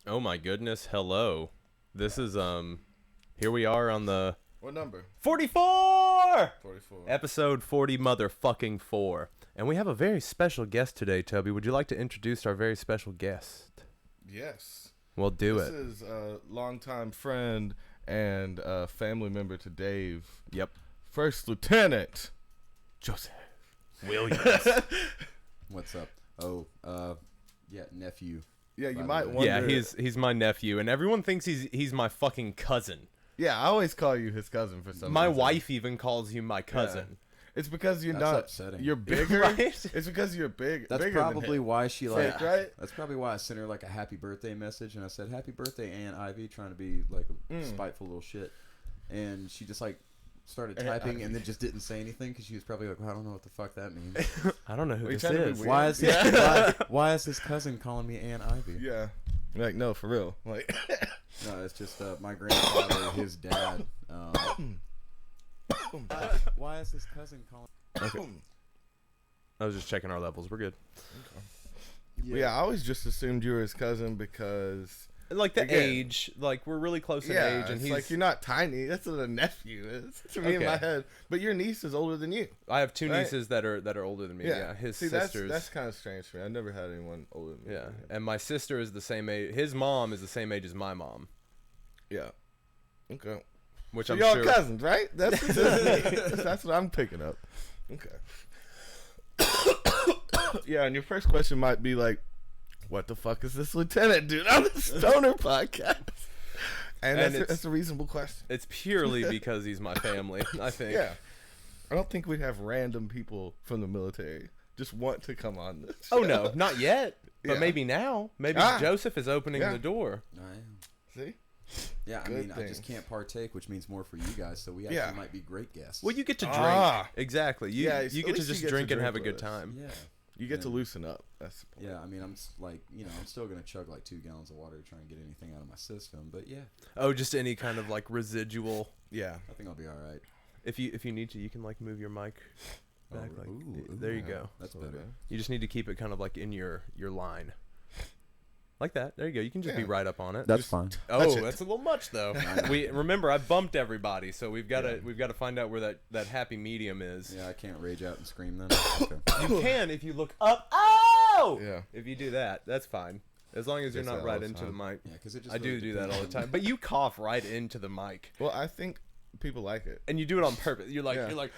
Oh my goodness, hello. This is here we are on the What number? 44! 44. Episode 40 motherfucking 4. And we have a very special guest today, Toby. Would you like to introduce our very special guest? Yes. Well, do This it. is a longtime friend and family member to Dave. Yep. First Lieutenant Joseph Williams. What's up? Yeah, nephew. Yeah, you By the might way. wonder. Yeah, he's my nephew, and everyone thinks he's my fucking cousin. Yeah, I always call you his cousin for some My reason. wife even calls you my cousin. It's because you're That's not. upsetting. You're bigger. Right? It's because you're big. That's bigger than probably him. why she like. Fake, right? That's probably why I sent her like a happy birthday message, and I said happy birthday, Aunt Ivy, trying to be like a spiteful little shit, and she just like started Aunt typing Ivy. and then just didn't say anything because she was probably like, well, I don't know what the fuck that means. I don't know who Are you this trying to be is. weird? Why is Yeah. why is his cousin calling me Aunt Ivy? Yeah. Like no, for real. Like. No, it's just my grandfather, his dad. Why is his cousin calling? Okay. I was just checking our levels. We're good. Yeah, I always just assumed you were his cousin because. Like the Again. age, like we're really close in Yeah, age, and it's he's like you're not tiny. That's what a nephew is to me in my Okay. head. But your niece is older than you. I have two Right. nieces that are older than me. Yeah, his See, sisters. That's kind of strange for me. I never had anyone older than me. Yeah, and my sister is the same age. His mom is the same age as my mom, Yeah. Okay. which So I'm y'all sure. cousins, right? That's what I'm picking up. Okay. Yeah, and your first question might be like, what the fuck is this lieutenant doing on the Stoner podcast? And that's a reasonable question. It's purely because he's my family. I think. Yeah. I don't think we'd have random people from the military just want to come on this. Oh show. no, not yet. But Yeah. maybe now. Maybe Ah. Joseph is opening Yeah. the door. I am. See? Yeah, I Good mean, I just things. can't partake, which means more for you guys. So we actually Yeah. might be great guests. Well, you get to drink. Ah. Exactly. You Yeah, you at get to least just you get drink to and have a drink good with us. time. Yeah. You get to Yeah. loosen up. That's the point. Yeah, I mean, I'm like, I'm still gonna chug like 2 gallons of water to try and get anything out of my system. But yeah, Oh, just any kind of like residual. Yeah. I think I'll be all right. If you need to, you can like move your mic back. Oh, Like ooh, there you yeah, go. That's Okay. better. You just need to keep it kind of like in your line. Like that. There you go. You can just be Yeah. right up on it. That's Just- fine. Oh, it. that's a little much though. We remember I bumped everybody, so we've got to find out where that happy medium is. Yeah, I can't rage out and scream then. Okay. You can if you look up. Oh, Yeah. If you do that, that's fine. As long as you're Does not that right all the into the time. mic. Yeah, because it just I do really do that all the depends time. But you cough right into the mic, Well, I think people like it. and you do it on purpose. You're like Yeah. you're like.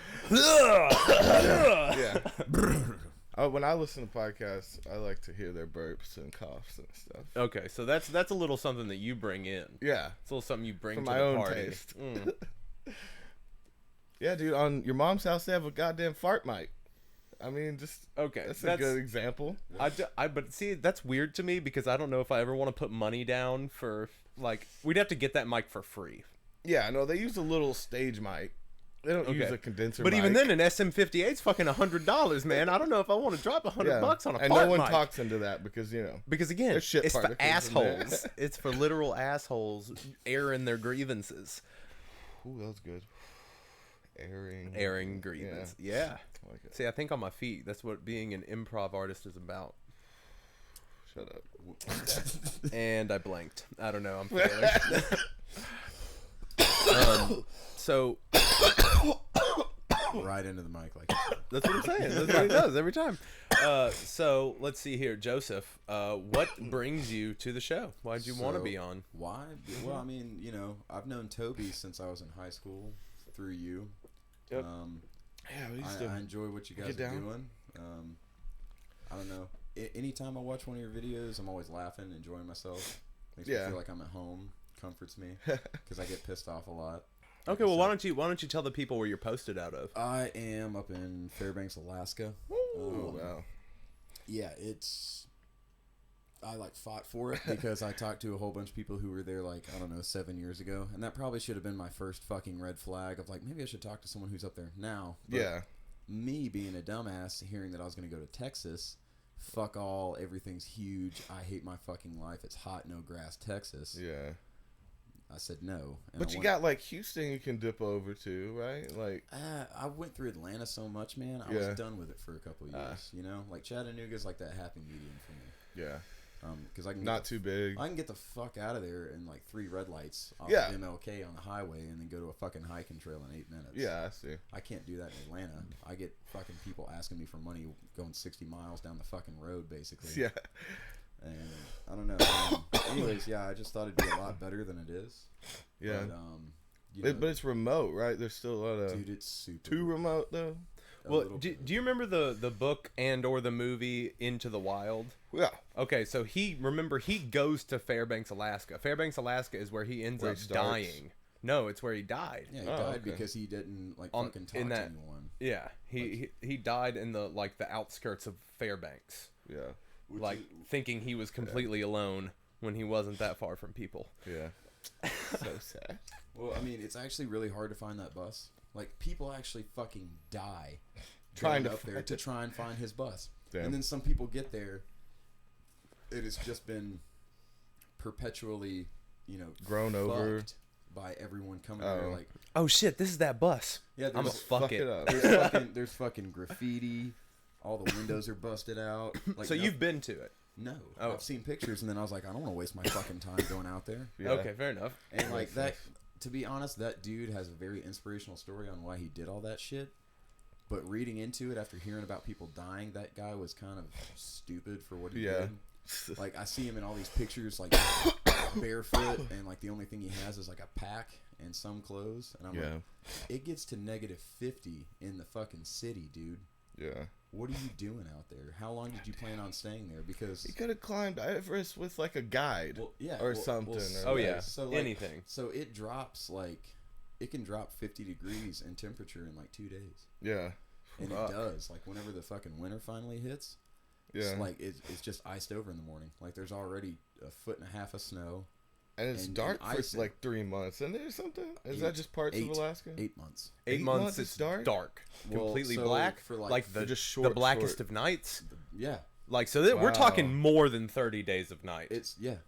Yeah. When I listen to podcasts, I like to hear their burps and coughs and stuff. Okay, so that's a little something that you bring in. Yeah. It's a little something you bring For to my the own party. taste. Mm. Yeah, dude, on your mom's house, they have a goddamn fart mic. I mean, just Okay, that's a good example. But see, that's weird to me because I don't know if I ever want to put money down for like we'd have to get that mic for free. Yeah, no, they use a little stage mic. They don't use Okay. a condenser But mic. even then, an SM58's fucking $100, man. I don't know if I want to drop $100 on a and fart no one mic. talks into that because, Because again, There's shit it's for particles in there. assholes. It's for literal assholes airing their grievances. Ooh, that was good. Airing grievance. Yeah. I like it. See, I think on my feet. That's what being an improv artist is about. Shut up. And I blanked. I don't know. I'm failing. So right into the mic like that. that's what I'm saying. That's what he does every time. So let's see here, Joseph. What brings you to the show? Why'd you want to So, be on? Why? Well, I mean, I've known Toby since I was in high school through you. Yep. Yeah, we used to. I enjoy what you guys Get are down. doing. I don't know. Anytime I watch one of your videos, I'm always laughing, enjoying myself. Makes me Yeah. feel like I'm at home. Comforts me because I get pissed off a lot. Okay, well, why don't you tell the people where you're posted out of? I am up in Fairbanks, Alaska. Oh, wow. Yeah, I like fought for it because I talked to a whole bunch of people who were there like, I don't know, 7 years ago. And that probably should have been my first fucking red flag of like, maybe I should talk to someone who's up there now. But Yeah. me being a dumbass, hearing that I was going to go to Texas, fuck all, everything's huge, I hate my fucking life, it's hot, no grass, Texas. Yeah. I said no. And But you got like Houston you can dip over to, right? Like, I went through Atlanta so much, man. I Yeah. was done with it for a couple of years. Like Chattanooga's like that happy medium for me. yeah. Because I can not too big. I can get the fuck out of there in like 3 red lights off Yeah. of MLK on the highway and then go to a fucking hiking trail in 8 minutes. Yeah, I see. I can't do that in Atlanta. I get fucking people asking me for money going 60 miles down the fucking road, basically. Yeah. And I don't know. Anyways, yeah, I just thought it'd be a lot better than it is. Yeah. But, you know, But it's remote, right? There's still a lot of... dude, it's super. Too remote, though? Well, do you remember the book and or the movie Into the Wild? Yeah. Okay, so he goes to Fairbanks, Alaska. Fairbanks, Alaska is where he ends Where up he starts? dying. No, it's where he died. Yeah, he Oh, died okay. because he didn't fucking talk to anyone. Yeah, he died in the outskirts of Fairbanks, Yeah. thinking he was completely alone when he wasn't that far from people. Yeah. So sad. Well, I mean, it's actually really hard to find that bus. Like, people actually fucking die Trying going to up there find to it. try and find his bus. Damn. And then some people get there. It has just been perpetually, Grown over. by everyone coming Oh. there. Like, Oh shit, this is that bus. yeah, I'm gonna there's, fuck it. up. there's fucking graffiti. All the windows are busted out. Like, So you've been to it? No. Oh. I've seen pictures, and then I was like, I don't want to waste my fucking time going out there. Yeah. Okay, fair enough. And like Makes that, sense. to be honest, that dude has a very inspirational story on why he did all that shit. But reading into it after hearing about people dying, that guy was kind of stupid for what he Yeah. did. Like, I see him in all these pictures, like barefoot, and like the only thing he has is like a pack and some clothes. And I'm Yeah. like, it gets to -50 in the fucking city, dude. Yeah. What are you doing out there? How long did you plan on staying there? Because He could have climbed Everest with like a guide. well, yeah, or something, or- Oh yeah, So like, anything. So it drops it can drop 50 degrees in temperature in like 2 days. Yeah. And Fuck. it does. Like whenever the fucking winter finally hits, Yeah. it's like it's just iced over in the morning. Like there's already 1.5 feet of snow. And it's and dark for icing. like 3 months, isn't it, or something? Is Eight- that just parts eight- of Alaska? 8 months. 8 8 months, months it's it's dark? dark, Well, completely so black, for, like, like, the just short, the blackest short. of nights. Yeah. Like so, that we're Wow. talking more than 30 days of night. It's yeah.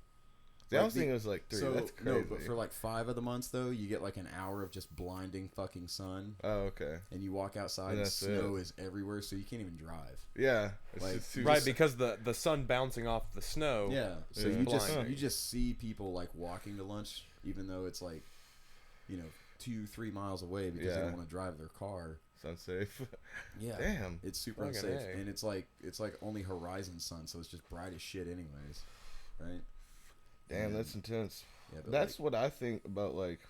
See, I Like was thinking it was like 3. So That's crazy. no, but for like 5 of the months though, you get like an hour of just blinding fucking sun, Oh, okay. and you walk outside And and that's snow it. is everywhere, so you can't even drive. Yeah. It's Like, just too Right, because the sun bouncing off the snow. Yeah, so Yeah. you just see people like walking to lunch, even though it's like, 2-3 miles away because they Yeah. don't want to drive their car. It's unsafe. Yeah, Damn. it's super Fucking unsafe, A. and it's like only horizon sun, so it's just bright as shit, anyways, right? Damn, And- that's intense. yeah, but That's what I think about, like,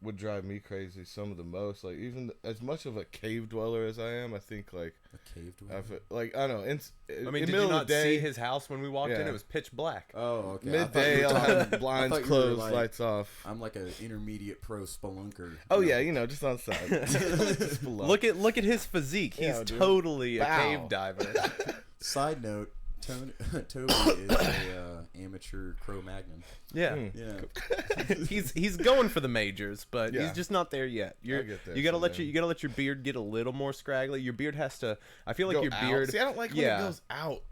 would drive me crazy some of the most. Like, even as much of a cave dweller as I am, I think, like, a cave dweller. I don't know. I mean, did you not see his house when we walked in? Yeah. It was pitch black. Oh, okay. midday, I'll have blinds thought you were closed, like- lights off. I'm like an intermediate pro spelunker. Oh, yeah, just on side. Just below. Look at his physique. He's Yeah, dude. totally a Bow. cave diver. Side note: Toby is a amateur Cro-Magnon. Yeah. Yeah. he's going for the majors, but Yeah. he's just not there yet. I'll get there You gotta someday. let your beard get a little more scraggly. Your beard has to. I feel like Go your out. beard. See, I don't like when it goes out.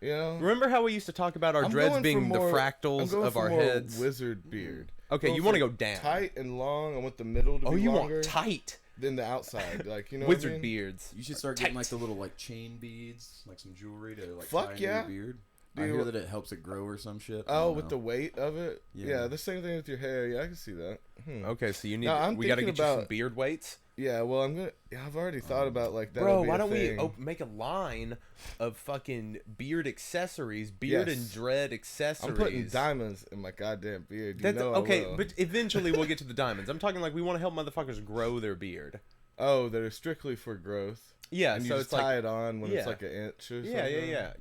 Remember how we used to talk about our I'm dreads going being for more- the I'm fractals going of for our more heads? Wizard beard. Okay, Going you want to for go down. tight and long. I want the middle to Oh, be you longer want tight than the outside. Like, what I wizard mean? beards. You should start getting Tight. like the little like chain beads, like some jewelry to like Fuck tie into yeah. your beard. I Dude, hear that it helps it grow or some shit. I Oh, don't with know. the weight of it? Yeah. Yeah, the same thing with your hair. Yeah, I can see that. Okay, so you need. No, I'm we got to thinking get you some about- beard weights, Yeah, well, I've already thought about, like, that. bro. Why don't we make a line of fucking beard accessories, beard Yes. and dread accessories? I'm putting diamonds in my goddamn beard. That's I okay, will. but eventually we'll get to the diamonds. I'm talking like we want to help motherfuckers grow their beard. Oh, that are strictly for growth. Yeah, And you so just it's tie like it on when yeah. it's like an inch or something.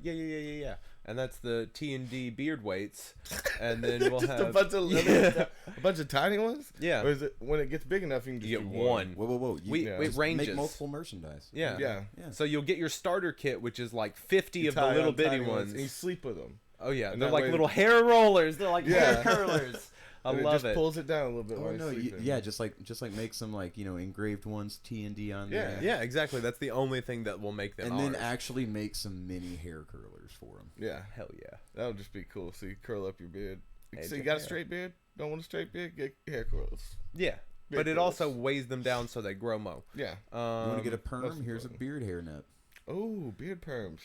yeah. And that's the T&D beard weights, and then we'll Just have a bunch of little, a bunch of tiny ones. Yeah. Or is it when it gets big enough you can just You do get one. Whoa! We Yeah. it Just ranges. Make multiple merchandise. Yeah. Yeah. Yeah. So you'll get your starter kit, which is like 50 You of the tie little on bitty tiny ones. and you sleep with them. Oh yeah, and they're that like way- little hair rollers. They're like Yeah. hair curlers. I And love it. Just it. pulls it down a little bit Oh while no! you're sleeping. Yeah, just like make some like engraved ones T&D on there. Yeah, exactly. That's the only thing that will make them And then ours. actually make some mini hair curlers for them. Yeah. Hell yeah. That would just be cool. So you curl up your beard. Hey, So you yeah. got a straight beard? Don't want a straight beard? Get hair curls. Yeah. Beard But it curls. also weighs them down so they grow mo. Yeah. You want to get a most perm? Here's a important. beard hairnet. Oh, beard perms.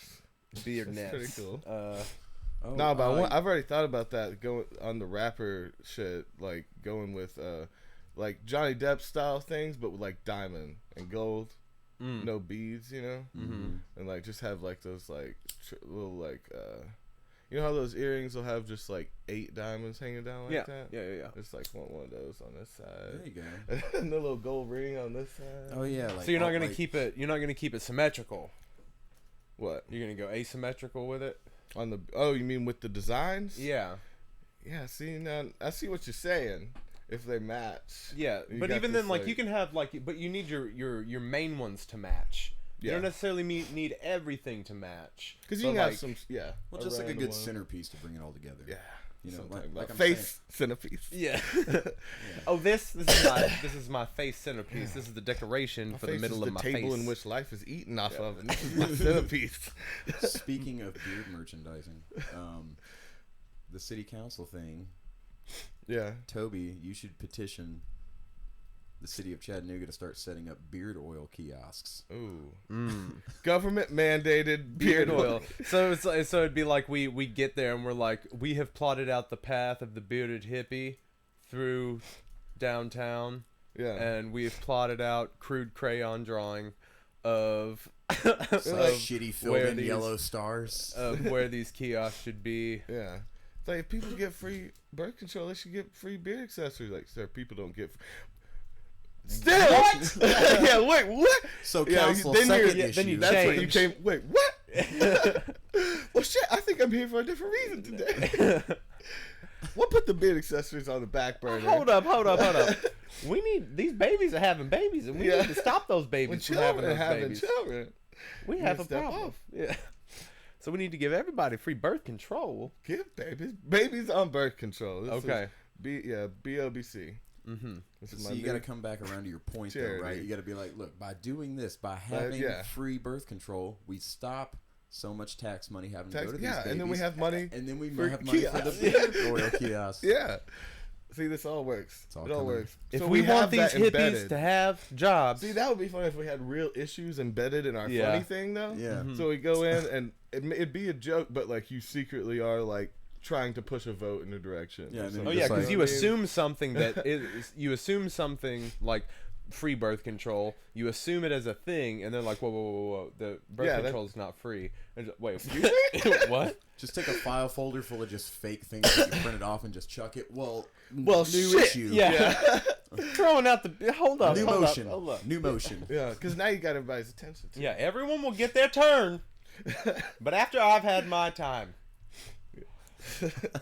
Beard That's nets. pretty cool. Oh, No, but I've already thought about that going on the rapper shit, like going with like Johnny Depp style things, but with like diamond and gold, no beads, you know, and like just have like those like little like you know how those earrings will have just like 8 diamonds hanging down like that? Yeah. Just like one of those on this side. There you go. And the little gold ring on this side. Oh yeah. Like, So you're not gonna keep it. You're not gonna keep it symmetrical. What? You're gonna go asymmetrical with it. On the you mean with the designs? Yeah. Yeah. See now, I see what you're saying. If they match. Yeah, You but got even this, then, like you can have like, but you need your main ones to match. You don't necessarily need everything to match. Because So, you can like, have some, Well, just like a random good one. centerpiece to bring it all together. Yeah. You know, Something like about I'm face centerpiece. Yeah. Yeah. Oh, this is my face centerpiece. This is the decoration for the Face middle is of the my table face. in which life is eaten off of, and this is my centerpiece. Speaking of beard merchandising, the city council thing, Yeah. Toby, you should petition the city of Chattanooga to start setting up beard oil kiosks. Ooh. Government mandated beard oil. So it's like, so it'd be like we get there and we're like, we have plotted out the path of the bearded hippie through downtown. Yeah. And we've plotted out crude crayon drawing of It's like shitty filled where in these- yellow stars. of where these kiosks should be. Yeah. It's like if people get free birth control, they should get free beard accessories. Like, sir, people don't get. Still, what? Yeah, wait, what? So Yeah, council, then second you're- issue. then you That's what you change. came. Wait, what? Well, shit. I think I'm here for a different reason today. What put the beard accessories on the back burner? Hold up. We need these babies are having babies, and we Yeah. need to stop those When babies from children having those having babies. children, We you have a gotta step problem. off. Yeah. So we need to give everybody free birth control. give babies on birth control. This Okay. is BOBC. Mm-hmm. This is So my you new- got to come back around to your point, though, right? charity. You got to be like, look, by doing this, by having yeah. free birth control, we stop so much tax money having to tax, go to these yeah, babies. and then we have money. and then we for have money for the kiosks. beard oil kiosks. Yeah. See, this all works. It's all It all coming. works. If So we want have these that hippies embedded. to have jobs, See, that would be fun if we had real issues embedded in our Yeah. funny thing, though. Yeah. So we go in and it'd be a joke, but like you secretly are like trying to push a vote in a direction. Yeah, or and then something. oh just yeah, like- because you know what I mean? assume something that you assume something like free birth control. You assume it as a thing, and then like whoa, the birth Yeah, that- control is not free. And just, wait, what? Just take a file folder full of just fake things that you printed off and just chuck it. Well, Well, new shit. issue. Yeah, throwing out the hold up, New hold motion. up, hold up. New motion. Yeah, because now you got everybody's attention. Too. Yeah, everyone will get their turn, but after I've had my time,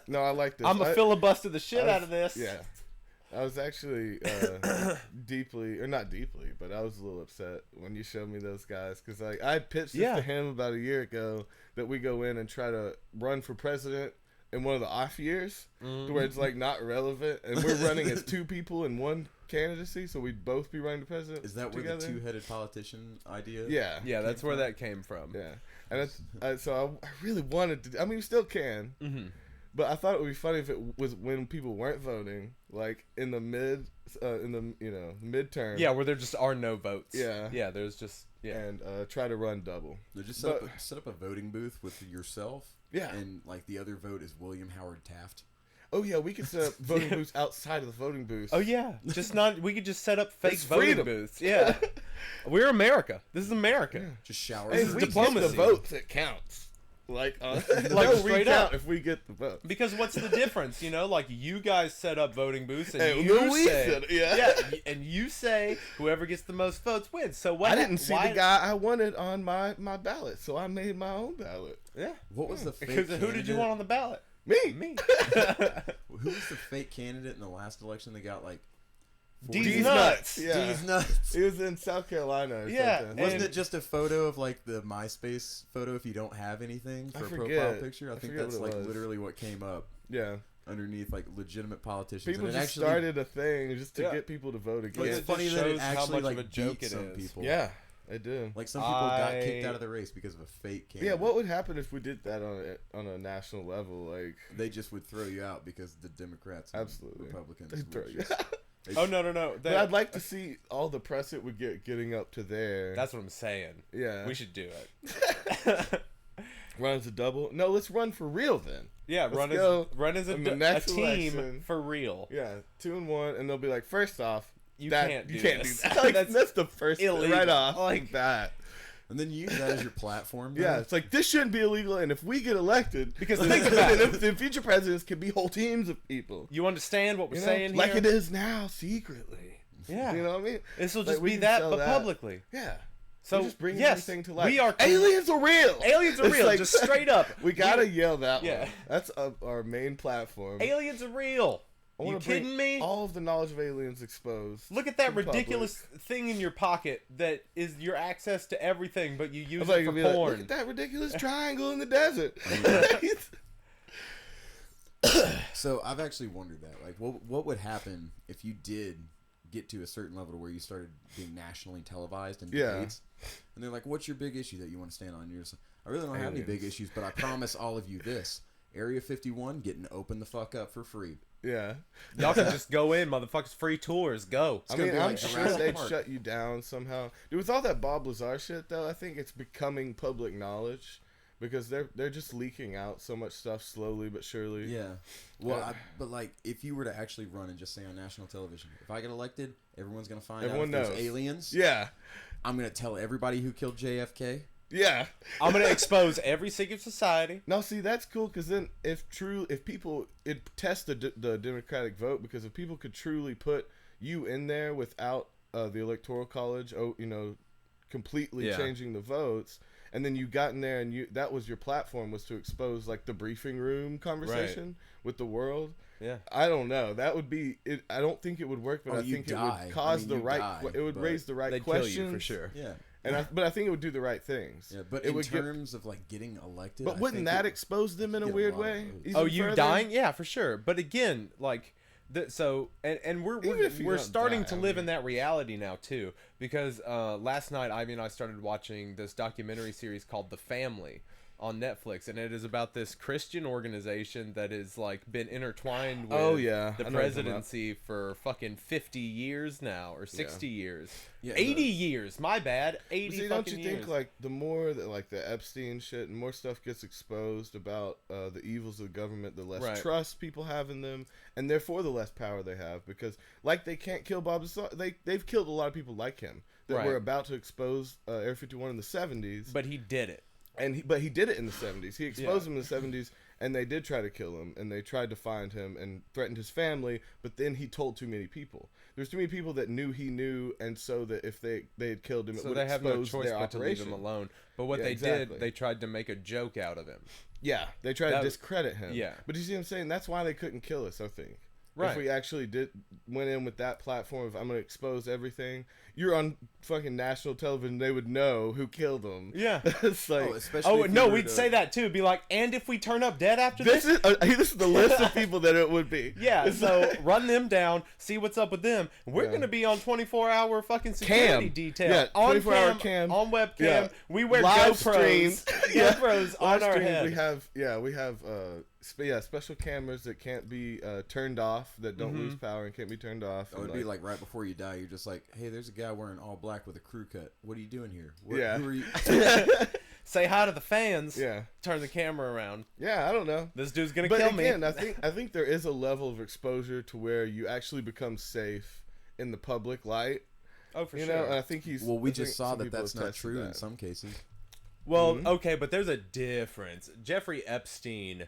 No, I like this. I'm gonna filibuster the shit I out of this. Yeah. I was actually deeply, or not deeply, but I was a little upset when you showed me those guys because like I pitched this to him about a year ago that we go in and try to run for president in one of the off years to where it's like not relevant, and we're running as 2 people in one candidacy, so we'd both be running the president. Is that where together. the two-headed politician idea? Yeah. Yeah, that's where that came from. Yeah, and so I really wanted to. I mean, we still can. Mm-hmm. But I thought it would be funny if it was when people weren't voting, like in the midterm. Yeah, where there just are no votes. Yeah. Yeah, there's just And try to run double. They just But- set up a voting booth with yourself. Yeah. And like the other vote is William Howard Taft. Oh yeah, we could set up voting booths outside of the voting booth. Oh yeah, just not. We could just set up fake It's voting freedom. booths. Yeah, we're America. This is America. Yeah. Just showers. Hey, This if is we diplomacy. get the votes, it counts. Like, Like, no straight recount up. if we get the vote. Because what's the difference? You know, like you guys set up voting booths, and Hey, you we say, said it, yeah. and you say whoever gets the most votes wins. So what? I didn't see why, the guy I wanted on my ballot, so I made my own ballot. Yeah. What was the fake Because who did you candidate- want on the ballot? Me. Me. Who was the fake candidate in the last election that got like D's nuts. Yeah. D's nuts? He was in South Carolina or Yeah, something. Wasn't And- it just a photo of like the MySpace photo if you don't have anything for I a profile forget. picture? I I think forget that's what like it was. literally what came up Yeah. underneath like legitimate politicians. People and it just actually, started a thing just to Yeah. get people to vote But again. it's funny just that it shows how actually much of like a joke beat it some is. people. Yeah, I do. Like some people got I- kicked out of the race because of a fake candidate. Yeah, what would happen if we did that on a national level? Like, They just would throw you out because the Democrats and Absolutely. Republicans they'd throw would you. just, they Oh no. But I'd like to see all the press it would get getting up to there. That's what I'm saying. yeah. We should do it. Run as a double? No, let's run for real then. Yeah, run as a team election. For real. Yeah, 2-1, and they'll be like, first off, you can't do this. that. Like, that's the first illegal. Right off like that. And then you use that as your platform. Man. Yeah, it's like, this shouldn't be illegal, and if we get elected, because think about it, the future presidents can be whole teams of people. You understand what we're saying here? Like it is now, secretly. Yeah. You know what I mean? This will just be that, but publicly. Yeah. So just bring everything to life. We are aliens are real. Aliens are real. Like, just straight up. We gotta yell that one. That's our main platform. Aliens are real. You kidding me? All of the knowledge of aliens exposed. Look at that ridiculous thing in your pocket that is your access to everything, but you use it for porn. Like, look at that ridiculous triangle in the desert. So I've actually wondered that. Like, what would happen if you did get to a certain level to where you started being nationally televised in debates? And they're like, what's your big issue that you want to stand on? And you're just like, I really don't have any big issues, but I promise all of you this. Area 51 getting open the fuck up for free. Yeah. Y'all can just go in, motherfuckers. Free tours. Go. I mean, I'm sure they'd shut you down somehow. Dude, with all that Bob Lazar shit, though, I think it's becoming public knowledge. Because they're just leaking out so much stuff slowly but surely. Yeah. Well, but like, if you were to actually run and just say on national television, if I get elected, everyone's gonna find out if there's aliens. Yeah. I'm gonna tell everybody who killed JFK. Yeah. I'm gonna expose every secret society. Now, see, that's cool because then if people test the Democratic vote, because if people could truly put you in there without the Electoral College, completely changing the votes. And then you got in there and that was your platform, was to expose like the briefing room conversation with the world. Yeah. I don't know. That would be it. I don't think it would work, but I think it would cause it would raise the right questions. Kill you for sure. Yeah. But I think it would do the right things. Yeah, but in terms of like getting elected, but wouldn't that expose them in a weird way? You dying? Yeah, for sure. But again, like we're starting to live in that reality now too, because last night Ivy and I started watching this documentary series called The Family on Netflix, and it is about this Christian organization that is like been intertwined with the presidency for fucking 50 years now, or 60 years. 80 years, my bad. 80 fucking don't you years. think like the more that like the Epstein shit and more stuff gets exposed about the evils of the government, the less trust people have in them, and therefore the less power they have, because like they can't kill Bob Lazar. They've killed a lot of people like him that were about to expose Area 51 in the 70s. But he did it. But he did it in the 70s. He exposed him in the 70s, and they did try to kill him, and they tried to find him and threatened his family, but then he told too many people. There's too many people that knew he knew, and so that if they had killed him, it would expose their operation. So they have no choice but to leave him alone. But what they did, they tried to make a joke out of him. Yeah, they tried to discredit him. Yeah. But you see what I'm saying? That's why they couldn't kill us, I think. Right. If we actually went in with that platform of I'm going to expose everything, you're on fucking national television, they would know who killed them. Yeah. It's like, we'd say that too. Be like, and if we turn up dead after this? This is the list of people that it would be. Yeah, so run them down, see what's up with them. We're going to be on 24-hour fucking security detail. Yeah, 24-hour cam. On webcam. Yeah. We wear live GoPros. GoPros on our head. We have special cameras that can't be turned off, that don't lose power and can't be turned off. It would be like right before you die, you're just like, hey, there's a guy wearing all black with a crew cut. What are you doing here? Who are you? Say hi to the fans. Yeah. Turn the camera around. Yeah, I don't know. This dude's gonna kill me. But again, I think there is a level of exposure to where you actually become safe in the public light. Oh, for sure. And I think he's. Well, we just saw that that's not true in some cases. Well, okay, but there's a difference. Jeffrey Epstein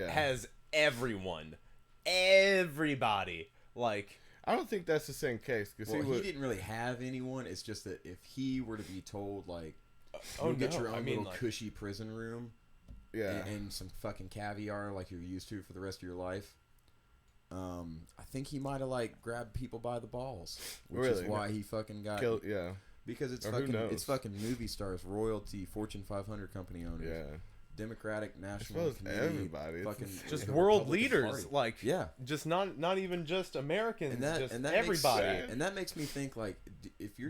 has everybody. Like, I don't think that's the same case. He didn't really have anyone. It's just that if he were to be told, like, get your own little cushy prison room, and some fucking caviar like you're used to for the rest of your life, I think he might have like grabbed people by the balls, which is why he fucking got killed. Yeah, because it's fucking movie stars, royalty, Fortune 500 company owners. Yeah. Democratic National Committee, everybody, just world leaders, Party. Just not even just Americans, and that everybody. And that makes me think, like, if you're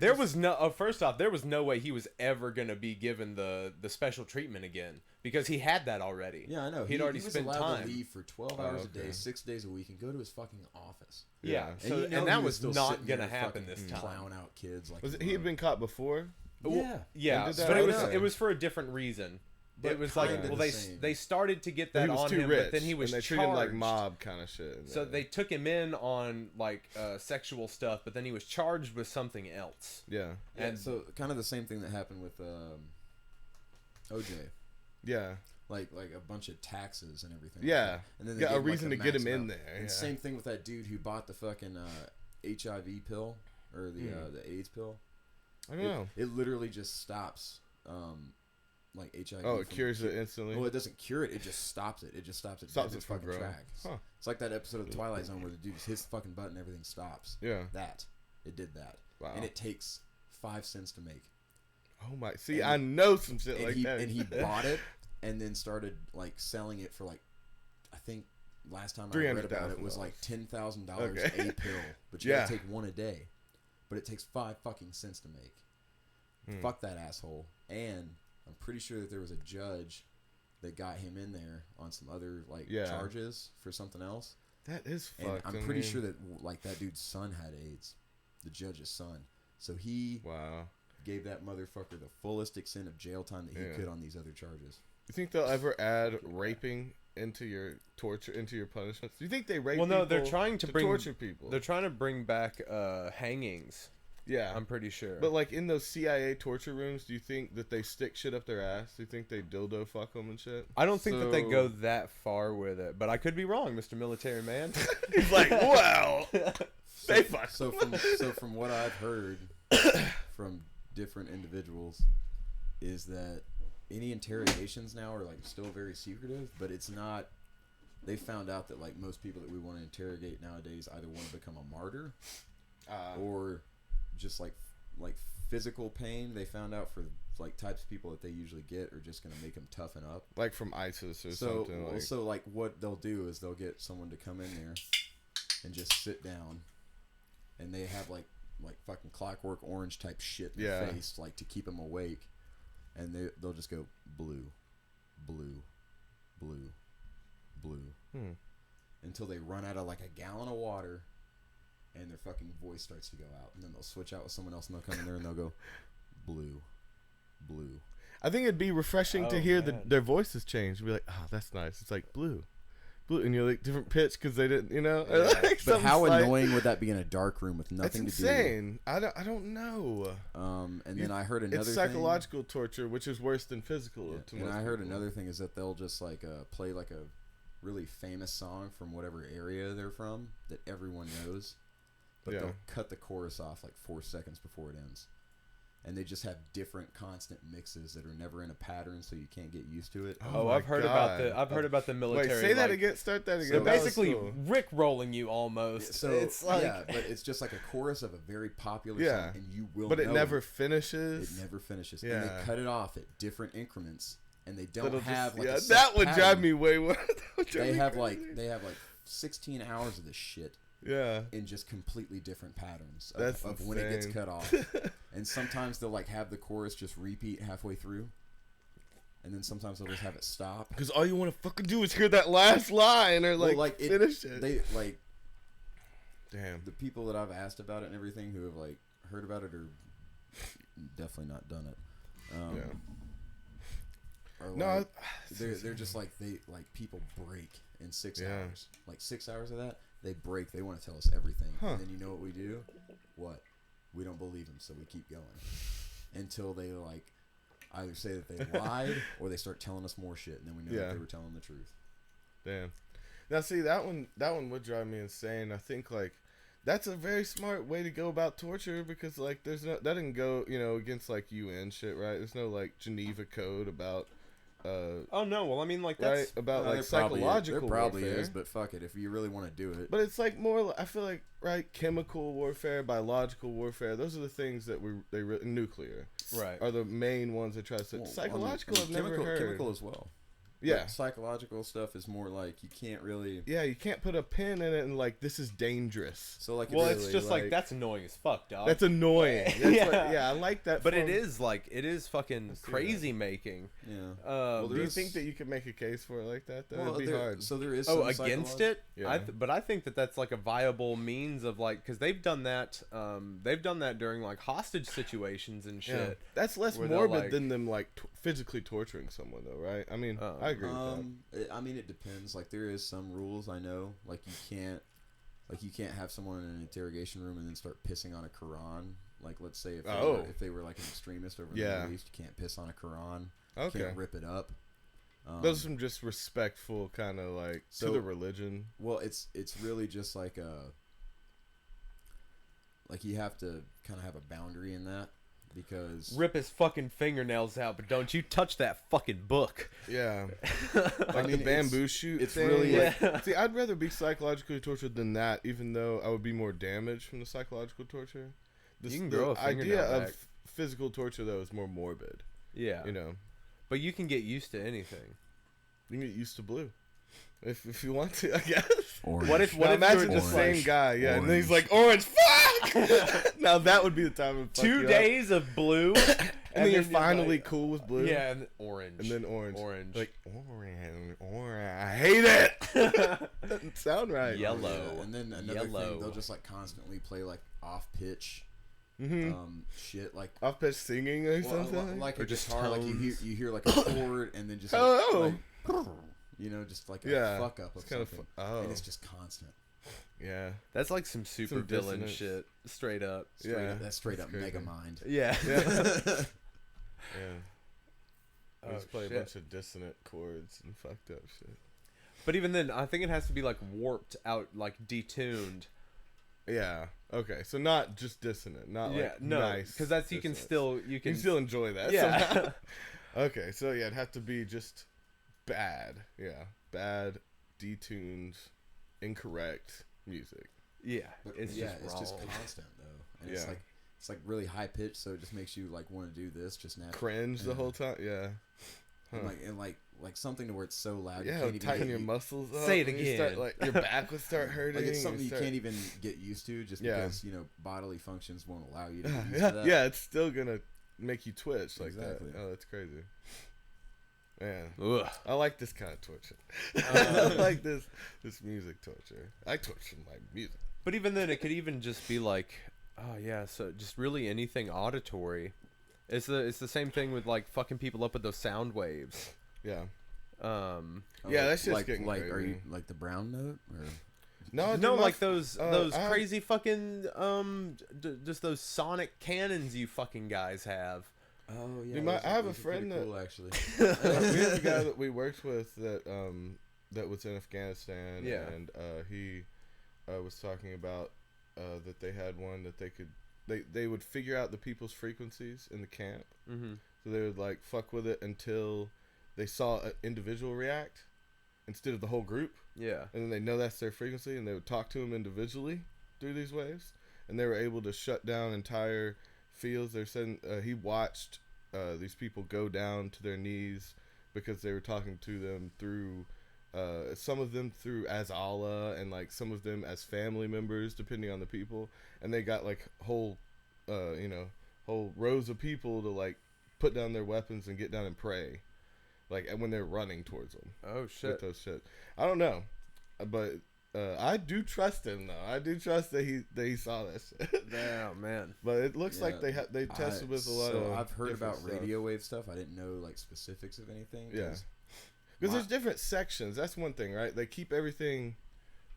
first off, there was no way he was ever gonna be given the special treatment again, because he had that already. Yeah, I know. He'd already spent was allowed time to leave for 12 hours a day, 6 days a week, and go to his fucking office. Yeah, and that was not gonna happen this time. Clown out kids, like he had been caught before. Yeah, but it was for a different reason. But it was like, kinda well, the they same. they started to get But that he was on too him, rich, but then he was and they charged. treated him like mob kind of shit. So they took him in on like sexual stuff, but then he was charged with something else. Yeah. And so kind of the same thing that happened with OJ. Yeah. Like a bunch of taxes and everything. Yeah. Like that. And then they Got a gave him, reason like, to get him maximum. in there. And Yeah. same thing with that dude who bought the fucking HIV pill or the AIDS pill. I don't know. It literally just stops like HIV. Oh, it cures it instantly. Well, it doesn't cure it. It just stops it. It just stops it. Stops dead in it from fucking growing. tracks. Huh. It's like that episode of Twilight Zone where the dude just hits the fucking button, everything stops. Yeah. It did that. Wow. And it takes 5 cents to make. Oh my! See, And- I know some shit like he, that. And he bought it and then started like selling it for like, I think last time I read about it was like $10,000 Okay. a pill, but you Yeah. gotta take one a day. But it takes 5 fucking cents to make. Fuck that asshole. And I'm pretty sure that there was a judge that got him in there on some other like charges for something else. That is And fucked. I'm pretty sure that like that dude's son had AIDS, the judge's son. So he gave that motherfucker the fullest extent of jail time that he could on these other charges. You think they'll ever add raping into your torture, into your punishments? Do you think they rape? well, no, they're people trying to bring torture people. They're trying to bring back hangings. Yeah, I'm pretty sure. But like in those CIA torture rooms, do you think that they stick shit up their ass? Do you think they dildo fuck them and shit? I don't think that they go that far with it, but I could be wrong, Mr. Military Man. He's like, wow, they fuck. So from what I've heard from different individuals is that any interrogations now are like still very secretive, but it's not. They found out that like most people that we want to interrogate nowadays either want to become a martyr or just like physical pain. They found out for like types of people that they usually get are just going to make them toughen up, like from ISIS or something. So like what they'll do is they'll get someone to come in there and just sit down, and they have like fucking Clockwork Orange type shit in their face, like to keep them awake, and they'll just go blue, blue, blue, blue, until they run out of like a gallon of water. And their fucking voice starts to go out, and then they'll switch out with someone else, and they'll come in there and they'll go, blue, blue. I think it'd be refreshing to hear their voices change. Be like, oh, that's nice. It's like blue, blue, and you're like different pitch because they didn't, you know. Yeah. Like but how annoying would that be in a dark room with nothing to do? That's insane. I don't know. And then I heard another. It's psychological torture, which is worse than physical. Yeah. And I heard another thing is that they'll just like play like a really famous song from whatever area they're from that everyone knows. But they'll cut the chorus off like 4 seconds before it ends. And they just have different constant mixes that are never in a pattern, so you can't get used to it. Oh, I've heard about the military. Wait, say that again. Start that again. So basically, Rick rolling you almost. So it's like, but it's just like a chorus of a very popular song, and you will. But it never finishes. It never finishes. Yeah. And they cut it off at different increments, and they don't have like a set that would pattern. drive me way worse. They have like 16 hours of this shit. Yeah. In just completely different patterns of when it gets cut off. And sometimes they'll like have the chorus just repeat halfway through. And then sometimes they'll just have it stop. Because all you want to fucking do is hear that last line or finish it. They like damn. The people that I've asked about it and everything who have like heard about it or definitely not done it. No, they're just like people break in 6 hours. Like 6 hours of that, they break. They want to tell us everything, and then you know what we do? What? We don't believe them, so we keep going until they like either say that they lied or they start telling us more shit, and then we know that they were telling the truth. Damn. Now see that one would drive me insane. I think like that's a very smart way to go about torture because like there's no that didn't go against like UN shit, right? There's no like Geneva Code about. Oh no! Well, I mean, like that's about like psychological. There probably warfare. is, but fuck it. If you really want to do it, but it's like more. I feel like chemical warfare, biological warfare. Those are the things that nuclear are the main ones that try to. Psychological, I've never heard. Chemical as well. Yeah. Like, psychological stuff is more like you can't really. Yeah, you can't put a pin in it and like this is dangerous. So like, Well, it's it's just like that's annoying as fuck, dog. That's annoying. That's Yeah. yeah, I like that. But it is fucking see crazy making. Yeah. Do you is- think that you could make a case for it like that? That Well, would be hard. So there is. Oh, some against psycholo- it? Yeah. But I think that that's like a viable means of like, because they've done that. They've done that during like hostage situations and Yeah. shit. That's less where they'll, morbid like- than them like physically torturing someone, though, right? I mean, I agree with I mean, it depends. Like there is some rules I know. Like you can't have someone in an interrogation room and then start pissing on a Quran. Like let's say if they were like an extremist over in the Middle East, you can't piss on a Quran. Okay. You can't rip it up. Those are some just respectful kind of like to the religion. Well, it's really just like you have to kind of have a boundary in that because Rip his fucking fingernails out, but don't you touch that fucking book. Yeah. Like the bamboo shoot it's thing. really like, see, I'd rather be psychologically tortured than that, even though I would be more damaged from the psychological torture. You can grow a fingernail idea back. of physical torture, though, is more morbid. Yeah. You know? But you can get used to anything. You can get used to blue. If you want to, I guess. Orange. What if Now, imagine you're the same guy, yeah, and then he's Orange. like, orange, fuck! Now that would be the time of 2 days of blue, and then you're finally like, cool with blue. Yeah, and orange. And then orange. Orange. Like, orange. I hate it! Doesn't sound right. Yellow. Yeah, and then another Yellow. thing, they'll just like constantly play like off pitch shit like Off pitch singing or something? like or a just guitar, like tones? you hear like a chord and then just like, Oh. just like a Yeah, fuck up of it's kinda something, oh. and it's just constant. Yeah. That's like some super Some villain dissonance. shit. Straight up. Yeah. That's straight That's up crazy. mega mind. Yeah. Yeah. Yeah. Oh, Just play shit. a bunch of dissonant chords and fucked up shit. But even then, I think it has to be like warped out, like detuned. Yeah. Okay. So not just dissonant, not Yeah, like no, nice. because that's you can dissonance. still You can still enjoy that. Yeah. somehow. Okay. So yeah, it'd have to be just bad. Yeah. Bad, detuned, incorrect music. yeah. But It's yeah, just it's wrong. just constant though, and Yeah. it's like really high pitched, so it just makes you like want to do this just naturally. Cringe the Yeah. whole time. Yeah. Huh. And like something to where it's so loud. Yeah, you can't even tighten your get, muscles up. Say it and you start, again. like your back would start hurting. Like it's something you start- can't even get used to, just Yeah. because bodily functions won't allow you to get used yeah, to that. yeah, it's still gonna make you twitch like Exactly. that. Oh, that's crazy. Man, Ugh. I like this kind of torture. I like this music torture. I torture my music. But even then, it could even just be like, oh yeah, so just really anything auditory. It's the same thing with like fucking people up with those sound waves. Yeah. Oh, Yeah, that's just like getting like are crazy. you like the brown note or No, No, dude, like those I- crazy fucking just those sonic cannons you fucking guys have. oh yeah, Dude, I have a friend that- cool, actually. we have a guy that we worked with that was in Afghanistan. Yeah. And he was talking about that they had one that they would figure out the people's frequencies in the camp. Mm-hmm. So they would like fuck with it until they saw an individual react instead of the whole group. Yeah. And then they know that's their frequency, and they would talk to them individually through these waves, and they were able to shut down entire fields. They're saying he watched these people go down to their knees because they were talking to them through some of them through as Allah, and like some of them as family members, depending on the people. And they got like whole rows of people to like put down their weapons and get down and pray, like when they're running towards them. Oh shit. With those shit. I don't know, but I do trust him though. I do trust that he saw that shit. Damn, man. But it looks like Yeah, they tested with a lot of. I've heard different about stuff. radio wave stuff. I didn't know like specifics of anything. Yeah. Because there's different sections. That's one thing, right? They keep everything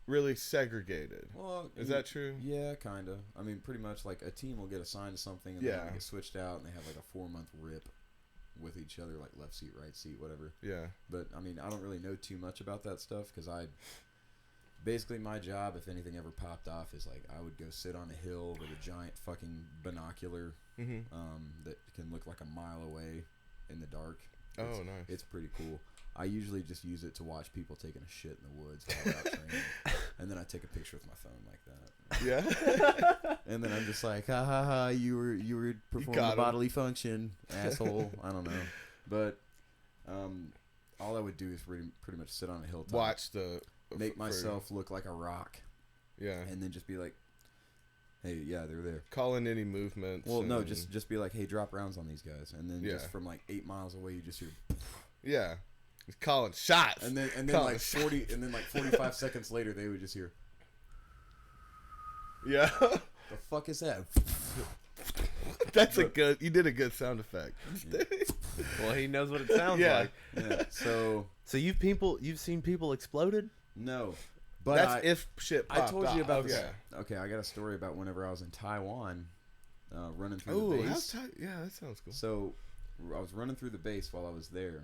really segregated. Well, Is that true? Yeah, kind of. I mean, pretty much like a team will get assigned to something and Yeah. then they get switched out and they have like a 4-month rip with each other, like left seat, right seat, whatever. Yeah. But I mean, I don't really know too much about that stuff because basically my job, if anything ever popped off, is like I would go sit on a hill with a giant fucking binocular Mm-hmm. that can look like a mile away in the dark. Oh, It's- nice. It's pretty cool. I usually just use it to watch people taking a shit in the woods while they're out training, and then I take a picture with my phone like that. Yeah. And then I'm just like, ha ha ha, you were performing got a 'em. bodily function, asshole. I don't know, but all I would do is pretty much sit on a hilltop, watch the make myself look like a rock, yeah, and then just be like, hey, yeah, they're there. Call in any movements. Well, no, just be like, hey, drop rounds on these guys, and then Yeah. just from like 8 miles away, you just hear, yeah, he's calling shots, and then calling like 40, and then like 45 seconds later, they would just hear, yeah. the fuck is that? That's a good. You did a good sound effect. Well, he knows what it sounds Yeah. like. Yeah. So you've seen people exploded? no, but That's if shit I popped told you off. about Okay. this. Okay, I got a story about whenever I was in Taiwan, running through Oh, the how's base. tight? Yeah, that sounds cool. So I was running through the base while I was there,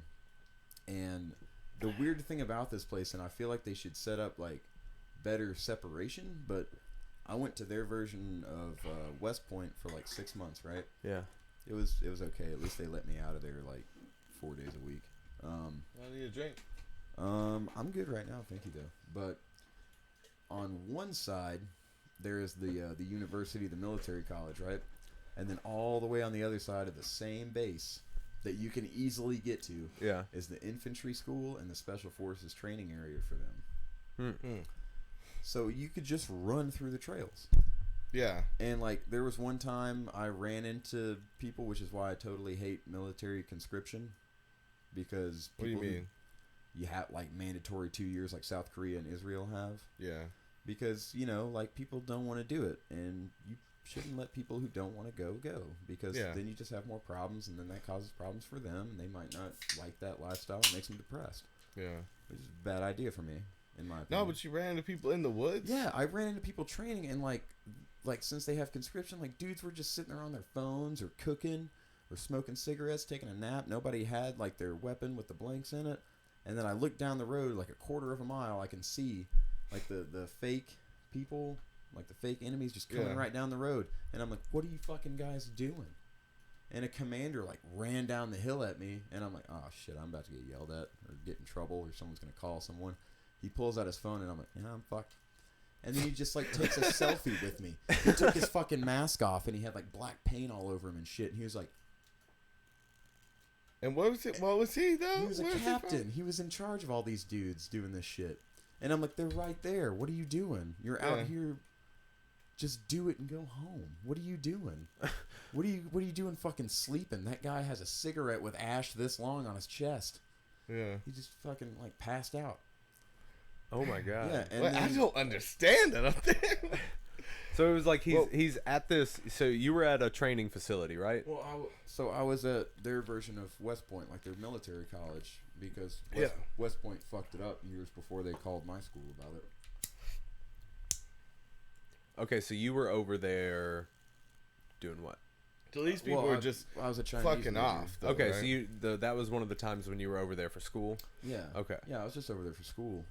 and the weird thing about this place, and I feel like they should set up like better separation, but I went to their version of West Point for like 6 months, right? Yeah. It was okay. At least they let me out of there like 4 days a week. I need a drink. I'm good right now, thank you though. But on one side, there is the university, the military college, right? And then all the way on the other side of the same base that you can easily get to Yeah. is the infantry school and the special forces training area for them. Hmm. So you could just run through the trails. Yeah. And like there was one time I ran into people, which is why I totally hate military conscription, because What do you people who- mean? you have like mandatory 2 years like South Korea and Israel have, Yeah. because like people don't want to do it, and you shouldn't let people who don't want to go, because Yeah. then you just have more problems, and then that causes problems for them, and they might not like that lifestyle. It makes them depressed, Yeah. which is a bad idea for me, in my opinion. No, but you ran into people in the woods. Yeah, I ran into people training, and like since they have conscription, like dudes were just sitting there on their phones or cooking or smoking cigarettes, taking a nap. Nobody had like their weapon with the blanks in it. And then I look down the road like a quarter of a mile, I can see like the fake people, like the fake enemies just coming Yeah. right down the road. And I'm like, what are you fucking guys doing? And a commander like ran down the hill at me, and I'm like, oh shit, I'm about to get yelled at or get in trouble, or someone's gonna call someone. He pulls out his phone, and I'm like, yeah, I'm fucked. And then he just like takes a selfie with me. He took his fucking mask off, and he had like black paint all over him and shit. And he was like, And what was it? What was he though? he was a Where's he captain. from? He was in charge of all these dudes doing this shit. And I'm like, they're right there. What are you doing? You're out Yeah. here. Just do it and go home. What are you doing? What are you doing? Fucking sleeping? That guy has a cigarette with ash this long on his chest. Yeah. He just fucking like passed out. Oh my god. Yeah, and Well, I then, don't understand it up there. So it was like Well- he's at this. So you were at a training facility, right? well, I was at their version of West Point, like their military college, because Yeah. West Point fucked it up years before they called my school about it. Okay, so you were over there doing what? So these people Well, were just I was a Chinese fucking major. off. Though, Okay, right? so that was one of the times when you were over there for school. Yeah. Okay. Yeah, I was just over there for school.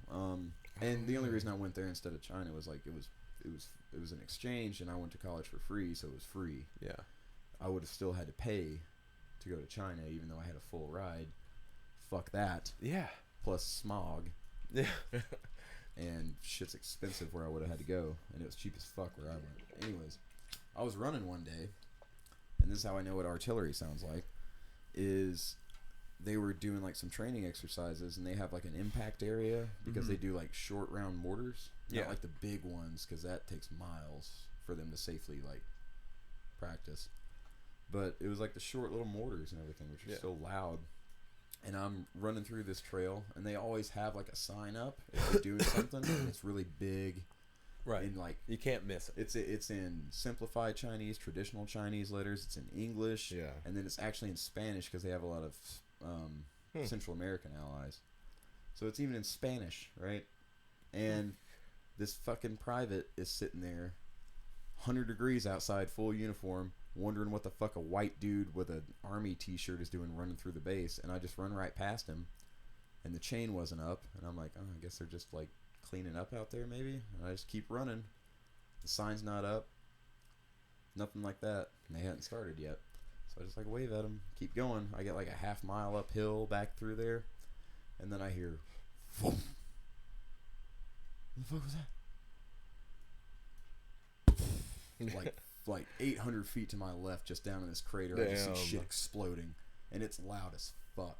And the only reason I went there instead of China was like it was an exchange, and I went to college for free, so it was free. Yeah. I would have still had to pay to go to China, even though I had a full ride. Fuck that. Yeah. Plus smog. Yeah. And shit's expensive where I would have had to go, and it was cheap as fuck where I went. Anyways, I was running one day, and this is how I know what artillery sounds like, is they were doing like some training exercises, and they have like an impact area because they do like short round mortars, not Yeah. like the big ones, because that takes miles for them to safely like practice. But it was like the short little mortars and everything, which are Yeah. so loud. And I'm running through this trail, and they always have like a sign up if they're doing something, and it's really big. Right. In like You can't miss it. it's in simplified Chinese, traditional Chinese letters. It's in English, Yeah. and then it's actually in Spanish because they have a lot of Central American allies. So it's even in Spanish, right? And this fucking private is sitting there, 100 degrees outside, full uniform, wondering what the fuck a white dude with an army t-shirt is doing running through the base. And I just run right past him, and the chain wasn't up, and I'm like, oh, I guess they're just like cleaning up out there maybe. And I just keep running. The sign's not up, nothing like that, and they hadn't started yet. So I just like wave at them, keep going. I get like a half mile uphill back through there, and then I hear, "Vroom." What the fuck was that? like 800 feet to my left, just down in this crater, I just see Damn. shit exploding, and it's loud as fuck.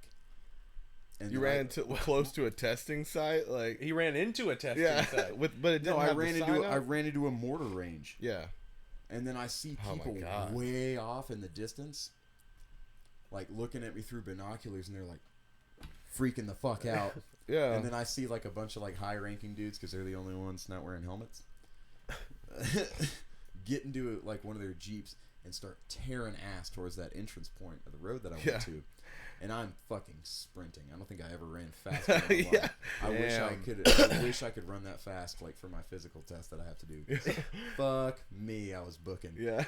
And you ran close to a testing site, like He ran into a testing site. but it didn't I have ran the into sign I up? ran into a mortar range. Yeah. And then I see Oh my people God. way off in the distance, like looking at me through binoculars, and they're like freaking the fuck out. Yeah. And then I see like a bunch of like high-ranking dudes, because they're the only ones not wearing helmets, get into like one of their Jeeps and start tearing ass towards that entrance point of the road that I went to. And I'm fucking sprinting. I don't think I ever ran faster. I wish I could run that fast, like for my physical test that I have to do. Fuck me, I was booking. Yeah.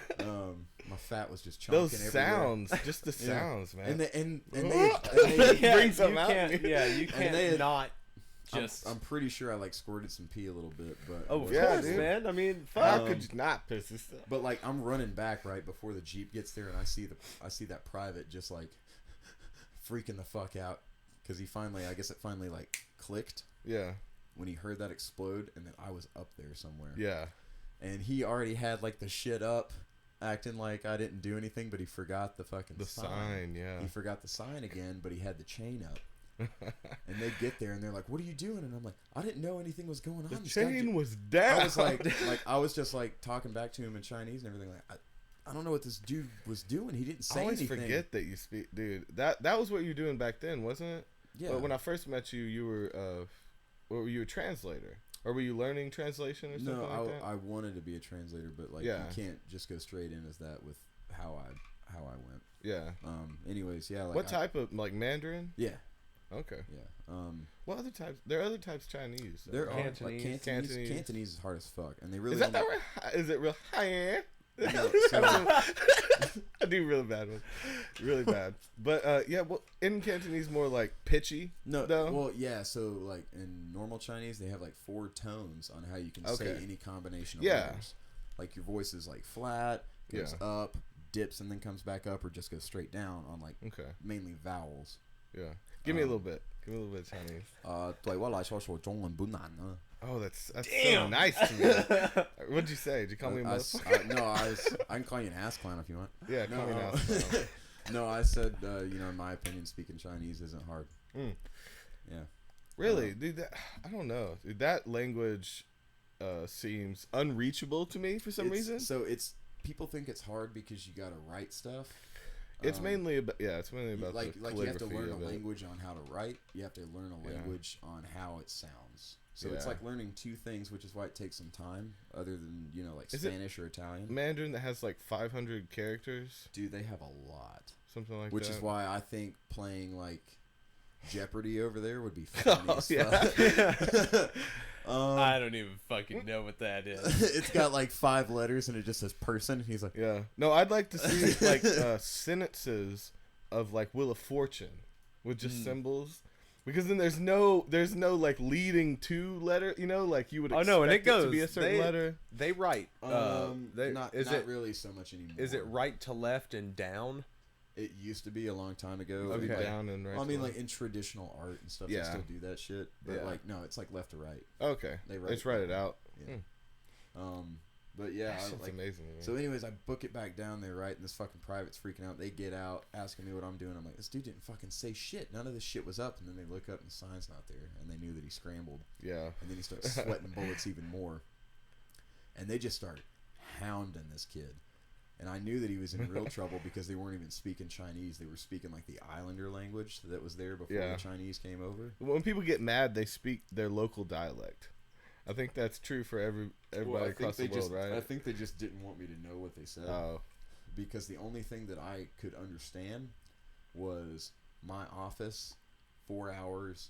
My fat was just chonking Those everywhere. sounds, just the sounds, man. And they Bring some out. You can't not just. I'm pretty sure I like squirted some pee a little bit, but Of Yeah, course, dude. man. I mean, How fuck. could you not piss this up? But like I'm running back right before the Jeep gets there, and I see that private just like freaking the fuck out, because I guess it finally like clicked Yeah. when he heard that explode, and then I was up there somewhere. Yeah. And he already had like the shit up, acting like I didn't do anything, but he forgot the fucking sign. Yeah. He forgot the sign again, but he had the chain up. And they get there and they're like, "What are you doing?" And I'm like, "I didn't know anything was going on." The This guy chain was down. I was like I was just like talking back to him in Chinese and everything. Like, I don't know what this dude was doing. He didn't say I always anything. forget that you speak, dude. That was what you were doing back then, wasn't it? Yeah. But when I first met you, you were you a translator, or were you learning translation or something like that? I wanted to be a translator, but like you can't just go straight in as that with how I went. Yeah. Anyways, yeah. Like What type of like Mandarin? Yeah. Okay. Yeah. What other types? There are other types of Chinese. There are Cantonese. like Cantonese is hard as fuck, and they really Is that right? Is it real? Hi. No, so, I do really bad one, really bad. But yeah, well, in Cantonese more like pitchy. No, though. well, yeah. So like in normal Chinese, they have like 4 tones on how you can say any combination of letters. Like your voice is like flat, goes up, dips, and then comes back up, or just goes straight down on like mainly vowels. Yeah. Give me a little bit. Give me a little bit of Chinese. 对我来说中文不难呢。 Oh, that's Damn. so nice to me. What'd you say? Did you call me a motherfucker? No, I can call you an ass clown if you want. Yeah, call me an ass clown. No, I said, in my opinion, speaking Chinese isn't hard. Yeah. Really, dude? I don't know. Dude, that language seems unreachable to me for some reason. So people think it's hard because you gotta write stuff. It's mainly about it's mainly about like the you have to learn calligraphy a of it. language on how to write. You have to learn a language on how it sounds. So it's like learning 2 things, which is why it takes some time, other than like Is Spanish or Italian. Mandarin that has like 500 characters, Dude, they have a lot, something like which that. is why I think playing like Jeopardy over there would be funny as fuck. I don't even fucking know what that is. It's got like 5 letters and it just says person. He's like, yeah. No, I'd like to see like sentences of like Wheel of Fortune with just symbols. Because then there's no like leading to letter, like you would expect and it goes to be a certain letter. They write. not really so much anymore. Is it right to left and down? It used to be a long time ago. Okay. Like, Down and right. I mean, to like in traditional art and stuff, they Yeah. still do that shit. But Yeah. like, no, it's like left to right. okay. They write Let's write it out. Yeah. But yeah, That's amazing. To me. So, anyways, I book it back down there, right? And this fucking private's freaking out. They get out, asking me what I'm doing. I'm like, this dude didn't fucking say shit. None of this shit was up. And then they look up and the sign's not there. And they knew that he scrambled. Yeah. And then he starts sweating bullets even more. And they just start hounding this kid. And I knew that he was in real trouble because they weren't even speaking Chinese. They were speaking like the Islander language that was there before the Chinese came over. When people get mad, they speak their local dialect. I think that's true for everybody across the world, right? I think they just didn't want me to know what they said. Oh. Because the only thing that I could understand was my office, 4 hours,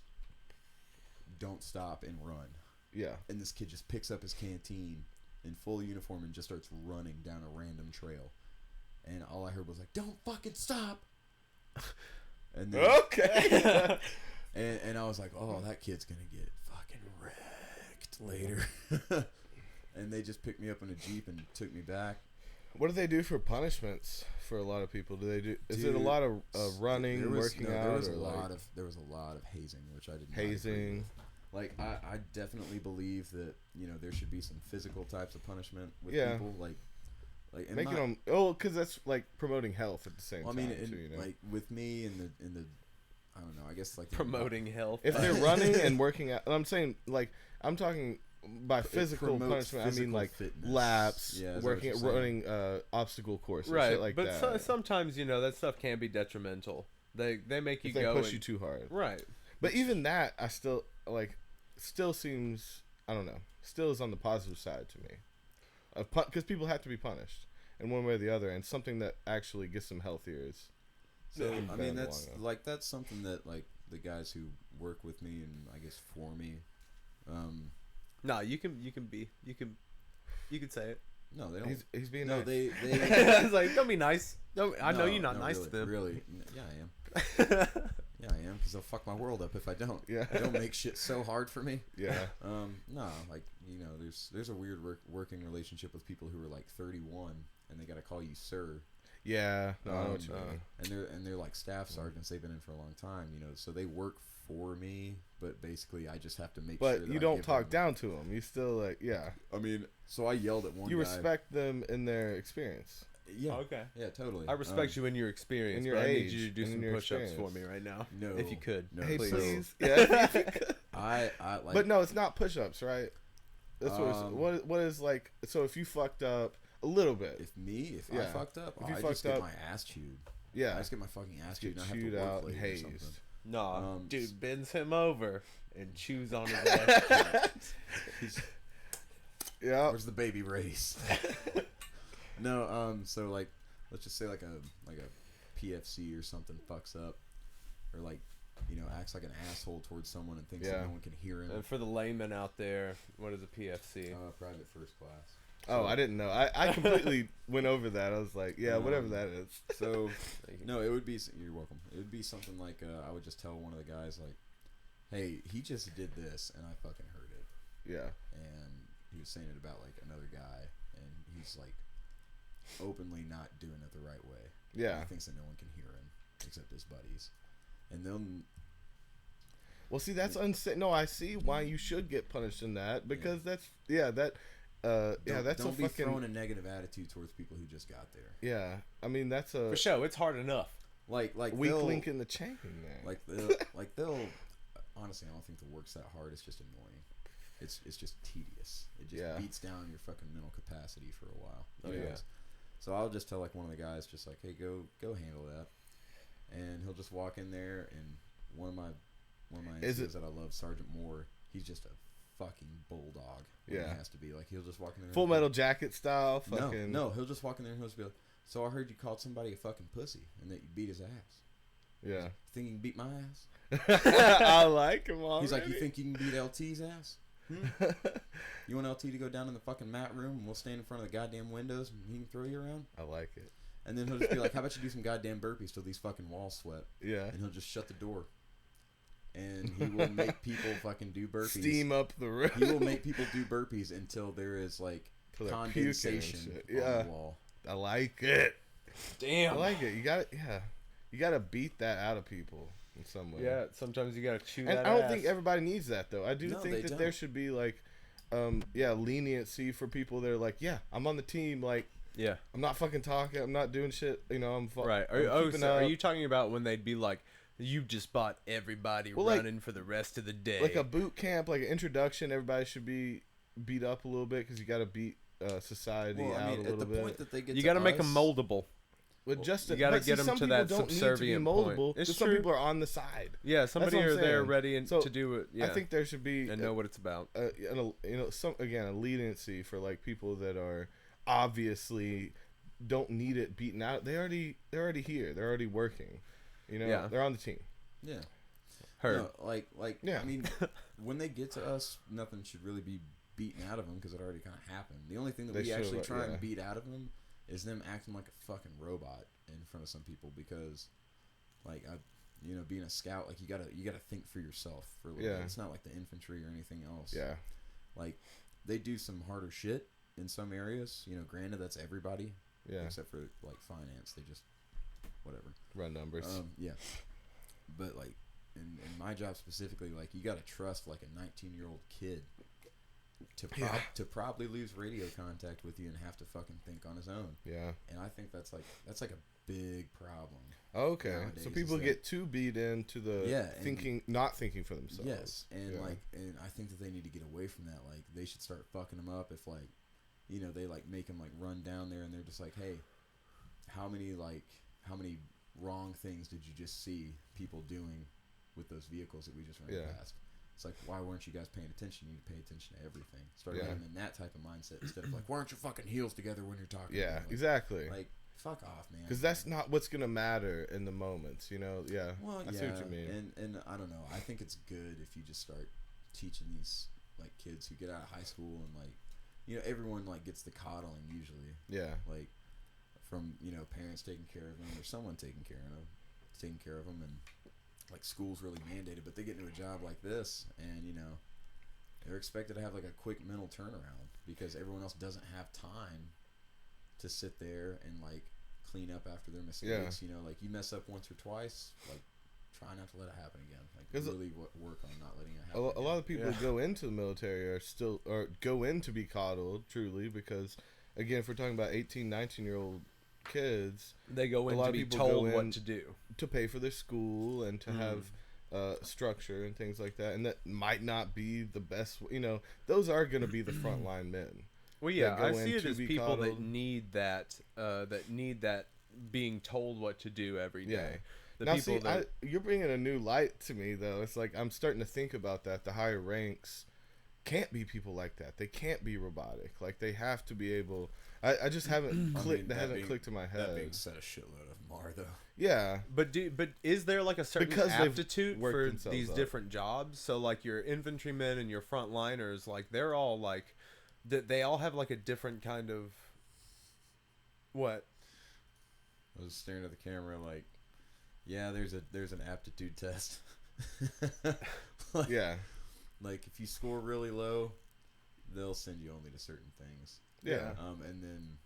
don't stop and run. Yeah. And this kid just picks up his canteen in full uniform and just starts running down a random trail. And all I heard was like, don't fucking stop. And then, Okay. and I was like, oh, that kid's going to get fucking wrecked later. And they just picked me up in a Jeep and took me back. What do they do for punishments for a lot of people? Do they do? Is it a Dude, lot of running, working out, there was or there was a lot of hazing, which I didn't hazing? Like I definitely believe that there should be some physical types of punishment with people, like and making them because that's like promoting health at the same time. Like with me in the I don't know. I guess like promoting health. If they're running and working out, I'm saying like I'm talking by physical punishment. I mean like fitness. laps, Yeah, working, running obstacle courses, right? shit like but that. sometimes that stuff can be detrimental. They make you if they go push you too hard, right? But even that, I still still seems, I don't know, still is on the positive side to me, because people have to be punished in one way or the other, and something that actually gets them healthier is. So I mean that's something that like the guys who work with me and I guess for me. No, you can say it. No, they don't. He's being no, nice. they It's like, don't be nice. I know you're not nice really, to them. Really, yeah, I am. Yeah, I am, because they'll fuck my world up if I don't. Yeah. They'll make shit so hard for me. Yeah. No, like there's a weird working relationship with people who are like 31 and they gotta call you sir. Yeah. No, I know what you mean. And they're like staff sergeants. They've been in for a long time, so they work for me, but basically I just have to make sure that you don't talk down to them. You still like, yeah. I mean, so I yelled at one You guy. respect them in their experience. Yeah. Okay. Yeah, totally. I respect you in your experience, in your but I need age, you to do and some in your push-ups experience. for me right now. No. If you could. No, Hey, please. So- Yeah. I like. But no, it's not push-ups, right? That's what is like. So if you fucked up a little bit, If I fucked up, If you I fucked just get up, my ass chewed. yeah, I just get my fucking ass chewed. get And I have chewed to work out and late or hazed. something. No, dude bends him over and chews on his ass. Yeah. Where's the baby race? No, so like, let's just say like a PFC or something fucks up, or like, acts like an asshole towards someone and thinks that no one can hear him. And for the layman out there, what is a PFC? Private first class. Oh, I didn't know. I completely went over that. I was like, yeah, whatever that is. So, no, it would be. You're welcome. It would be something like I would just tell one of the guys like, "Hey, he just did this, and I fucking heard it." Yeah. And he was saying it about like another guy, and he's like openly not doing it the right way. Yeah. He thinks that no one can hear him except his buddies, and then. Well, see, that's unsafe. No, I see why you should get punished in that, because that's that's don't be fucking throwing a negative attitude towards people who just got there. yeah. I mean, that's a For sure, it's hard enough. Like weak link in the chain there. Like they'll honestly, I don't think the work's that hard. It's just annoying. It's just tedious. It just beats down your fucking mental capacity for a while. Oh, yeah. So I'll just tell like one of the guys, just like, hey, go handle that, and he'll just walk in there, and one of my NCOs that I love, Sergeant Moore, he's just a fucking bulldog. It has to be like he'll just walk in there. Full Metal Jacket style. Fucking No, he'll just walk in there and he'll just be like, so I heard you called somebody a fucking pussy and that you beat his ass. Yeah. Think you can beat my ass? I like him already. He's like, you think you can beat LT's ass? You want LT to go down in the fucking mat room and we'll stand in front of the goddamn windows and he can throw you around? I like it. And then he'll just be like, how about you do some goddamn burpees till these fucking walls sweat? Yeah. And he'll just shut the door. And he will make people fucking do burpees. Steam up the room. He will make people do burpees until there is like condensation on the wall. I like it. Damn. I like it. You gotta beat that out of people in some way. Yeah, sometimes you gotta chew and that I don't ass. think everybody needs that though. I do think that there should be like leniency for people that are like, yeah, I'm on the team, like yeah, I'm not fucking talking, I'm not doing shit, I'm right. Are you talking about when they'd be like, you just bought everybody running for the rest of the day? Like a boot camp, like an introduction, everybody should be beat up a little bit because you got to beat society out a little bit. At the point that they get you got to make them moldable. With just you got to get them to that subservient point. It's some people are on the side. Yeah, somebody are there ready to do it. Yeah. I think there should be and know what it's about. A leniency for like people that are obviously don't need it beaten out. They're already here. They're already working. They're on the team. Yeah. Heard. No, I mean, when they get to us, nothing should really be beaten out of them because it already kind of happened. The only thing that we actually try and beat out of them is them acting like a fucking robot in front of some people because, like, being a scout, like you gotta think for yourself for a little bit. It's not like the infantry or anything else. Yeah. Like, they do some harder shit in some areas. Granted, that's everybody. Yeah. Except for like finance, they just whatever run numbers. Yeah. But like in my job specifically, like you gotta trust like a 19-year-old kid to probably lose radio contact with you and have to fucking think on his own. Yeah. And I think that's like a big problem. Okay, nowadays so people is that- get too beat into the not thinking for themselves. Yes, and and I think that they need to get away from that. Like, they should start fucking them up if, like, you know, they like make them like run down there and they're just like, hey, how many wrong things did you just see people doing with those vehicles that we just ran past? It's like, why weren't you guys paying attention? You need to pay attention to everything. Start getting them in that type of mindset instead of like, why aren't your fucking heels together when you're talking? Yeah, like, exactly. Like, fuck off, man. Because that's not what's gonna matter in the moments, you know. Yeah, well, I see what you mean. And I don't know. I think it's good if you just start teaching these like kids who get out of high school and like, you know, everyone like gets the coddling usually. Yeah. Like, from, you know, parents taking care of them or someone taking care of them, and like school's really mandated, but they get into a job like this and, you know, they're expected to have like a quick mental turnaround because everyone else doesn't have time to sit there and like clean up after their mistakes. You know, like, you mess up once or twice, like, try not to let it happen again. Like, really work on not letting it happen. A lot of people go into the military or go in to be coddled, truly, because again, if we're talking about 18, 19-year-old kids, they go in to be told what to do, to pay for their school and to have structure and things like that, and that might not be the best. You know, those are going to be the frontline men. Well, yeah, I see it as people that need that being told what to do every day. Now, see, you're bringing a new light to me, though. It's like I'm starting to think about that. The higher ranks can't be people like that. They can't be robotic. Like, they have to be able. I just haven't clicked. That hasn't clicked in my head. That being said, a shitload of them are, though. Yeah, but is there like a certain aptitude for these different jobs? So like your infantrymen and your frontliners, like they're all like, they all have like a different kind of. What? I was staring at the camera like, yeah, there's an aptitude test. Like, yeah. Like, if you score really low, they'll send you only to certain things. Yeah. And then,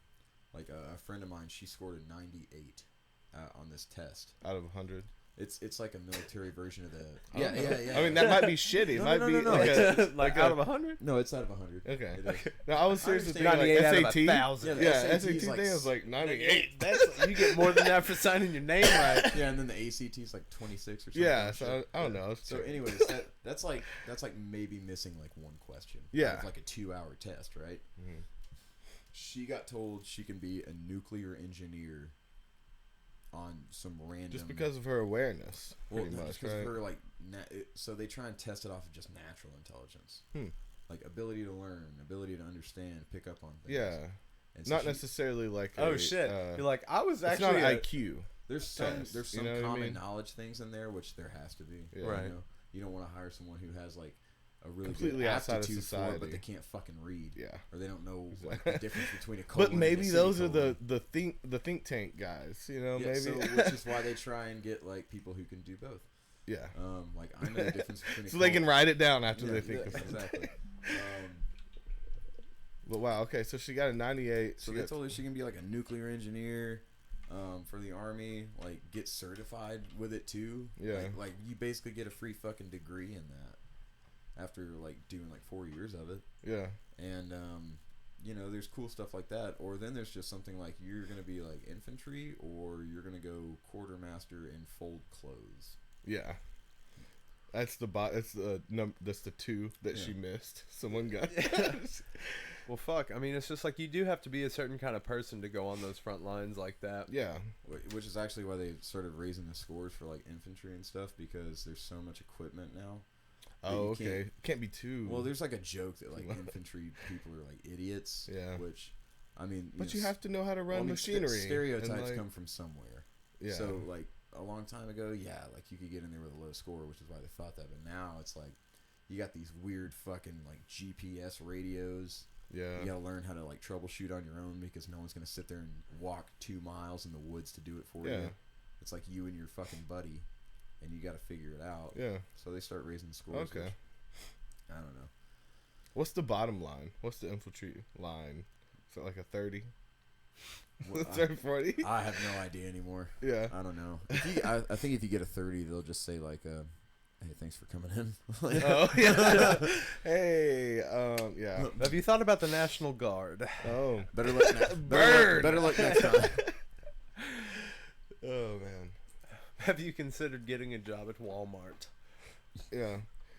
like, a friend of mine, she scored a 98 on this test. Out of 100? It's like a military version of the... Yeah. I mean, that might be shitty. No, might no, be no, no. like out of 100? No, it's out of 100. Okay. Okay. No, I was seriously thinking 98 like out of SAT. 1,000. Yeah, SAT thing was like 98. You get more than that for signing your name right. Yeah, and then the ACT is like 26 or something. Yeah, so I don't know. So anyways, that's like maybe missing like one question. Yeah. Of like a 2-hour test, right? Mm-hmm. She got told she can be a nuclear engineer on some random... Just because of her awareness, pretty much, just because right? of her, like... so they try and test it off of just natural intelligence. Like, ability to learn, ability to understand, pick up on things. Yeah. And so not necessarily like shit. You're like, I was it's actually... not an IQ. There's some you know common knowledge things in there, which there has to be. Yeah. Right. You know, you don't want to hire someone who has, like, a really completely good outside of aptitude for society, it, but they can't fucking read. Yeah. Or they don't know like, the difference between a colon But maybe and a those are semicolon. the think tank guys, you know, Yeah, maybe. so, which is why they try and get, like, people who can do both. Yeah. Like, I know the difference between a so they can write it down after yeah, they think yeah, of it. exactly. But wow, okay, so she got a 98. So they told her she can be like a nuclear engineer for the Army, like get certified with it too. Yeah. Like you basically get a free fucking degree in that after like doing like 4 years of it. Yeah. And you know, there's cool stuff like that. Or then there's just something like you're gonna be like infantry, or you're gonna go quartermaster and fold clothes. Yeah. That's the two that she missed. Someone got. Well, fuck. I mean, it's just like you do have to be a certain kind of person to go on those front lines like that. Yeah. Which is actually why they started raising the scores for like infantry and stuff, because there's so much equipment now. Oh, okay. Can't be too. Well, there's like a joke that like infantry people are like idiots. Yeah. Which, I mean, but you have to know how to run machinery. Stereotypes come from somewhere. Yeah. So like a long time ago, like you could get in there with a low score, which is why they thought that. But now it's like you got these weird fucking like GPS radios. Yeah. You gotta learn how to like troubleshoot on your own, because no one's gonna sit there and walk 2 miles in the woods to do it for you. It's like you and your fucking buddy, and you gotta figure it out. Yeah. So they start raising the scores. Okay. Which, I don't know. What's the bottom line? What's the infantry line? Is it like a 30? Well, 30, 40? I have no idea anymore. Yeah. I don't know. I think if you get a 30, they'll just say like, "Hey, thanks for coming in." Oh yeah. Hey, yeah. Have you thought about the National Guard? Oh, Better luck next time. oh man. Have you considered getting a job at Walmart? Yeah.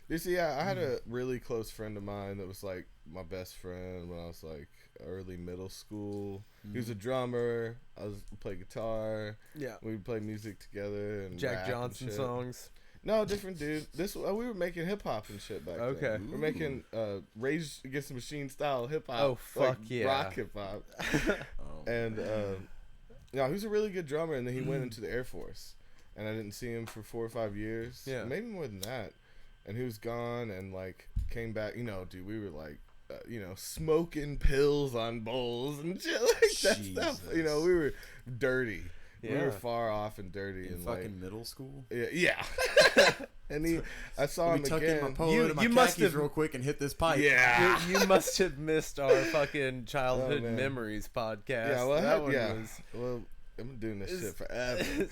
You see, I had a really close friend of mine that was like my best friend when I was like early middle school. He was a drummer. I played guitar. Yeah. We would play music together and Jack rap Johnson and shit. songs. No, different dude. We were making hip hop and shit back Okay. then. We're making Rage Against the Machine style hip hop. Oh, fuck yeah. Rock hip hop. And he was a really good drummer, and then he went into the Air Force, and I didn't see him for 4 or 5 years. Yeah. Maybe more than that. And he was gone and like came back. You know, dude, we were like, smoking pills on bowls and shit like that stuff. You know, we were dirty. Yeah. We were far off and dirty in and fucking like middle school. Yeah. And I saw him again. My polo to my must have real quick and hit this pipe. Yeah. You must have missed our fucking childhood memories podcast. Yeah, well, well, I'm doing this shit forever.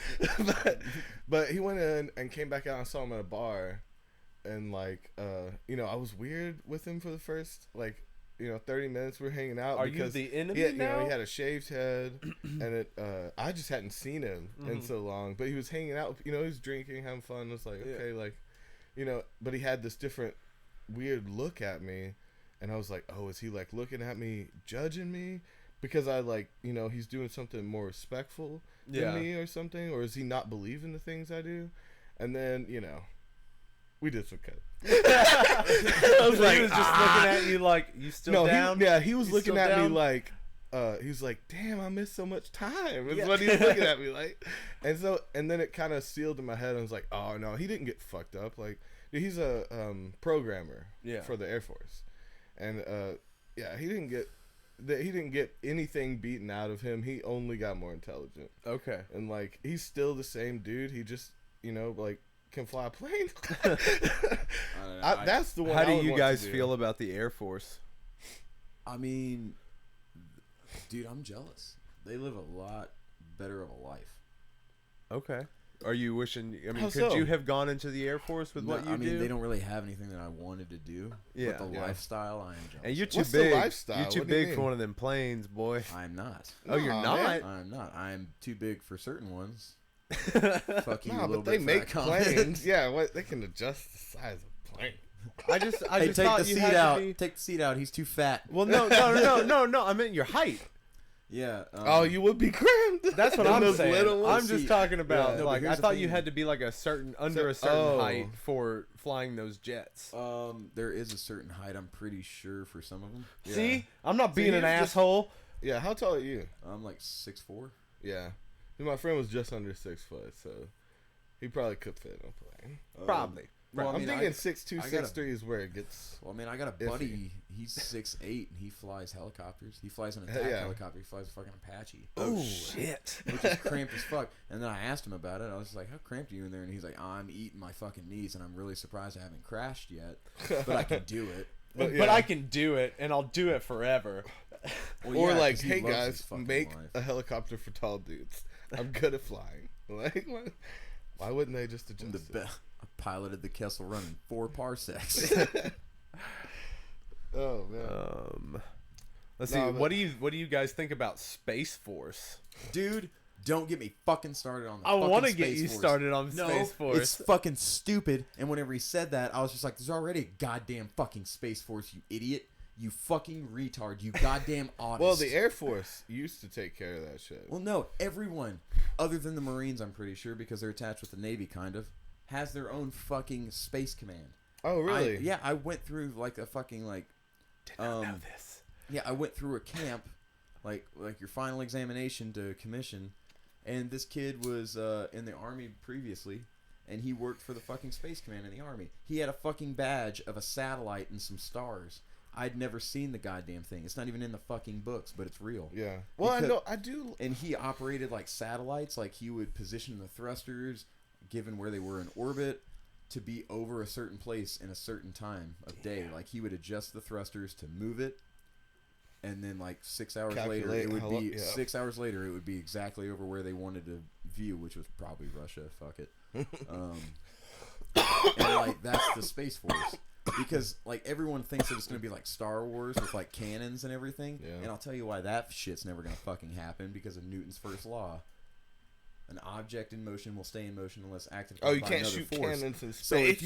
but he went in and came back out and saw him at a bar. And like, I was weird with him for the first 30 minutes we were hanging out. Are you the enemy he now? He had a shaved head, and I just hadn't seen him in so long. But he was hanging out. He was drinking, having fun. I was like, okay, but he had this different, weird look at me, and I was like, oh, is he like looking at me, judging me? Because I he's doing something more respectful than me or something, or is he not believing the things I do? And then we did some cut. I was like, he was just looking at you like, you still down? He was looking at me like, he was like, damn, I missed so much time. Is what he was looking at me like. And then it kind of sealed in my head. And I was like, oh no, he didn't get fucked up. Like, dude, he's a programmer for the Air Force, and he didn't get anything beaten out of him. He only got more intelligent. Okay. And like, he's still the same dude. He just can fly a plane. That's the one. How do you guys feel about the Air Force? I mean, dude, I'm jealous. They live a lot better of a life. Okay. Are you wishing? I mean, How could so? you have gone into the Air Force with what you do? They don't really have anything that I wanted to do. Yeah. But the lifestyle, I am jealous. And you're too What's big. the lifestyle? You're too What do you big for mean? one of them planes, boy. I'm not. Oh, you're not? Man. I'm not. I'm too big for certain ones. Fuck you, a little but they bit make for that comment. planes. Yeah, they can adjust the size of plane. I just Take thought the you seat had out. to be... Take the seat out. He's too fat. Well, no. I meant your height. Yeah. You would be crammed. That's what I'm saying. Little I'm just talking about no, like I here's the thought you thing. had to be like a certain height for flying those jets. There is a certain height. I'm pretty sure for some of them. Yeah. See, I'm not being he an was just- asshole. Yeah, how tall are you? I'm like 6'4". Yeah. My friend was just under 6 foot, so he probably could fit in a plane. Probably. Well, I'm thinking 6'2", I gotta- 6'3" is where it gets. Well, I mean, I got a buddy. He's 6'8", and he flies helicopters. He flies an attack Yeah. helicopter. He flies a fucking Apache. Oh shit. Which is cramped as fuck. And then I asked him about it. I was just like, how cramped are you in there? And he's like, I'm eating my fucking knees, and I'm really surprised I haven't crashed yet. But I can do it. But I can do it, and I'll do it forever. Well, Or yeah, like, 'cause he hey loves guys, his fucking make life. a helicopter for tall dudes. I'm good at flying. Like, why wouldn't they just adjust it? I piloted the Kessel Run in 4 parsecs. Oh man. Let's No, see. but- What do you guys think about Space Force? Dude, don't get me fucking started on the I want to get you started on Space Force. It's fucking stupid. And whenever he said that, I was just like, there's already a goddamn fucking Space Force, you idiot. You fucking retard. You goddamn autist. Well, the Air Force used to take care of that shit. Well, no, everyone, other than the Marines, I'm pretty sure, because they're attached with the Navy, kind of, has their own fucking space command. Oh, really? I went through like a fucking like. Did not know this. Yeah, I went through a camp, like your final examination to commission, and this kid was in the Army previously, and he worked for the fucking Space Command in the Army. He had a fucking badge of a satellite and some stars. I'd never seen the goddamn thing. It's not even in the fucking books, but it's real. Yeah. Well, I do. And he operated like satellites. Like he would position the thrusters, given where they were in orbit, to be over a certain place in a certain time of day. Like he would adjust the thrusters to move it, and then like 6 hours later, it would be 6 hours later. It would be exactly over where they wanted to view, which was probably Russia. Fuck it. And like that's the Space Force. Because like everyone thinks that it's gonna be like Star Wars with like cannons and everything, and I'll tell you why that shit's never gonna fucking happen because of Newton's first law. an object in motion will stay in motion unless acted Oh, upon you by can't another shoot force. cannons in space. So if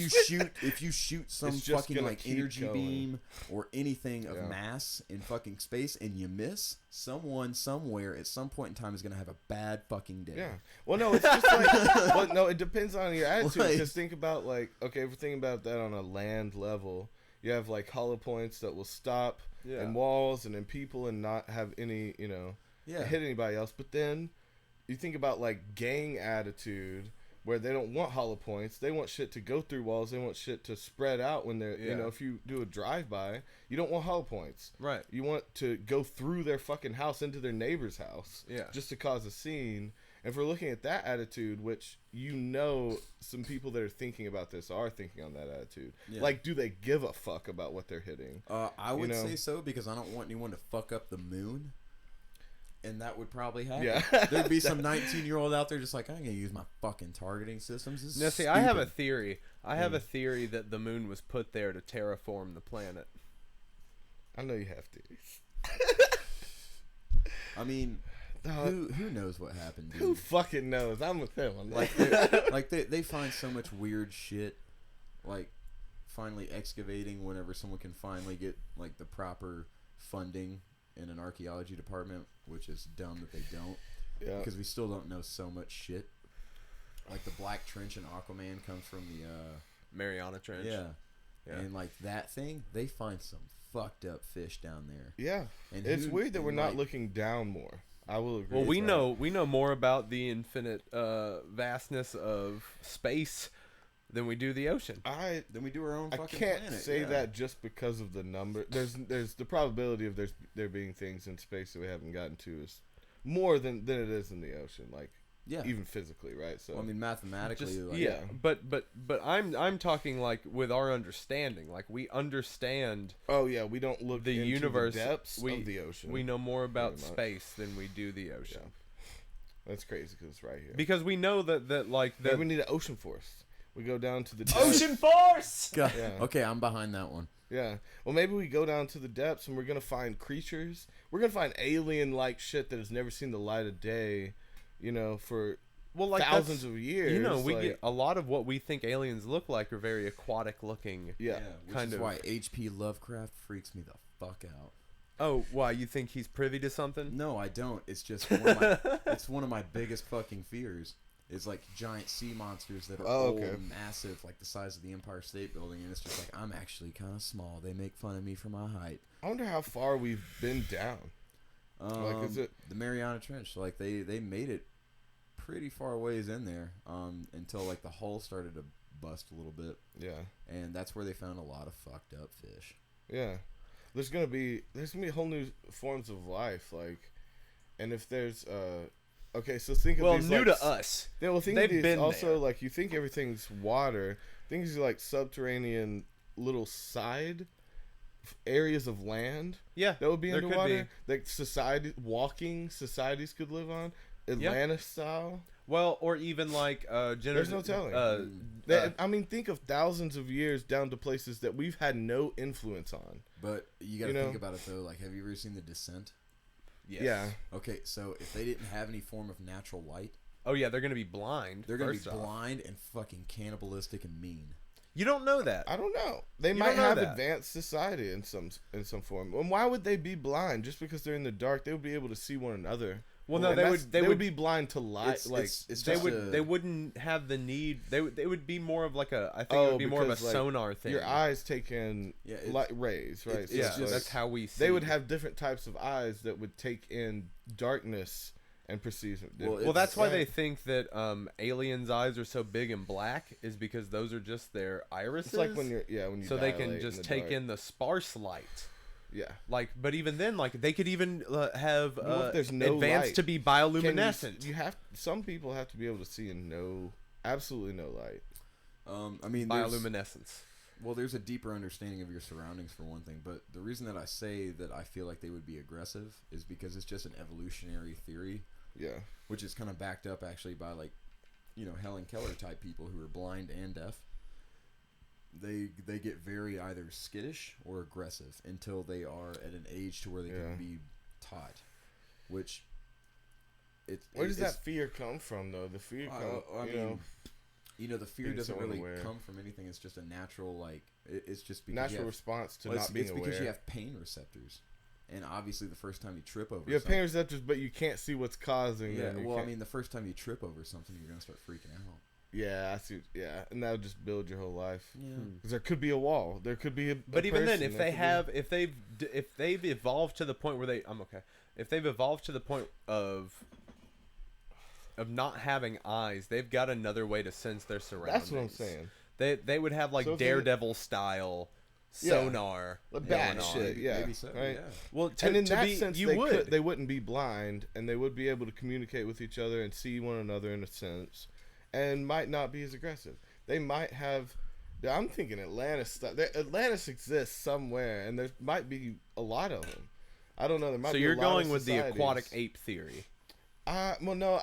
you shoot some It's just fucking gonna like keep energy going. beam or anything of Yeah. mass in fucking space and you miss, someone somewhere at some point in time is gonna have a bad fucking day. Yeah. Well, no, it's just like, well, no, it depends on your attitude. Like- Because think about like, okay, if we're thinking about that on a land level, you have like hollow points that will stop Yeah. in walls and in people and not have any, hit anybody else. But then you think about like gang attitude where they don't want hollow points. They want shit to go through walls. They want shit to spread out when they're, if you do a drive-by, you don't want hollow points. Right. You want to go through their fucking house into their neighbor's house. Yeah. Just to cause a scene. And if we're looking at that attitude, which some people that are thinking about this are thinking on that attitude. Yeah. Like, do they give a fuck about what they're hitting? I would know? say so because I don't want anyone to fuck up the moon. And that would probably happen. Yeah. There'd be some 19-year-old out there just like, I'm going to use my fucking targeting systems. This is Now, see, I have a stupid." theory. I have a theory that the moon was put there to terraform the planet. I know you have to. I mean, who knows what happened, dude? Who fucking knows? I'm with him on Like, that. they find so much weird shit, like finally excavating whenever someone can finally get like the proper funding in an archaeology department, which is dumb that they don't, Yeah. because we still don't know so much shit. Like the Black Trench in Aquaman comes from the Mariana Trench. yeah, Yeah. and like that thing, they find some fucked up fish down there. Yeah. And It's weird that we're and, not like, looking down more. I will agree. Well, with that. we know more about the infinite vastness of space than we do the ocean. Then we do our own I fucking can't planet. say yeah. that just because of the number. There's the probability of there being things in space that we haven't gotten to is more than it is in the ocean. Like Yeah. even physically, right? So Well, I mean, mathematically, Just, like, yeah, but I'm talking like with our understanding. Like we understand oh yeah, we don't look the into universe. the depths we, of the ocean. We know more about Pretty much. space than we do the ocean. That's crazy because it's right here. Because we know that like Maybe we need an ocean force. We go down to the Ocean Force. God. Yeah. Okay, I'm behind that one. Yeah. Well, maybe we go down to the depths and we're gonna find creatures. We're gonna find alien-like shit that has never seen the light of day. For Well, like thousands of years. You know, we like, get a lot of what we think aliens look like are very aquatic looking. Yeah. Which kind is of. why H.P. Lovecraft freaks me the fuck out. Oh, why you think he's privy to something? No, I don't. It's just one of my biggest fucking fears. Is like giant sea monsters that are old and massive, like the size of the Empire State Building, and it's just like, I'm actually kind of small. They make fun of me for my height. I wonder how far we've been down. Like, is it the Mariana Trench? Like they made it pretty far ways in there, until like the hull started to bust a little bit. Yeah. And that's where they found a lot of fucked up fish. Yeah. There's gonna be whole new forms of life, like, and if there's okay, so think of these new like, to us. Yeah, well, think They've of these been also there. like you think everything's water. Things like subterranean little side areas of land. Yeah, That would be there could underwater. Like walking societies could live on. Atlantis style. Well, or even like There's no telling. I mean, think of thousands of years down to places that we've had no influence on. But you got to think about it though. Like, have you ever seen The Descent? yes. Yeah. Okay, so if they didn't have any form of natural light, Oh yeah, they're gonna be blind. they're gonna be first off. blind and fucking cannibalistic and mean. You don't know that. I don't know. They You might don't know have that. advanced society in some form. And why would they be blind? Just because they're in the dark, they would be able to see one another. Well, no, And they would be blind to light. It's they just would they wouldn't have the need. They would be more of like a. I think it would be more of a because, like, sonar thing. Your eyes take in it's- light rays, right? it's So yeah, it's like- that's how we see. they would have different types of eyes that would take in darkness and perceive it. Well, that's why they think that aliens' eyes are so big and black is because those are just their irises. It's like when you so they can dilate just in the take dark. in the sparse light. Yeah. Like, but even then, like they could even have What if there's no advanced light? to be Can bioluminescent. some people have to be able to see in absolutely no light. I mean, there's, Bioluminescence. well, there's a deeper understanding of your surroundings for one thing. But the reason that I say that I feel like they would be aggressive is because it's just an evolutionary theory, Yeah. which is kind of backed up actually by like, Helen Keller type people who are blind and deaf. They get very either skittish or aggressive until they are at an age to where they Yeah. can be taught, which Where does that fear come from, though? The fear the fear doesn't really come from anything. It's just a natural, like, it's just because natural response to not being aware. It's because you have pain receptors. And obviously, the first time you trip over you have pain receptors, but you can't see what's causing them. Well, I mean, the first time you trip over something, you're going to start freaking out. Yeah, I see. Yeah, and that'll just build your whole life. Yeah, because there could be a wall. There could be But even then, if they've evolved to the point where if they've evolved to the point of not having eyes, they've got another way to sense their surroundings. That's what I'm saying. They would have like Daredevil style sonar. Bad shit. Yeah, maybe so, right. Yeah. Well, and in that sense, they wouldn't be blind, and they would be able to communicate with each other and see one another in a sense. And might not be as aggressive. They might have. I'm thinking Atlantis. Atlantis exists somewhere, and there might be a lot of them. I don't know. There might be. So you're going with the aquatic ape theory. Well, no.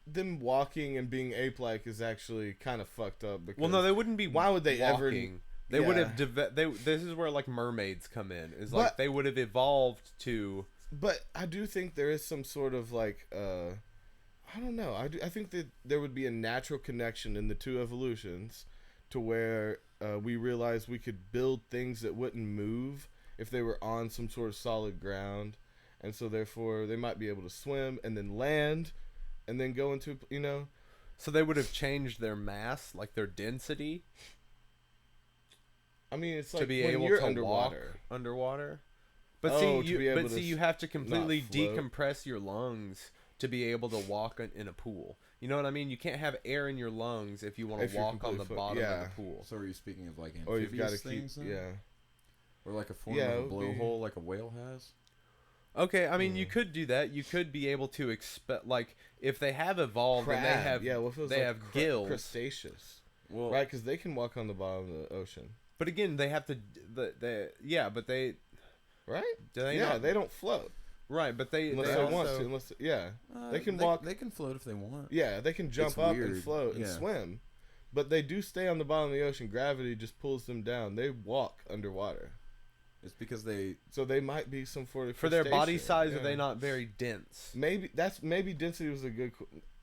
Them walking and being ape-like is actually kind of fucked up. Because no, they wouldn't be. Why would they walking. They would have. This is where like mermaids come in. Like they would have evolved to. But I do think there is some sort of like. I don't know. I think that there would be a natural connection in the two evolutions to where we realized we could build things that wouldn't move if they were on some sort of solid ground. And so therefore they might be able to swim and then land and then go into, So they would have changed their mass, like their density. I mean, it's like to be when able you're to underwater. Walk underwater. But you have to completely decompress your lungs to be able to walk in a pool. You know what I mean? You can't have air in your lungs if you want to walk on the bottom of the pool. So are you speaking of like or you've got to things? Keep, or like a form of a blowhole like a whale has? Okay, I mean, you could do that. You could be able to expect, like, if they have evolved and they have gills. Crustaceous. Well, right, because they can walk on the bottom of the ocean. But again, they have to, but they... Right? Do they not? They don't float. Right, but they want to. They can walk. They can float if they want. Yeah, they can jump up and float and swim, but they do stay on the bottom of the ocean. Gravity just pulls them down. They walk underwater. It's because So they might be some sort of for their body size. Are they not very dense? Maybe density was a good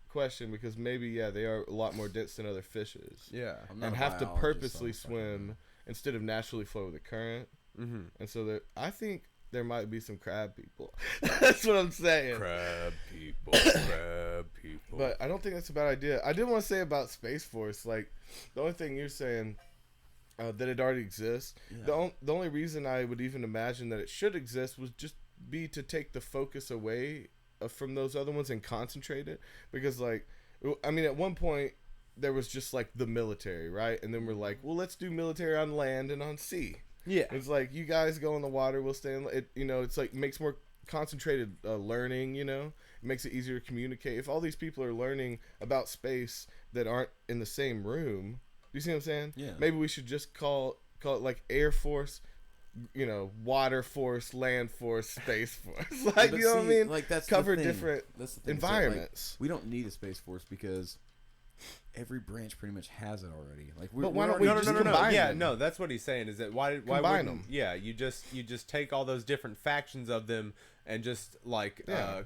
question because maybe they are a lot more dense than other fishes. Yeah, and have to purposely swim instead of naturally flow with the current. Mm-hmm. And so I think. There might be some crab people. That's what I'm saying. Crab people. But I don't think that's a bad idea. I did want to say about Space Force, like, the only thing you're saying, that it already exists, the only reason I would even imagine that it should exist was just be to take the focus away from those other ones and concentrate it. Because, like, I mean, at one point, there was just, like, the military, right? And then we're like, well, let's do military on land and on sea. Yeah, it's like you guys go in the water, we'll stay in it. It's like makes more concentrated learning. It makes it easier to communicate. If all these people are learning about space that aren't in the same room, do you see what I'm saying? Yeah. Maybe we should just call it like Air Force, Water Force, Land Force, Space Force. Like what I mean? Like that's cover different environments. So, like, we don't need a Space Force because every branch pretty much has it already. Like, but why don't we just combine them? No, that's what he's saying. Is that why combine them? Yeah, you just take all those different factions of them and just like that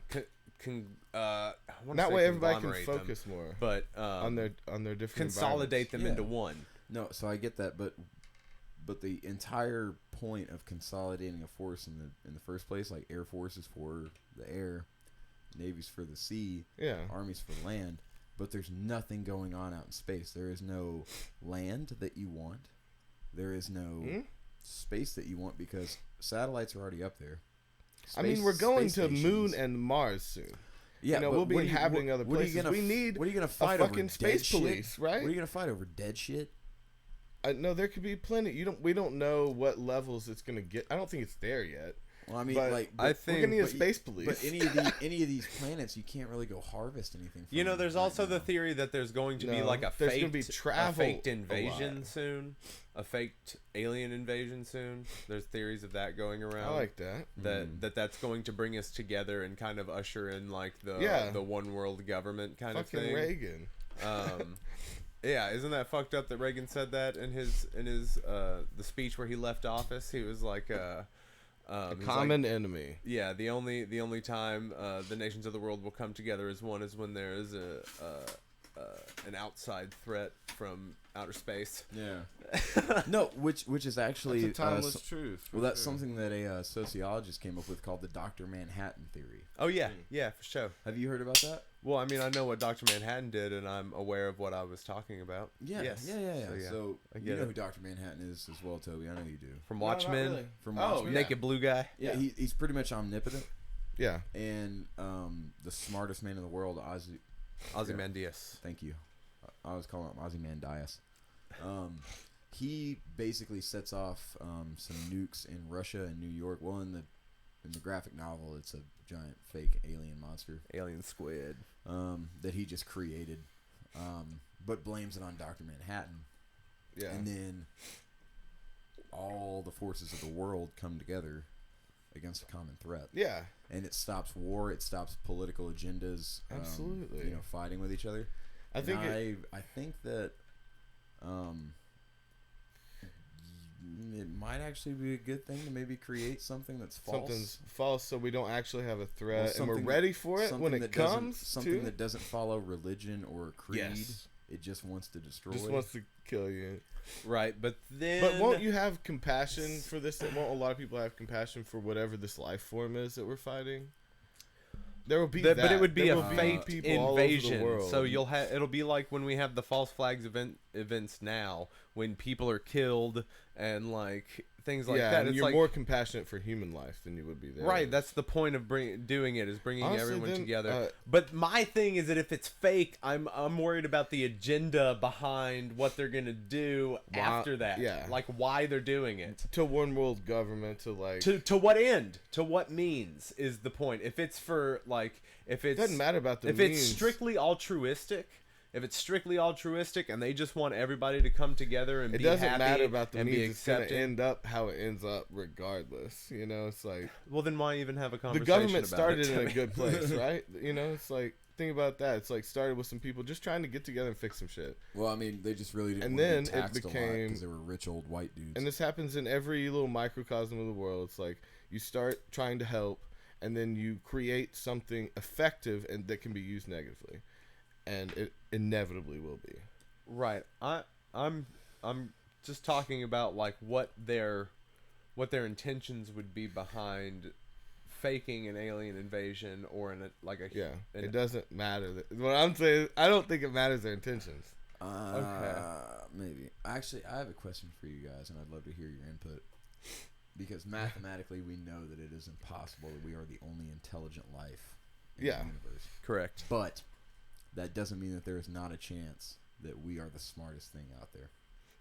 way everybody can focus them, more. But on their different consolidate them into one. No, so I get that, but the entire point of consolidating a force in the first place, like Air Force is for the air, Navy's for the sea, Army's for land. But there's nothing going on out in space. There is no land that you want. There is no space that you want because satellites are already up there. We're going to Moon and Mars soon. Yeah, we'll be inhabiting other places. What are you gonna fight a fucking space police, right? What are you gonna fight over? Dead shit? No, there could be plenty. We don't know what levels it's gonna get. I don't think it's there yet. Well, I mean, I think we're gonna need a space police. But any of these planets, you can't really go harvest anything from. There's also the theory that there's going to be like a faked invasion soon, a faked alien invasion soon. There's theories of that going around. I like that. That's going to bring us together and kind of usher in like the one world government kind of thing. Fucking Reagan. Yeah, isn't that fucked up that Reagan said that in his the speech where he left office? He was like A he's common like, enemy. yeah, the only time the nations of the world will come together as one is when there is an outside threat from outer space. Yeah. No, which is actually That's a timeless truth. Well, that's something that a sociologist came up with called the Dr. Manhattan theory. Oh yeah, yeah, for sure. Have you heard about that? Well, I mean, I know what Dr. Manhattan did, and I'm aware of what I was talking about. Yeah, Yes. yeah. So I you get know it. who Dr. Manhattan is as well, Toby. I know you do. From No, not Watchmen, really. From Oh, Watchmen. yeah. naked blue guy. Yeah, he's pretty much omnipotent Yeah. and the smartest man in the world, Ozymandias. Thank you. I was calling him Ozymandias. He basically sets off some nukes in Russia and New York. Well, in the graphic novel, it's a giant fake alien monster Alien squid. that he just created, but blames it on Dr. Manhattan. Yeah. And then all the forces of the world come together against a common threat. Yeah. And it stops war. It stops political agendas. Absolutely. Fighting with each other. I think I think that it might actually be a good thing to maybe create something that's false. something's false, so we don't actually have a threat, and we're something- ready for it when Something it that doesn't- comes. something to, that doesn't follow religion or creed. Yes. It just wants to destroy. just wants to kill you. Right, but then. But won't you have compassion for this? Won't a lot of people have compassion for whatever this life form is that we're fighting? There will be that. But it would be There a will be fake people all over the invasion. world. So you'll have. It'll be like when we have the false flags events now, when people are killed and like things like that. and It's you're like, more compassionate for human life than you would be there. right. That's the point of doing it, is bringing Honestly, everyone then, together. But my thing is that if it's fake, I'm worried about the agenda behind what they're gonna do after that. yeah. Like why they're doing it. to one world government to like. To what end? To what means is the point. If it's for like, if it's It doesn't matter about the if means. it's strictly altruistic. If it's strictly altruistic and they just want everybody to come together and It be doesn't happy matter about the and means. be It's gonna accepting, end up how it ends up, regardless. You know, it's like well, then why even have a the conversation? government about started it, in a Timmy? good place, right? You know, it's like think about that. It's like started with some people just trying to get together and fix some shit. Well, I mean, they just really didn't And want to then be it taxed a lot became- because they were rich old white dudes. And this happens in every little microcosm of the world. It's like you start trying to help, and then you create something effective and that can be used negatively, and it inevitably will be. Right. I'm just talking about like what their intentions would be behind faking an alien invasion or Yeah, it doesn't matter. What I'm saying is, I don't think it matters their intentions. Maybe. Actually, I have a question for you guys, and I'd love to hear your input. Because mathematically, we know that it is impossible that we are the only intelligent life in Yeah. the universe. correct. But that doesn't mean that there is not a chance that we are the smartest thing out there.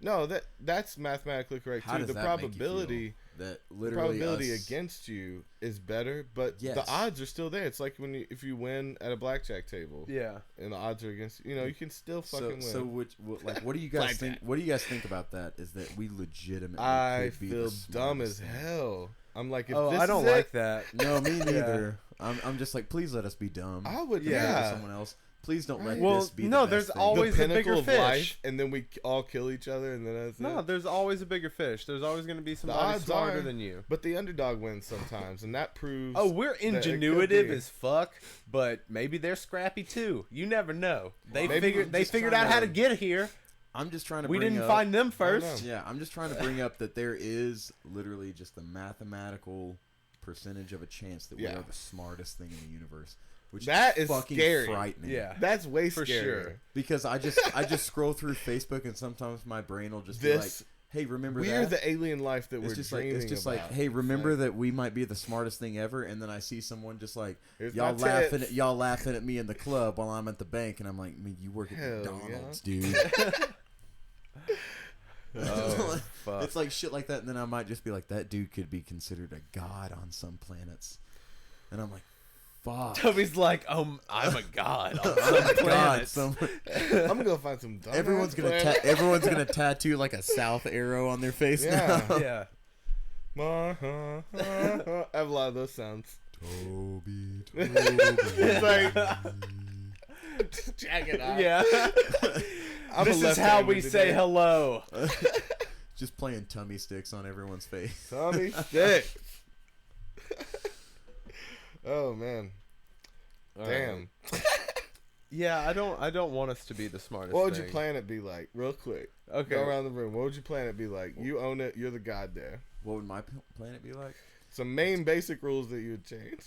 No, that's mathematically correct How too. does The that make you probability feel? That the literally probability us- against you is better, but Yes. the odds are still there. It's like if you win at a blackjack table, Yeah. and the odds are against you. You can still fucking win. So what do you guys think? What do you guys think about that? Is that we legitimately I could be feel the dumb as smartest thing? hell. I'm like, if Oh, this I don't is like it, that. No, me neither. I'm just like, please let us be dumb. I would, Compare to yeah. someone else. Please don't let Well, this be. no, the best there's thing. always the a bigger pinnacle of fish. life, and then we all kill each other, and then that's No, it. there's always a bigger fish. There's always going to be somebody odds smarter are- than you. But the underdog wins sometimes, and that proves. Oh, we're that it could ingenuitive be. as fuck, but maybe they're scrappy too. You never know. They Maybe figured we're they just figured trying out how to- to get here. I'm just trying to. We bring didn't up, find them know. first. Yeah, I'm just trying to bring up that there is literally just a mathematical percentage of a chance that we Yeah. are the smartest thing in the universe, which That is fucking scary. frightening. Yeah. That's way For scarier. sure. Because I just scroll through Facebook and sometimes my brain will just be like, This "Hey, remember We're that?" the alien life that we're It's just like dreaming it's just about. like, "Hey, It's remember like, that we might be the smartest thing ever?" And then I see someone just like Here's y'all my laughing tips. at me in the club while I'm at the bank, and I'm like, "Man, you work at Hell McDonald's, dude." Oh, fuck. It's like shit like that, and then I might just be like, that dude could be considered a god on some planets, and I'm like, fuck. Toby's like, I'm a god on Oh some my God, planets. some- I'm gonna go find some. everyone's gonna tattoo like a south arrow on their face. Yeah. now. Yeah. I have a lot of those sounds. Toby. It's like jack it off. Yeah. I'm This a is how left-hander we say today. hello. Just playing tummy sticks on everyone's face. Tommy sticks. Oh man. All Damn. right. Yeah, I don't want us to be the smartest. What would thing. your planet be like? Real quick. Okay. Go around the room. What would your planet be like? You own it. You're the god there. What would my planet be like? Some main basic rules that you would change.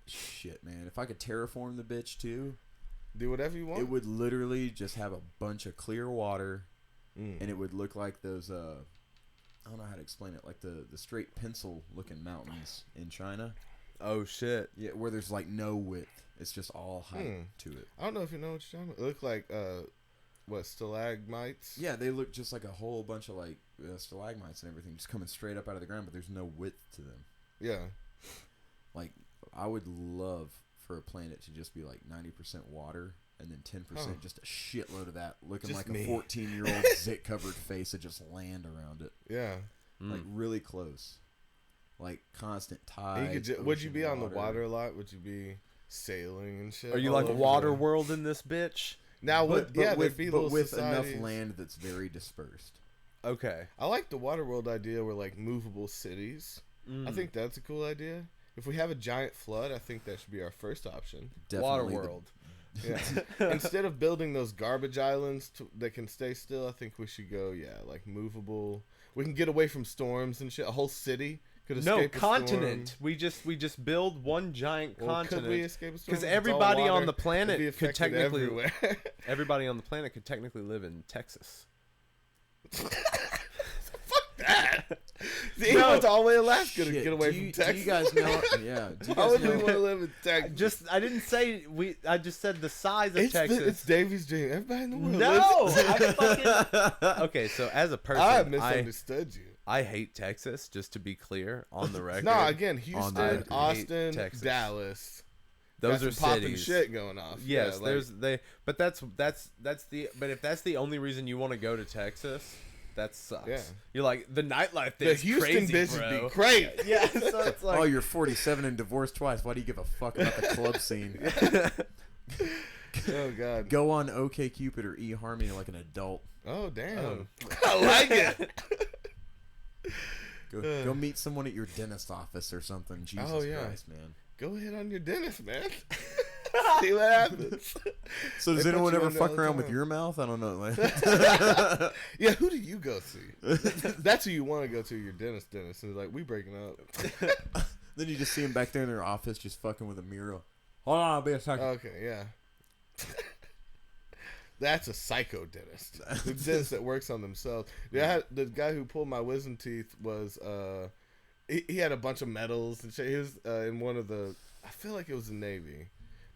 Shit, man. If I could terraform the bitch too, Do whatever you want. it would literally just have a bunch of clear water, and it would look like those. I don't know how to explain it. Like the straight pencil looking mountains in China. Oh shit. Yeah, where there's like no width. It's just all height to it. I don't know if you know what you're talking about. It looked like what, stalagmites? Yeah, they look just like a whole bunch of like stalagmites and everything, just coming straight up out of the ground, but there's no width to them. Yeah. Like, I would love for a planet to just be like 90% water and then 10% just a shitload of that, looking Just like me. a 14-year-old zit-covered face that just land around it. Yeah. Like, really close. Like, constant And tide. would you be on the water a lot? Would you be sailing and shit? Are you all like over water there? world in this bitch? Now, But there'd be little with societies. enough land that's very dispersed. Okay. I like the water world idea where like movable cities. I think that's a cool idea. If we have a giant flood, I think that should be our first option. Water Definitely world. Yeah. Instead of building those garbage islands that can stay still, I think we should go, like movable. We can get away from storms and shit. A whole city could escape a continent. storm. We just build one giant Well, continent. could we escape a storm? Because If it's all everybody water, on the it'd be planet could affected technically everywhere. everybody on the planet could technically live in Texas. Fuck that. See, No. he went all the way to Alaska to Shit, get away do you, from Texas. Do you guys know? Yeah. Do you Why guys would we know? want to live in Texas? I didn't say I just said the size of It's Texas. it's Davey's dream. Everybody in the world No, lives. I fucking. Okay, so as a person, I misunderstood you. I hate Texas. Just to be clear on the record. No, again, I Houston, hate Austin, Texas. Dallas. Those got are some popping cities. shit going off. Yes, Yeah, like, but if that's the only reason you want to go to Texas, that sucks. Yeah. You're like the nightlife the there's Houston crazy, bitch bro. would be crazy. Yeah, so it's like Oh, you're 47 and divorced twice. Why do you give a fuck about the club scene? Oh god. Go on OkCupid or eHarmony like an adult. Oh damn. Oh. I like it. Go meet someone at your dentist office or something. Jesus Christ, man. Go ahead on your dentist, man. See what happens. So does They put anyone you ever under fuck all the around with time. your mouth? I don't know. Like, Yeah, who do you go see? That's who you want to go to, your dentist. And it's like, we breaking up. then you just see them back there in their office just fucking with a mirror. Hold on, I'll be a second. Okay, yeah. That's a psycho dentist. The dentist that works on themselves. Yeah, the guy who pulled my wisdom teeth was he had a bunch of medals and shit. He was in one of the, I feel like it was the Navy,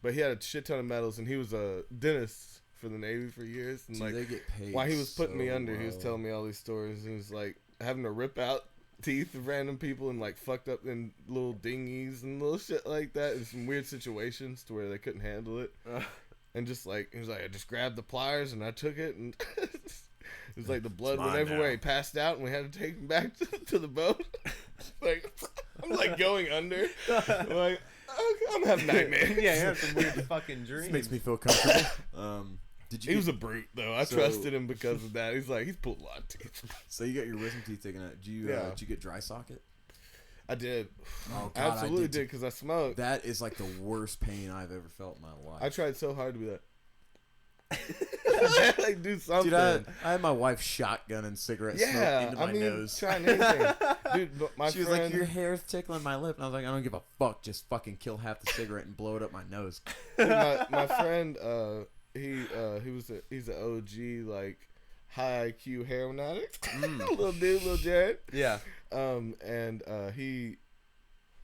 but he had a shit ton of medals and he was a dentist for the Navy for years. And Dude, like they get paid while he was putting me so under, he was well. telling me all these stories. And he was like having to rip out teeth of random people and like fucked up in little dinghies and little shit like that in some weird situations to where they couldn't handle it. And just like, he was like, I just grabbed the pliers and I took it and it was like the blood went mine everywhere. now. He passed out and we had to take him back to the boat. Like, I'm like going under. I'm like, okay, I'm having nightmares. Yeah, you have some weird fucking This dreams. makes me feel comfortable. Did you? He was a brute though. I So- trusted him because of that. He's like, he's pulled a lot of teeth. So you got your wisdom teeth taken out. Did you? Yeah. Did you get dry socket? I did. Oh, I God, absolutely I did because I smoked. That is like the worst pain I've ever felt in my life. I tried so hard to be like, like do something. Dude, I had my wife shotgunning cigarette smoke yeah, into my I mean, nose. trying anything, dude. But my She was friend, like, "Your hair's tickling my lip," and I was like, "I don't give a fuck. Just fucking kill half the cigarette and blow it up my nose." my friend, he's an OG like high IQ heroin addict, little dude, little Jared. Yeah. And he,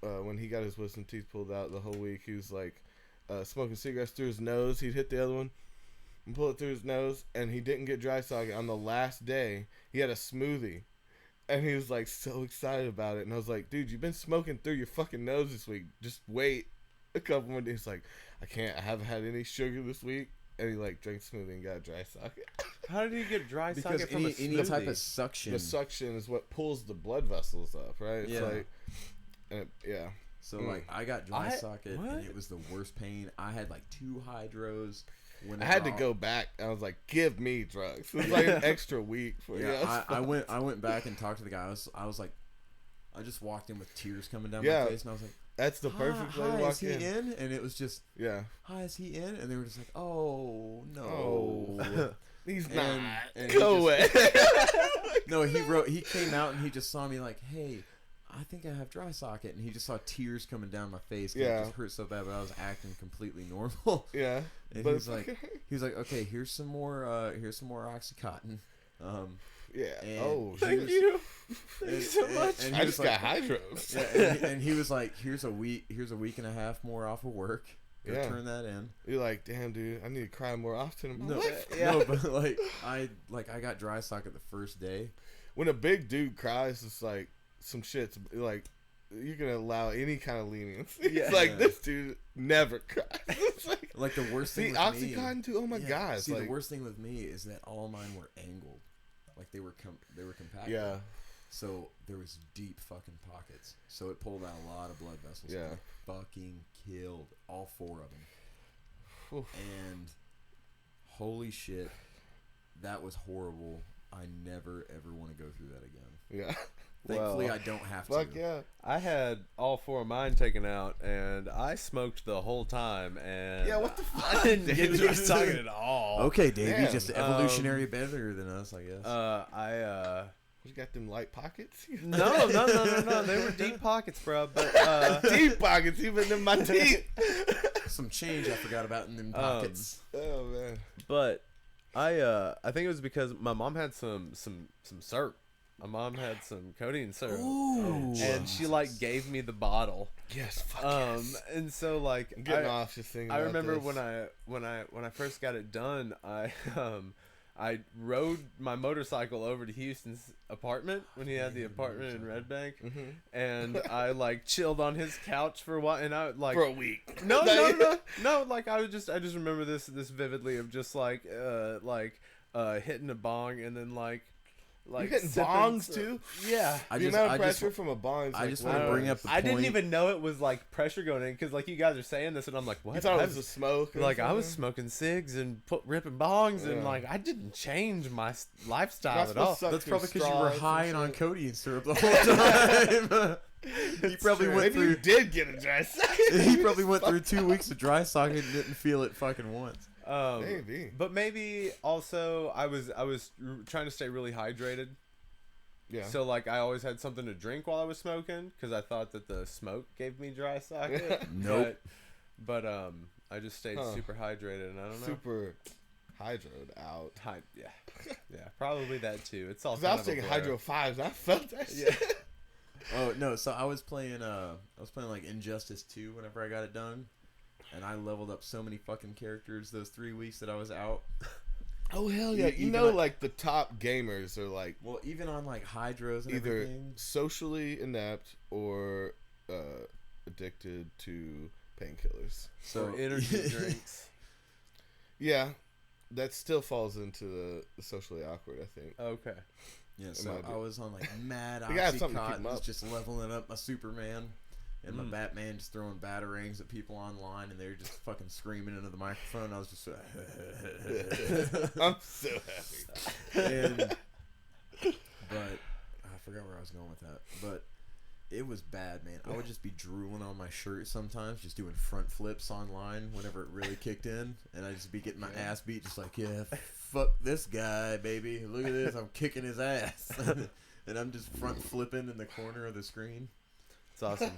when he got his wisdom teeth pulled out the whole week, he was like smoking cigarettes through his nose. He'd hit the other one and pull it through his nose, and he didn't get dry socket. On the last day, he had a smoothie, and he was like so excited about it. And I was like, dude, you've been smoking through your fucking nose this week. Just wait a couple more days. He's like, I can't. I haven't had any sugar this week. And he like drank smoothie and got a dry socket. How did you get dry Because socket from a any type smoothie? of suction. The suction is what pulls the blood vessels up, right? It's Yeah. like, yeah. So like I got dry I- socket what? and it was the worst pain. I had like 2 hydros. I had to go back. I was like, give me drugs. It was like an extra week for Yeah, I went back and talked to the guy. I was like, I just walked in with tears coming down Yeah. my face, and I was like, That's the perfect way to hi, walk is he in? And it was just, Yeah. hi, is he in? And they were just like, oh, no. Oh. He's And- not. and Go he away. No, he came out and he just saw me like, hey, I think I have dry socket. And he just saw tears coming down my face. 'Cause Yeah. It just hurt so bad, but I was acting completely normal. Yeah. And But he was like, okay, here's some more Oxycontin. Yeah. And Oh, Thank geez. you. Thank you so much. And I he just was got like, hydros. yeah, and he was like, here's a week and a half more off of work. Go Yeah. turn that in. You're like, damn, dude, I need to cry more often in my No, life. no, but I got dry socket the first day. When a big dude cries, it's like some shit's like you're gonna allow any kind of lenience. Yeah. It's like this dude never cries. It's Like the worst thing. see, with Oxycontin too. Oh my yeah, god! See, like, the worst thing with me is that all of mine were angled, like they were compacted. yeah, So there was deep fucking pockets. So it pulled out a lot of blood vessels. Yeah. And it fucking killed all 4 of them. Oof. And holy shit, that was horrible. I never ever want to go through that again. yeah. Thankfully, Well, I don't have Fuck to. yeah. I had all 4 of mine taken out, and I smoked the whole time, and Yeah, what the I fuck, didn't get dude? dry socket at all. Okay, Davey, Damn. just evolutionary better than us, I guess. You got them light pockets? No, they were deep pockets, bro. But Deep pockets, even in my teeth. Some change I forgot about in them pockets. Oh man. But I think it was because my mom had some syrup. My mom had some codeine syrup, Ooh. and she like gave me the bottle. Yes. Fuck yes. And so like I'm getting off just thinking. I about remember this. when I first got it done, I rode my motorcycle over to Houston's apartment when he had the apartment in Red Bank, and I like chilled on his couch for a while, and I like for a week. no, like I just remember this vividly of just like hitting a bong and then like You hitting sipping bongs some- too? Yeah. The amount of pressure from a bong. Is I like, just wow. want to bring up the I point. didn't even know it was like pressure going in because like you guys are saying this and I'm like, what? You thought I it was a smoke? or like I was something? smoking cigs and ripping bongs and Yeah. like I didn't change my lifestyle Not at all. supposed to suck That's your probably because you were straws and high shit. on codeine syrup the whole time. He probably true. went Maybe you through. did get a dry socket. He probably went through 2 weeks of dry socket and didn't feel it fucking once. Maybe. But maybe also I was trying to stay really hydrated. Yeah. So like I always had something to drink while I was smoking because I thought that the smoke gave me dry socket. Nope. But I just stayed Huh. super hydrated and I don't know. Super hydroed out. Yeah, probably that too. It's all. 'Cause I was taking Hydro 5s. I felt that Yeah. shit. Oh no! So I was playing like Injustice 2 whenever I got it done, and I leveled up so many fucking characters those 3 weeks that I was out. Oh hell yeah! You Even know, like- like the top gamers are like Well, even on like hydros and either everything. socially inept or addicted to painkillers. So energy drinks. Yeah, that still falls into the socially awkward. I think. Okay. Yeah, so might be. I was on like mad You gotta have something to keep 'em Oxycontins, up. just leveling up my Superman, and my Batman just throwing batarangs at people online, and they were just fucking screaming into the microphone. I was just I'm so happy. and, but I forgot where I was going with that. But it was bad, man. I would just be drooling on my shirt sometimes, just doing front flips online whenever it really kicked in, and I'd just be getting my ass beat, just like, yeah, fuck this guy, baby. Look at this, I'm kicking his ass, and I'm just front flipping in the corner of the screen. It's awesome.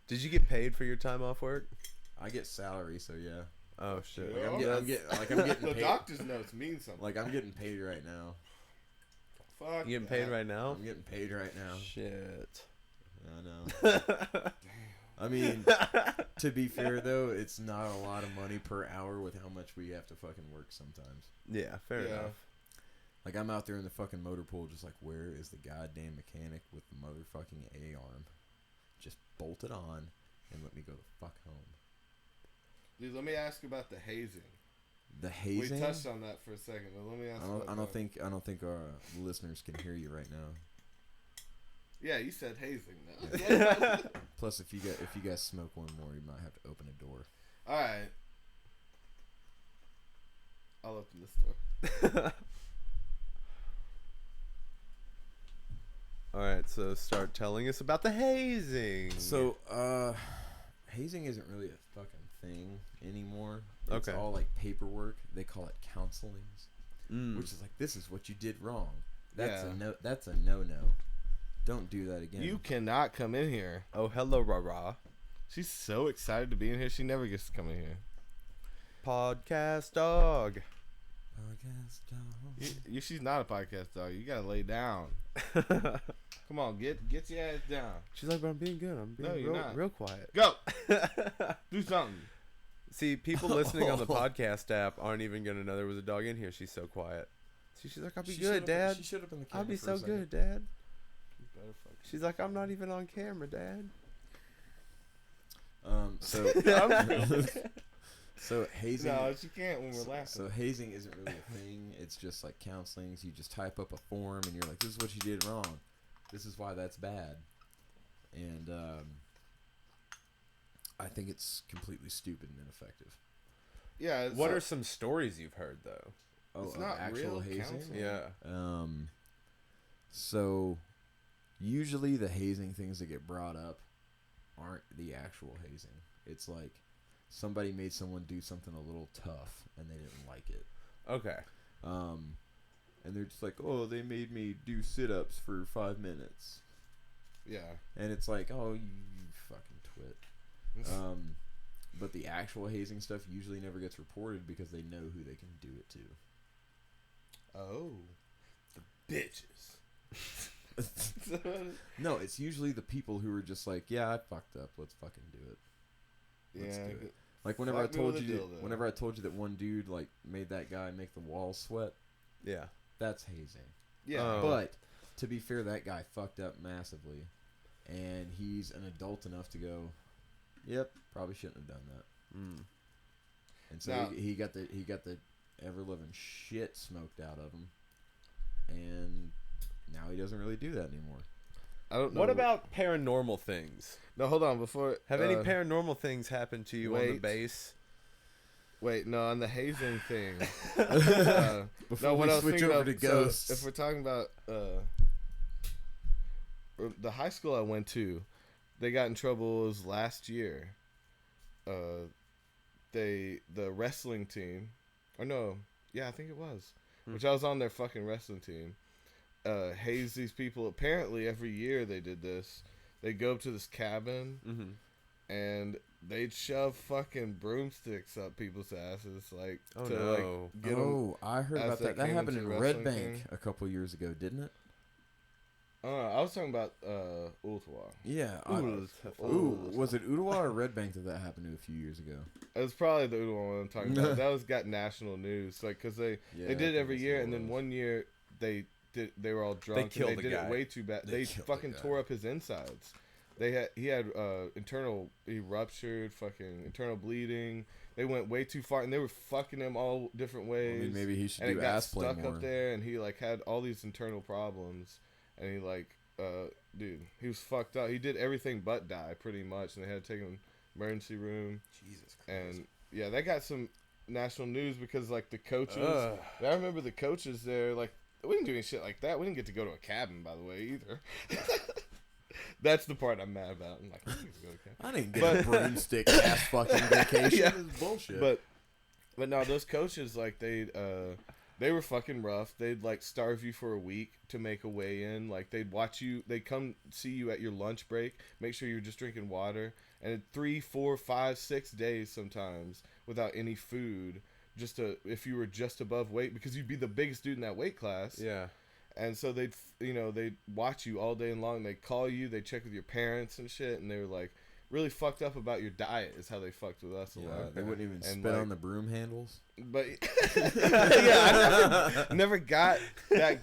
Did you get paid for your time off work? I get salary, so yeah. Oh shit. Yeah. I'm getting The paid. doctor's notes mean something. Like I'm getting paid right now. Fuck. You getting paid right now? I'm getting paid right now. Shit. I know. I mean, to be fair though, it's not a lot of money per hour with how much we have to fucking work sometimes. Yeah, fair Yeah. enough. Like I'm out there in the fucking motor pool, just like, where is the goddamn mechanic with the motherfucking A-arm? Just bolt it on and let me go the fuck home. Dude, let me ask you about the hazing. The hazing. We touched on that for a second, but let me ask. I don't think our listeners can hear you right now. Yeah, you said hazing now. Plus, if you guys smoke one more, you might have to open a door. All right. I'll open this door. All right, so start telling us about the hazing. So, hazing isn't really a fucking thing anymore. It's Okay. all like paperwork. They call it counselings, which is like, this is what you did wrong. That's Yeah. a no. That's a no-no. Don't do that again. You cannot come in here. Oh, hello, rah-rah. She's so excited to be in here. She never gets to come in here. Podcast dog. She's not a podcast dog. You gotta lay down. Come on, get your ass down. She's like, but I'm being good. I'm being real quiet. Go. Do something. See, people listening on the podcast app aren't even going to know there was a dog in here. She's so quiet. See, she's like, I'll be good, Dad. She showed up in the camera. I'll be for a so second. good, Dad. She's like, I'm not even on camera, Dad. So hazing. No, she can't when we're laughing. So hazing isn't really a thing. It's just like counselings. You just type up a form and you're like, this is what you did wrong. This is why that's bad. And I think it's completely stupid and ineffective. Yeah. What are some stories you've heard, though? Oh, It's not actual real hazing? counseling. Yeah. So usually the hazing things that get brought up aren't the actual hazing. It's like somebody made someone do something a little tough and they didn't like it. Okay. And they're just like, oh, they made me do sit-ups for 5 minutes. Yeah. And it's like, oh, you fucking twit. But the actual hazing stuff usually never gets reported because they know who they can do it to. Oh. The bitches. No, it's usually the people who are just like, yeah, I fucked up. Let's fucking do it. Let's Yeah. do it. Like whenever Fuck me with a dildo. whenever I told you that one dude like made that guy make the walls sweat, Yeah. that's hazing. Yeah. Oh. But to be fair, that guy fucked up massively, and he's an adult enough to go, yep, probably shouldn't have done that. And so Now- he got the ever living shit smoked out of him, and now he doesn't really do that anymore. I don't know. What about paranormal things? No, hold on. Before Have any paranormal things happened to you on the wait. base? Wait, no, on the hazing thing. Before no, we what I was switch thinking over of, to ghosts, So if we're talking about the high school I went to, they got in trouble. It was last year. The wrestling team, or no, yeah, I think it was, which I was on their fucking wrestling team. Hazed these people. Apparently, every year they did this. They'd go up to this cabin, and they'd shove fucking broomsticks up people's asses, like Oh, to no. like get them. I heard as about they that. That came happened into in wrestling Red Bank thing. a couple years ago, didn't it? I was talking about Ultwa. Yeah. Was it Ottawa or Red Bank that happened to a few years ago? It was probably the Ultwa one I'm talking about. That was got national news, like because they did it every year, and then one year they were all drunk. killed and they the did guy. it way too bad. They killed fucking the guy. tore up his insides. He had he ruptured, fucking internal bleeding. They went way too far, and they were fucking him all different ways. I mean, maybe he should and do it got ass play stuck more. up there, and he like had all these internal problems, and he like dude, he was fucked up. He did everything but die pretty much, and they had to take him emergency room. Jesus Christ. And yeah, that got some national news because like the coaches. Ugh. I remember the coaches there. Like we didn't do any shit like that. We didn't get to go to a cabin, by the way, either. That's the part I'm mad about. I'm like, I didn't get to go to a cabin. I didn't get a broomstick ass fucking vacation. Yeah. This is bullshit. But no, those coaches like they were fucking rough. They'd like starve you for a week to make a weigh in. Like they'd watch you. They'd come see you at your lunch break. Make sure you're just drinking water. And 3, 4, 5, 6 days sometimes without any food. If you were just above weight, because you'd be the biggest dude in that weight class. Yeah. And so they'd watch you all day long. They'd call you. They'd check with your parents and shit. And they were like really fucked up about your diet is how they fucked with us a lot. They wouldn't even And, spit like, on the broom handles. But yeah, I never got that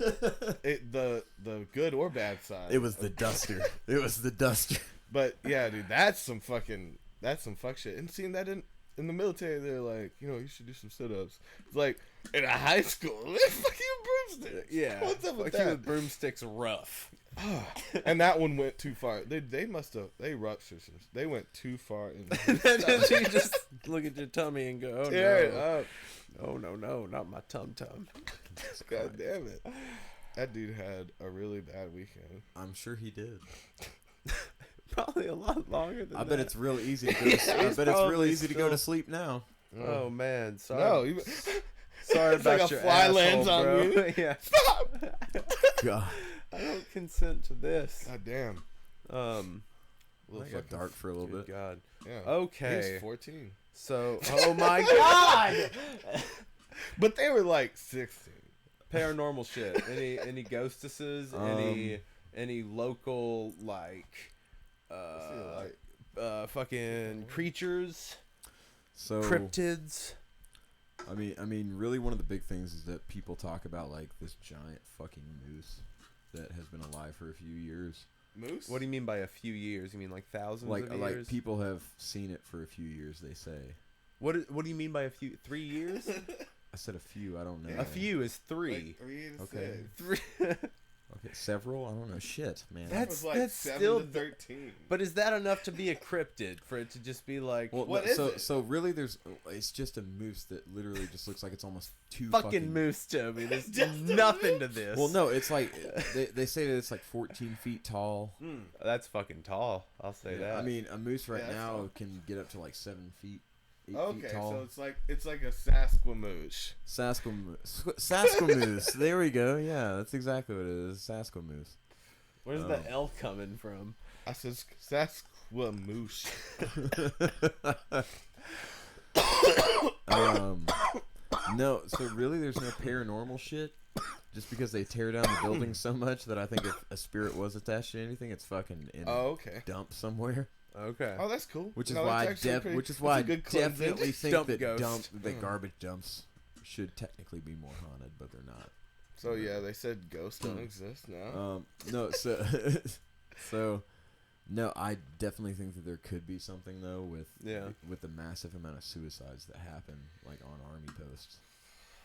the good or bad side. It was the duster. It was the duster. But yeah, dude, that's some fuck shit. And seeing that in the military, they're like, you should do some sit-ups. It's like in a high school, they fuck you with broomsticks. Yeah. What's up with Fuck you that? with broomsticks rough. And that one went too far. They ruptured. They went too far. You just look at your tummy and go, oh Tear it no. up. Oh no, not my tum-tum. God damn it. That dude had a really bad weekend. I'm sure he did. Probably a lot longer than I that. bet it's real easy to go to sleep. I bet it's real easy to go to sleep now. Oh man, sorry. No, sorry it's about like a your fly asshole, lands on bro. you. Yeah. Stop! God, I don't consent to this. God damn. it got dark for a little Good bit. God. Yeah. Okay. He's 14. So, oh my God. But they were like 16. Paranormal shit. Any ghostesses? Any local like fucking creatures? So Cryptids? I mean, really, one of the big things is that people talk about like this giant fucking moose that has been alive for a few years. Moose? What do you mean by a few years? You mean like thousands Like of years? like people have seen it for a few years. They say. What do you mean by a few? 3 years? I said a few. I don't know. A few is 3. Like 3 to Okay. 6. 3. Okay, several. I don't know. Shit, man. That was like that's 7 still- to 13. But is that enough to be a cryptid for it to just be like Well, What no, is so it? so really, it's just a moose that literally just looks like it's almost two fucking moose, Toby? There's nothing to this. Well, no, it's like they say that it's like 14 feet tall. That's fucking tall. I'll say that. I mean, a moose right Yeah, that's now tall. can get up to like 7 feet, 8 Okay, feet tall. so it's like a Sasquamoosh. Sasquamoosh. There we go. Yeah, that's exactly what it is. Sasquamoosh. where's the L coming from? I said Sasquamoosh. No, so really, there's no paranormal shit. Just because they tear down the building so much that I think if a spirit was attached to anything, it's fucking in a Okay. dump somewhere. Okay. Oh, that's cool. Which is No, why that's I actually pretty- that's a I good cleansing. definitely think Dump that ghost. garbage dumps should technically be more haunted, but they're not. So yeah, they said ghosts don't exist now. No, so so no, I definitely think that there could be something though with the massive amount of suicides that happen like on army posts.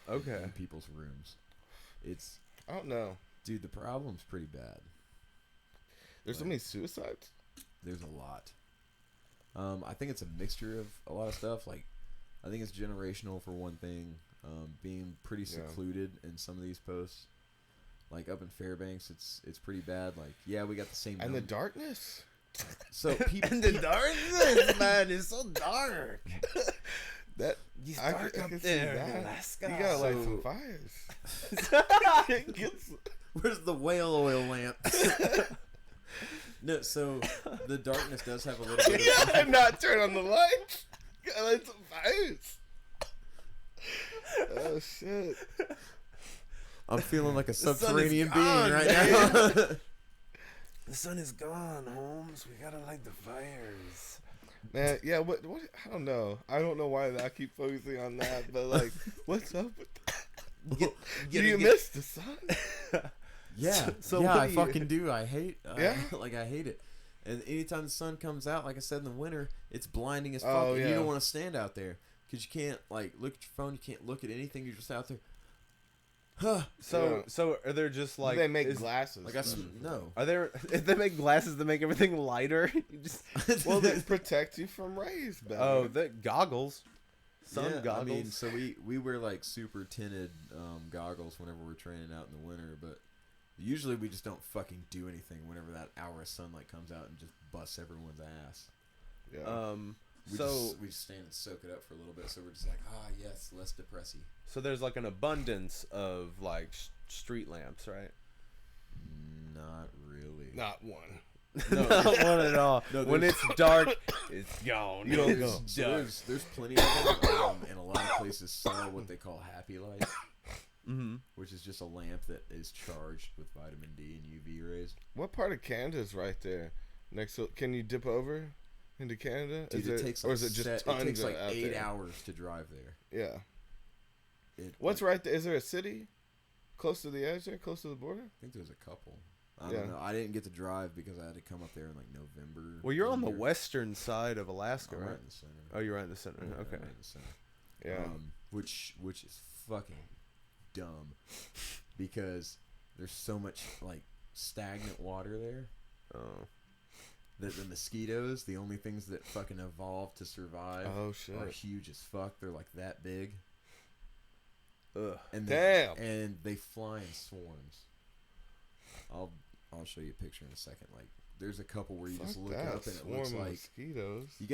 Okay. In people's rooms. It's I don't know. dude, the problem's pretty bad. There's so many suicides. There's a lot. I think it's a mixture of a lot of stuff. Like, I think it's generational for one thing. Being pretty secluded in some of these posts, like up in Fairbanks, it's pretty bad. Like, yeah, we got the same. And the darkness. So people. And the darkness, man, it's so dark. That He's I dark could- I up could see there, that. Alaska. You gotta light So- some fires. Where's the whale oil lamp? No, so the darkness does have a little bit of. Yeah, and not turn on the lights. Gotta light some fires. Oh shit! I'm feeling like a sun is subterranean being gone, right man. now. The sun is gone, Holmes. We gotta light the fires. Man, yeah. What? I don't know. I don't know why I keep focusing on that, but like, what's up with that? Do you miss the sun? Yeah, So yeah, what I do you- fucking do. I hate. Yeah? Like I hate it. And anytime the sun comes out, like I said in the winter, it's blinding as fuck. Oh, And you yeah. don't want to stand out there because you can't like look at your phone. You can't look at anything. You're just out there. Huh? So, Yeah. so are there just like they make glasses. Like no. Are there? If they make glasses that make everything lighter, you just Well, they protect you from rays better. oh, the goggles, sun Yeah, goggles. I mean, so we wear like super tinted goggles whenever we're training out in the winter, but usually we just don't fucking do anything whenever that hour of sunlight comes out and just busts everyone's ass. yeah. We just stand and soak it up for a little bit, so we're just like, yes, less depressing. So there's like an abundance of like street lamps, right? Not really. Not one. Not one at all. No, When there's- it's dark, it's gone. You don't It's go. So dark. there's plenty of them, and a lot of places sell what they call happy lights, which is just a lamp that is charged with vitamin D and UV rays. What part of Canada is right there? Next, to, can you dip over into Canada? Dude, it takes like or is it just tons it takes like out 8 there? hours to drive there. Yeah. What's right there? Is there a city close to the edge there, close to the border? I think there's a couple. I Yeah. don't know. I didn't get to drive because I had to come up there in like November. Well, you're on the here. western side of Alaska, I'm right? right in the center. Oh, you're right in the center. Yeah, Okay. right in the center. Yeah. Which is fucking dumb because there's so much like stagnant water there Oh. that the mosquitoes, the only things that fucking evolved to survive, Oh, shit. are huge as fuck. They're like that big. Ugh. And Damn. and they fly in swarms. I'll show you a picture in a second. Like, there's a couple where you Fuck just look that. up and it looks Swarm of like mosquitoes. You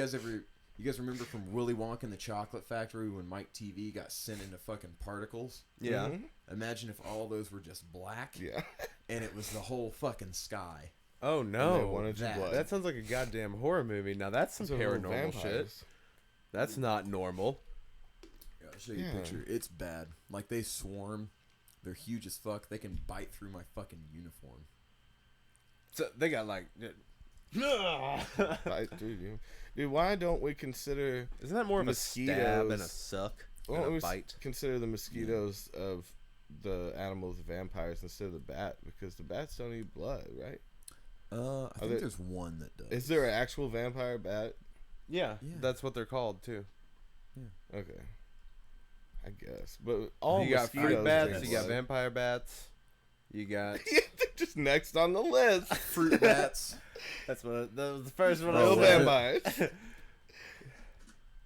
guys remember from Willy Wonka and the Chocolate Factory when Mike TV got sent into fucking particles? Yeah. Mm-hmm. Imagine if all those were just black. Yeah. And it was the whole fucking sky. Oh And they no. wanted your blood. That sounds like a goddamn horror movie. Now that's some Those are little paranormal shit. vampires. That's not normal. Yeah, I'll show you a picture. It's bad. Like, they swarm. They're huge as fuck. They can bite through my fucking uniform. So they got like Dude, why don't we consider Isn't that more of a stab and a mosquitoes- suck why than don't a we bite? consider the mosquitoes of the animals vampires instead of the bat? Because the bats don't eat blood, right? I think there's one that does. Is there an actual vampire bat? Yeah, Yeah. that's what they're called too. Okay. I guess. But all You got mosquitoes fruit bats, drink you got blood. vampire bats, you got They're just next on the list. Fruit bats. that's what that was the first one. Real I said. vampires.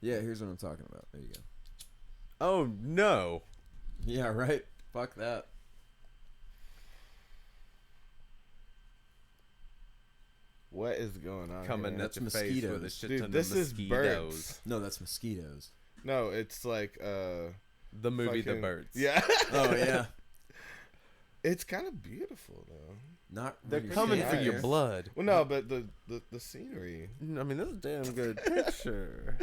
Yeah, here's what I'm talking about. There you go. Oh no! Yeah, right? Fuck that. What is going on Coming here? at That's your face with a mosquitoes. shit Dude, ton this of is mosquitoes. birds. No, that's mosquitoes. No, it's like The movie The fucking- Birds. Yeah. Oh, yeah. It's kind of beautiful though. Not They're when you're coming standing for your there. blood. Well, no, but the scenery. I mean, this is a damn good picture.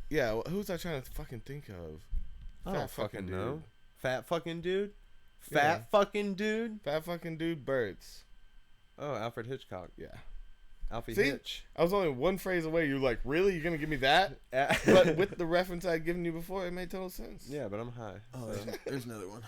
Yeah, who was I trying to fucking think of? I don't Fat fucking fucking know. dude. Fat fucking dude. Yeah. Fat fucking dude. Fat fucking dude, birds. Oh, Alfred Hitchcock. Yeah. Alfie See? Hitch. I was only one phrase away. You're like, really? You're gonna give me that? But with the reference I'd given you before, it made total sense. Yeah, but I'm high. Oh, so. there's another one.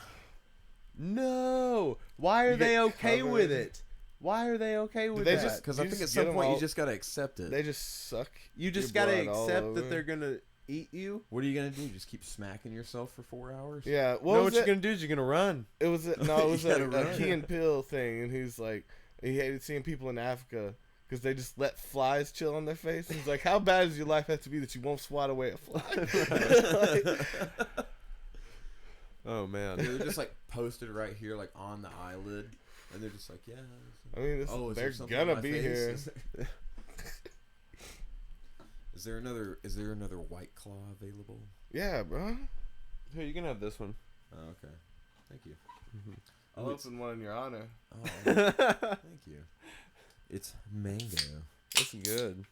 No. Why are You they get okay with covered. it? Why are they okay with they that? just- Because I You think just at some get 'em point all- you just gotta accept it. They just suck. you just your gotta blood all accept that over. they're gonna eat you. What are you gonna do? Just keep smacking yourself for 4 hours? Yeah. What No, was what you're it? gonna do is you're gonna run. It was it was You a, gotta a run. Key and Peele thing, and he's like, he hated seeing people in Africa because they just let flies chill on their face. He's like, how bad does your life have to be that you won't swat away a fly? Oh man. They're just like posted right here, like on the eyelid, and they're just like, yeah. I mean, Is there they're something on gonna my be face? here. Is there another White Claw available? Yeah, bro. Here, you can have this one. Oh, okay. Thank you. I'll open one in your honor. Oh, thank you. It's mango. That's good.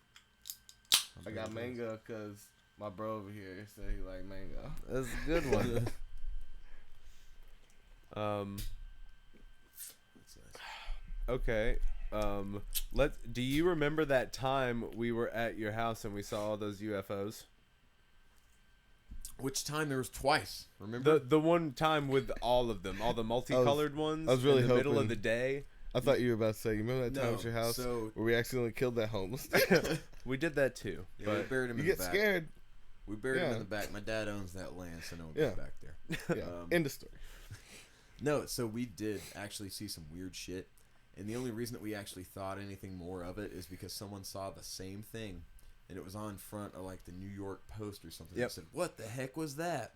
I got mango because my bro over here said he liked mango. That's a good one. That's nice. Okay. Do you remember that time we were at your house and we saw all those UFOs? Which time there was twice? Remember? The one time with all of them, all the multicolored ones. I was really in the middle of hoping- the day. I thought you were about to say, you remember that time at your house So where we accidentally killed that homeless? We did that too. yeah, we But buried him You in get the back. scared. We buried him Yeah. in the back. My dad owns that land, so no one Yeah. goes back there. Yeah. Um, End of story. No, so we did actually see some weird shit, and the only reason that we actually thought anything more of it is because someone saw the same thing, and it was on front of like the New York Post or something. Yep. They said, "What the heck was that?"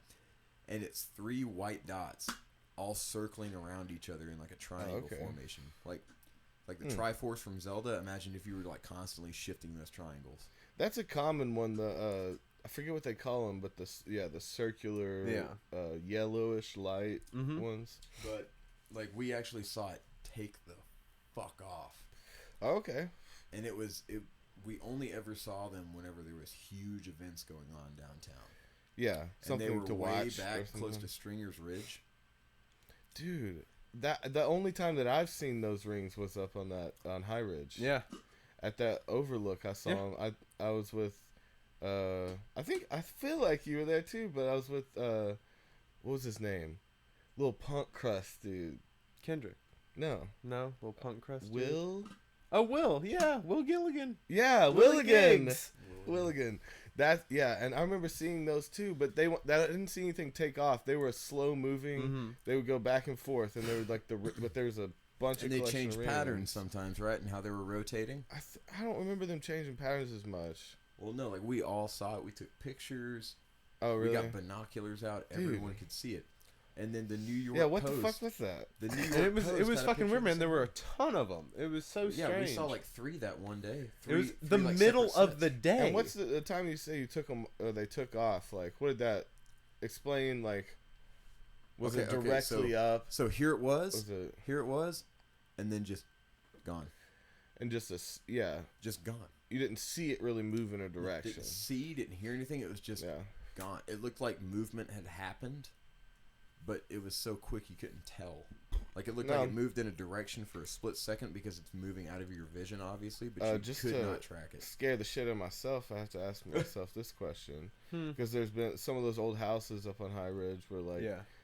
And it's 3 white dots, all circling around each other in like a triangle okay. formation, like the Triforce from Zelda. Imagine if you were like constantly shifting those triangles. That's a common one. The I forget what they call them, but the circular, yellowish light Mhm. ones. But like we actually saw it take the fuck off. Oh, okay. And we only ever saw them whenever there was huge events going on downtown. Yeah, And something they were to way watch. or back close something. to Stringer's Ridge. Dude, the only time that I've seen those rings was up on High Ridge. yeah. At that overlook, I saw Yeah. him. I was with, I feel like you were there too, but I was with, what was his name? Little punk crust dude. Kendrick. No, No, little punk crust. dude. Will. Oh, Will. Yeah, Will Gilligan. Yeah, Willie Willigan. Giggs. Willigan. And I remember seeing those too, but I didn't see anything take off. They were slow moving. Mhm. They would go back and forth, and they were like but there was a bunch And of they collection changed of rings. patterns sometimes, right? And how they were rotating. I don't remember them changing patterns as much. Well, no, like we all saw it. We took pictures. Oh, really? We got binoculars out. Dude. Everyone could see it. And then the New York Yeah, what Post, the fuck was that? The New York And it was Post had a fucking picture weird, man. the There same were a day. ton of them. It was so strange. Yeah, we saw like 3 that one day. It was Three, the like, middle separate of the sets. day. And what's the time you say you took them, or they took off? Like, what did that explain? Like, was it directly up? So here it was. Was it Here it was, and then just gone. and just Just gone. you didn't see it really move in a direction. Didn't see, didn't hear anything. It was just gone. It looked like movement had happened, but it was so quick you couldn't tell. Like it looked like it moved in a direction for a split second because it's moving out of your vision, obviously, but you just could to not track it. Scare the shit out of myself. I have to ask myself this question because there's been some of those old houses up on High Ridge where like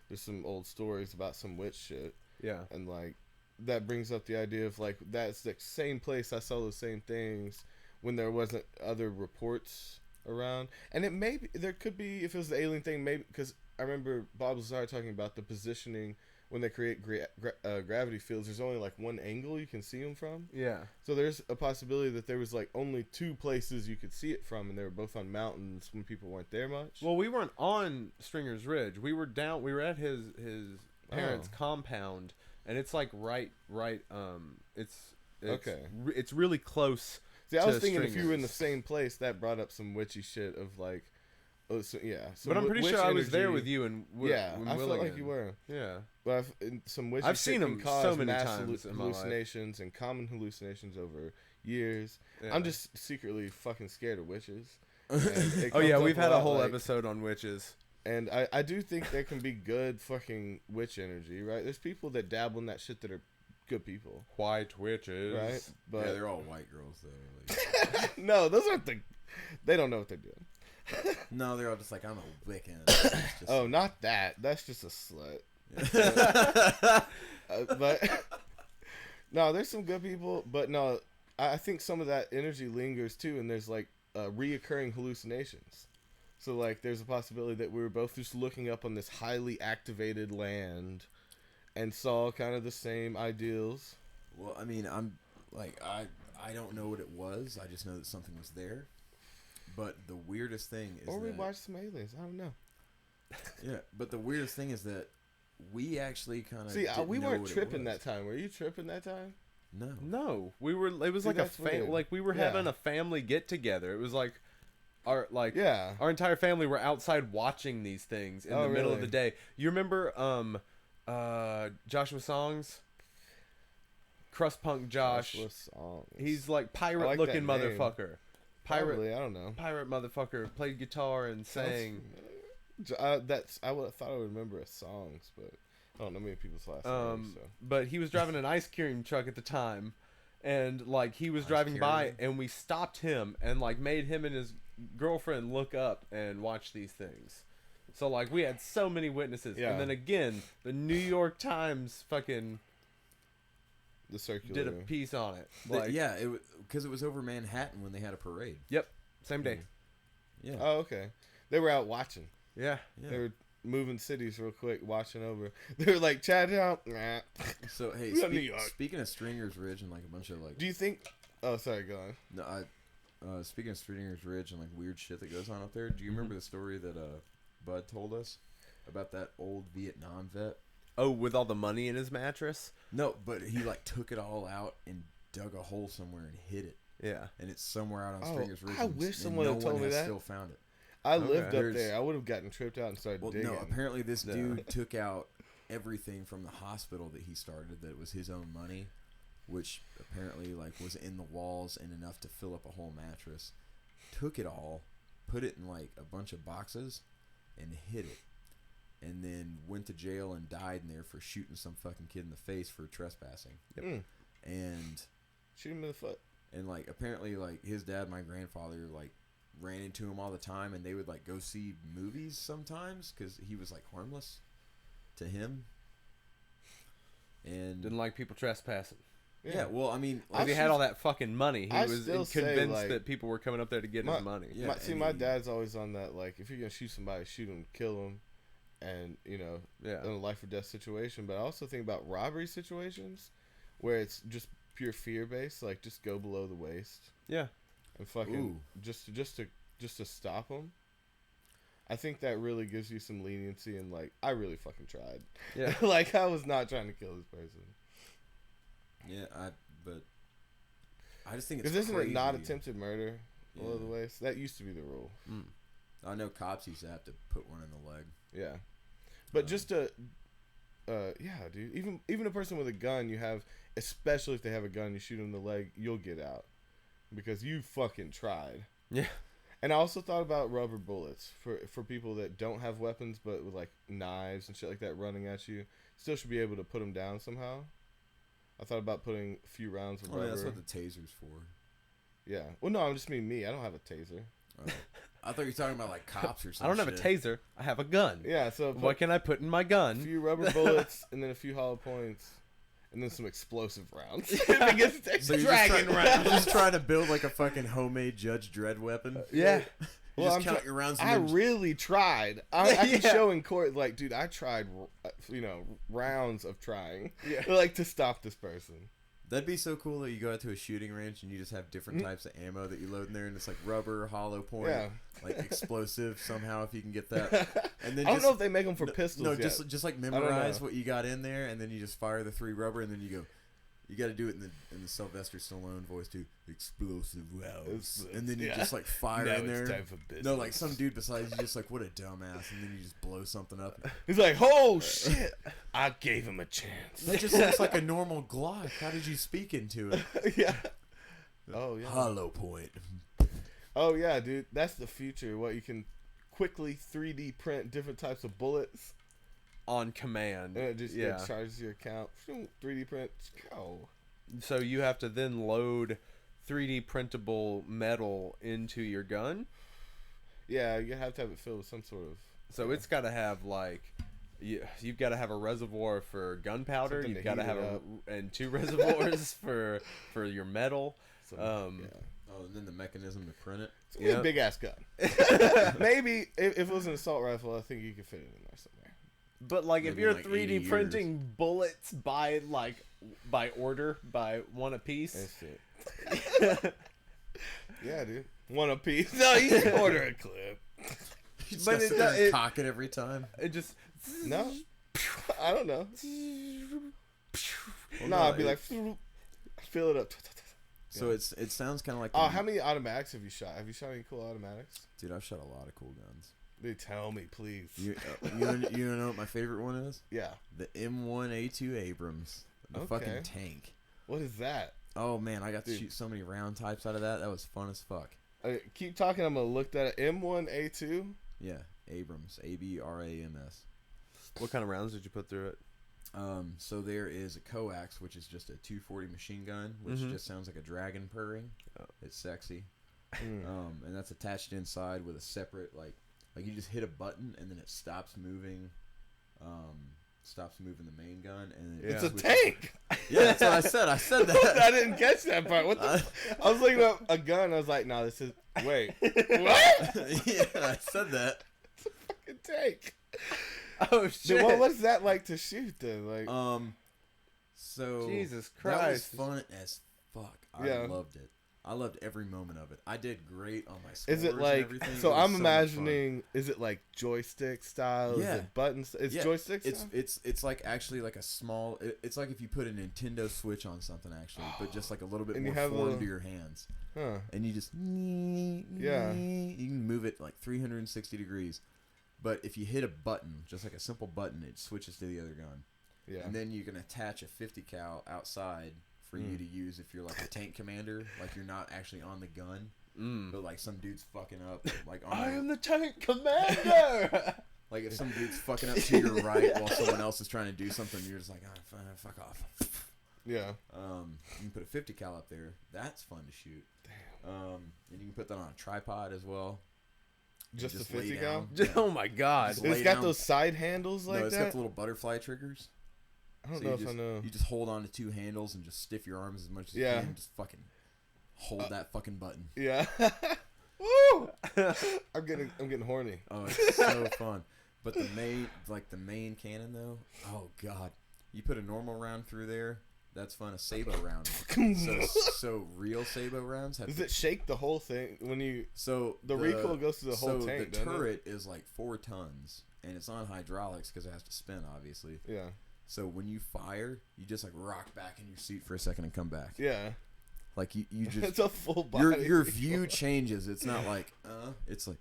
there's some old stories about some witch shit. Yeah, and like that brings up the idea of like that's the same place I saw those same things when there wasn't other reports around, and it there could be if it was the alien thing, maybe because I remember Bob Lazar talking about the positioning when they create gravity fields. There's only like one angle you can see them from. Yeah. So there's a possibility that there was like only 2 places you could see it from, and they were both on mountains when people weren't there much. Well, we weren't on Stringer's Ridge. We were down. We were at his parents' compound, and it's like right. It's okay. It's really close. See, I was thinking Stringer's. if you were in the same place, that brought up some witchy shit of like, so but I'm pretty sure I was there with you and I felt like you were. Yeah, but some witchy I've shit seen can them cause so many mass times in my life. hallucinations and common hallucinations over years. Yeah. I'm just secretly fucking scared of witches. And oh yeah, comes we've up had a lot, whole like, episode on witches. And I do think there can be good fucking witch energy, right? There's people that dabble in that shit that are good people. White witches. Right? But Yeah, they're all white girls though. Like. no, those aren't they don't know what they're doing. No, they're all just like, I'm a Wiccan. Just, Oh, not that. That's just a slut. But no, there's some good people, but no, I think some of that energy lingers too, and there's like reoccurring hallucinations. So like, there's a possibility that we were both just looking up on this highly activated land and saw kind of the same ideals. Well, I mean, I'm like, I don't know what it was. I just know that something was there. But the weirdest thing is or we watched some aliens. I don't know. Yeah, but the weirdest thing is that we actually kind of see. We weren't tripping that time. Were you tripping that time? No. We were. It was like like we were having a family get together. It was like our our entire family were outside watching these things in the middle of the day. You remember Joshua Songs? Crust Punk Josh. He's like pirate looking motherfucker. Probably, I don't know. Pirate motherfucker played guitar and sang. I would have thought I would remember his songs, but I don't know many people's last names. So. But he was driving an ice cream truck at the time, and like he was driving by, and we stopped him and like made him and his girlfriend look up and watch these things. So like we had so many witnesses, and then again, the New York Times fucking. The circular did a piece on it. Like, because it was over Manhattan when they had a parade. Yep, same day. Yeah. Oh, okay. They were out watching. Yeah. They were moving cities real quick, watching over. They were like, Chinatown. Nah. So hey, speaking of Stringer's Ridge and like a bunch of like. Do you think? Oh, sorry. Go on. No, speaking of Stringer's Ridge and like weird shit that goes on up there. Do you remember the story that Bud told us about that old Vietnam vet? Oh, with all the money in his mattress? No, but he like took it all out and dug a hole somewhere and hid it. Yeah. And it's somewhere out on Stringer's Ridge. I wish someone had told me that. Still found it. I lived up there. I would have gotten tripped out and started digging. No, apparently this dude took out everything from the hospital that he started that was his own money, which apparently like was in the walls and enough to fill up a whole mattress. Took it all, put it in like a bunch of boxes, and hid it. And then went to jail and died in there for shooting some fucking kid in the face for trespassing. Yep. And shoot him in the foot. And like apparently like his dad, my grandfather, like ran into him all the time, and they would like go see movies sometimes because he was like harmless to him. And didn't like people trespassing. Yeah, well, I mean, like he had all that fucking money. He was convinced that people were coming up there to get his money. Yeah, my dad's always on that. Like, if you're gonna shoot somebody, shoot him, kill him. And, in a life or death situation. But I also think about robbery situations where it's just pure fear based. Like, just go below the waist. Yeah. And fucking just to stop them. I think that really gives you some leniency and like I really fucking tried. Yeah. Like I was not trying to kill this person. Yeah, but I just think it's because isn't crazy. it not attempted murder Yeah. all of the ways? That used to be the rule. I know cops used to have to put one in the leg. Yeah, but just to, yeah, dude. Even a person with a gun, you have, especially if they have a gun, you shoot them in the leg, you'll get out because you fucking tried. Yeah. And I also thought about rubber bullets for people that don't have weapons, but with like knives and shit like that running at you, still should be able to put them down somehow. I thought about putting a few rounds of rubber. Yeah, that's what the taser's for. Yeah. Well, no, I just mean me. I don't have a taser. I thought you were talking about like cops or something. I don't have a taser. I have a gun. Yeah. So what can I put in my a gun? few rubber bullets and then a few hollow points. And then some explosive rounds. It gets So dragon rounds. You're just trying to build like a fucking homemade Judge Dredd weapon. Yeah. You just count your rounds. I really tried. I can show in court, like, dude, I tried, rounds of trying, like, to stop this person. That'd be so cool that you go out to a shooting range and you just have different types of ammo that you load in there, and it's like rubber, hollow point, like explosive somehow if you can get that. And then I don't know if they make them for pistols. No, yet. just like memorize what you got in there, and then you just fire the 3 rubber, and then you go. You got to do it in the Sylvester Stallone voice too. Explosive rounds, and then you just like fire now in there. It's time for business. No, like some dude besides you, just like what a dumbass, and then you just blow something up. He's like, oh shit! I gave him a chance. That just looks like a normal Glock. How did you speak into it? Yeah. Oh yeah. Hollow point. Oh yeah, dude. That's the future. What you can quickly 3D print different types of bullets. On command. And it just charges your account. 3D print. Go. So you have to then load 3D printable metal into your gun? Yeah, you have to have it filled with some sort of... So it's got to have, like... You've got to have a reservoir for gunpowder. Something You've to got to heat have it up. and 2 reservoirs for your metal. Oh, and then the mechanism to print it. It's gonna be a big-ass gun. Maybe, if it was an assault rifle, I think you could fit it in there somewhere. But like, Maybe if you're like 3D 80 printing bullets by order, by one a piece, That's it. Yeah, dude. One a piece. No, you can order a clip. You just But gotta it sit there does- and cock it every time. it just No, I don't know. Well, No, no, I'd be it- like, fill it up. So it sounds kind of like. Oh, how many automatics have you shot? Have you shot any cool automatics? Dude, I've shot a lot of cool guns. Dude, tell me, please. You know what my favorite one is? Yeah. The M1A2 Abrams, the fucking tank. What is that? Oh man, I got to Dude. shoot so many round types out of that. That was fun as fuck. Keep talking. I'm gonna look that up. M1A2. Yeah, Abrams, ABRAMS. What kind of rounds did you put through it? So there is a coax, which is just a 240 machine gun, which just sounds like a dragon purring. Oh. It's sexy. And that's attached inside with a separate like you just hit a button and then it stops moving. Stops moving the main gun, and then It's a tank. Yeah, that's what I said. I said that. I didn't catch that part. What the? I was looking up a gun. I was like, no, this is. Wait, what? Yeah, I said that. It's a fucking tank. Oh shit! Dude, what was that like to shoot then? Like, So Jesus that was Christ. fun as fuck. I Yeah. loved it. I loved every moment of it. I did great on my scores is it and like? everything. So It was I'm much imagining. Is it like joystick style? Yeah. Is it buttons? It's Yeah, joystick. It's style? it's like actually like a small. It's like if you put a Nintendo Switch on something actually, but just like a little bit And you more have form to your hands, Huh. and you just Yeah. you can move it like 360 degrees. But if you hit a button, just like a simple button, it switches to the other gun. Yeah. And then you can attach a 50 cal outside for you to use if you're like a tank commander, like you're not actually on the gun, but like some dude's fucking up, like on I the, am the tank commander. like if some dude's fucking up to your right while someone else is trying to do something, you're just like, oh, fuck off. Yeah. You can put a 50 cal up there. That's fun to shoot. And you can put that on a tripod as well. Just the lay 50 down. cal. Yeah. Oh my god! Just It's lay got down. those side handles like No, it's that. got the little butterfly triggers. I don't So know you if just, I know. You just hold on to 2 handles and just stiff your arms as much as you can. And just fucking hold that fucking button. Yeah. Woo! I'm getting horny. Oh, it's so fun. But the main cannon though, oh god, you put a normal round through there, That's fun. A sabot round. so real sabot rounds have. Does it shake the whole thing when you? So the recoil goes through the whole tank. So the turret is like 4 tons, and it's on hydraulics because it has to spin, obviously. Yeah. So when you fire, you just like rock back in your seat for a second and come back. Yeah. Like you just. It's a full body. Your view changes. It's not like it's like.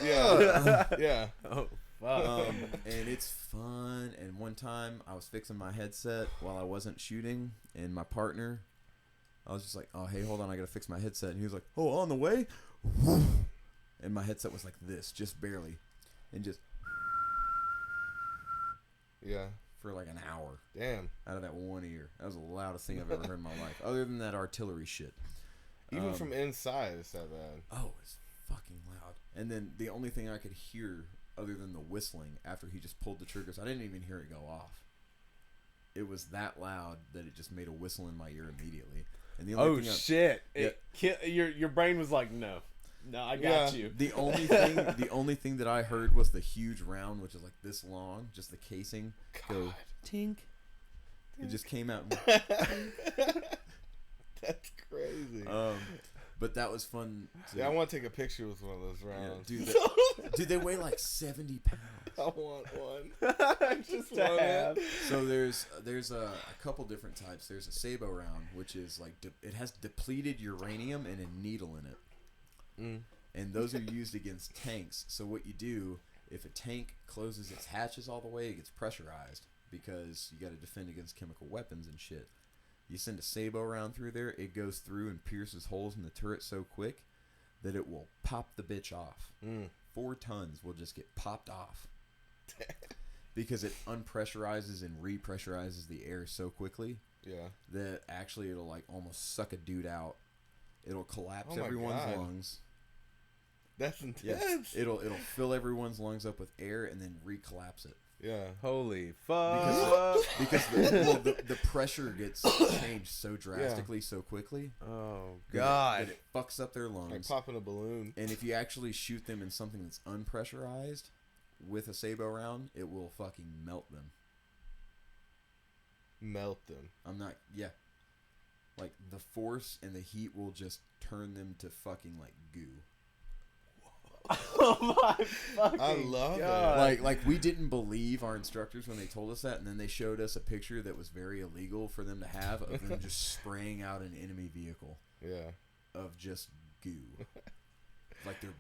Yeah. Yeah. Oh. Wow. And it's fun. And one time I was fixing my headset while I wasn't shooting, and my partner, I was just like, "Oh, hey, hold on, I gotta fix my headset." And he was like, "Oh, on the way." And my headset was like this, just barely, and just for like an hour. Damn. Out of that one ear. That was the loudest thing I've ever heard in my life. Other than that artillery shit. Even from inside, it's that bad. Oh, it's fucking loud. And then the only thing I could hear, other than the whistling, after he just pulled the triggers, I didn't even hear it go off. It was that loud that it just made a whistle in my ear immediately. And the only thing shit! Your brain was like, no, I got you. The only thing that I heard was the huge round, which is like this long, just the casing go tink. It just came out. That's crazy. But that was fun. Yeah, I want to take a picture with one of those rounds. Yeah, dude, they weigh like 70 pounds. I want one. Just to have. So there's a couple different types. There's a sabot round, which is like it has depleted uranium and a needle in it. And those are used against tanks. So what you do, if a tank closes its hatches all the way, it gets pressurized because you got to defend against chemical weapons and shit. You send a sabot round through there, it goes through and pierces holes in the turret so quick that it will pop the bitch off. 4 tons will just get popped off. Because it unpressurizes and repressurizes the air so quickly that actually it'll like almost suck a dude out. It'll collapse everyone's lungs. That's intense. Yeah. It'll fill everyone's lungs up with air and then recollapse it. Yeah. Holy fuck. Because the pressure gets changed so drastically so quickly. Oh, God. That it fucks up their lungs. Like popping a balloon. And if you actually shoot them in something that's unpressurized with a sabot round, it will fucking melt them. Melt them. Like the force and the heat will just turn them to fucking like goo. Oh my fucking I love God. it. Like we didn't believe our instructors when they told us that, and then they showed us a picture that was very illegal for them to have of them just spraying out an enemy vehicle. Yeah. Of just goo. Like their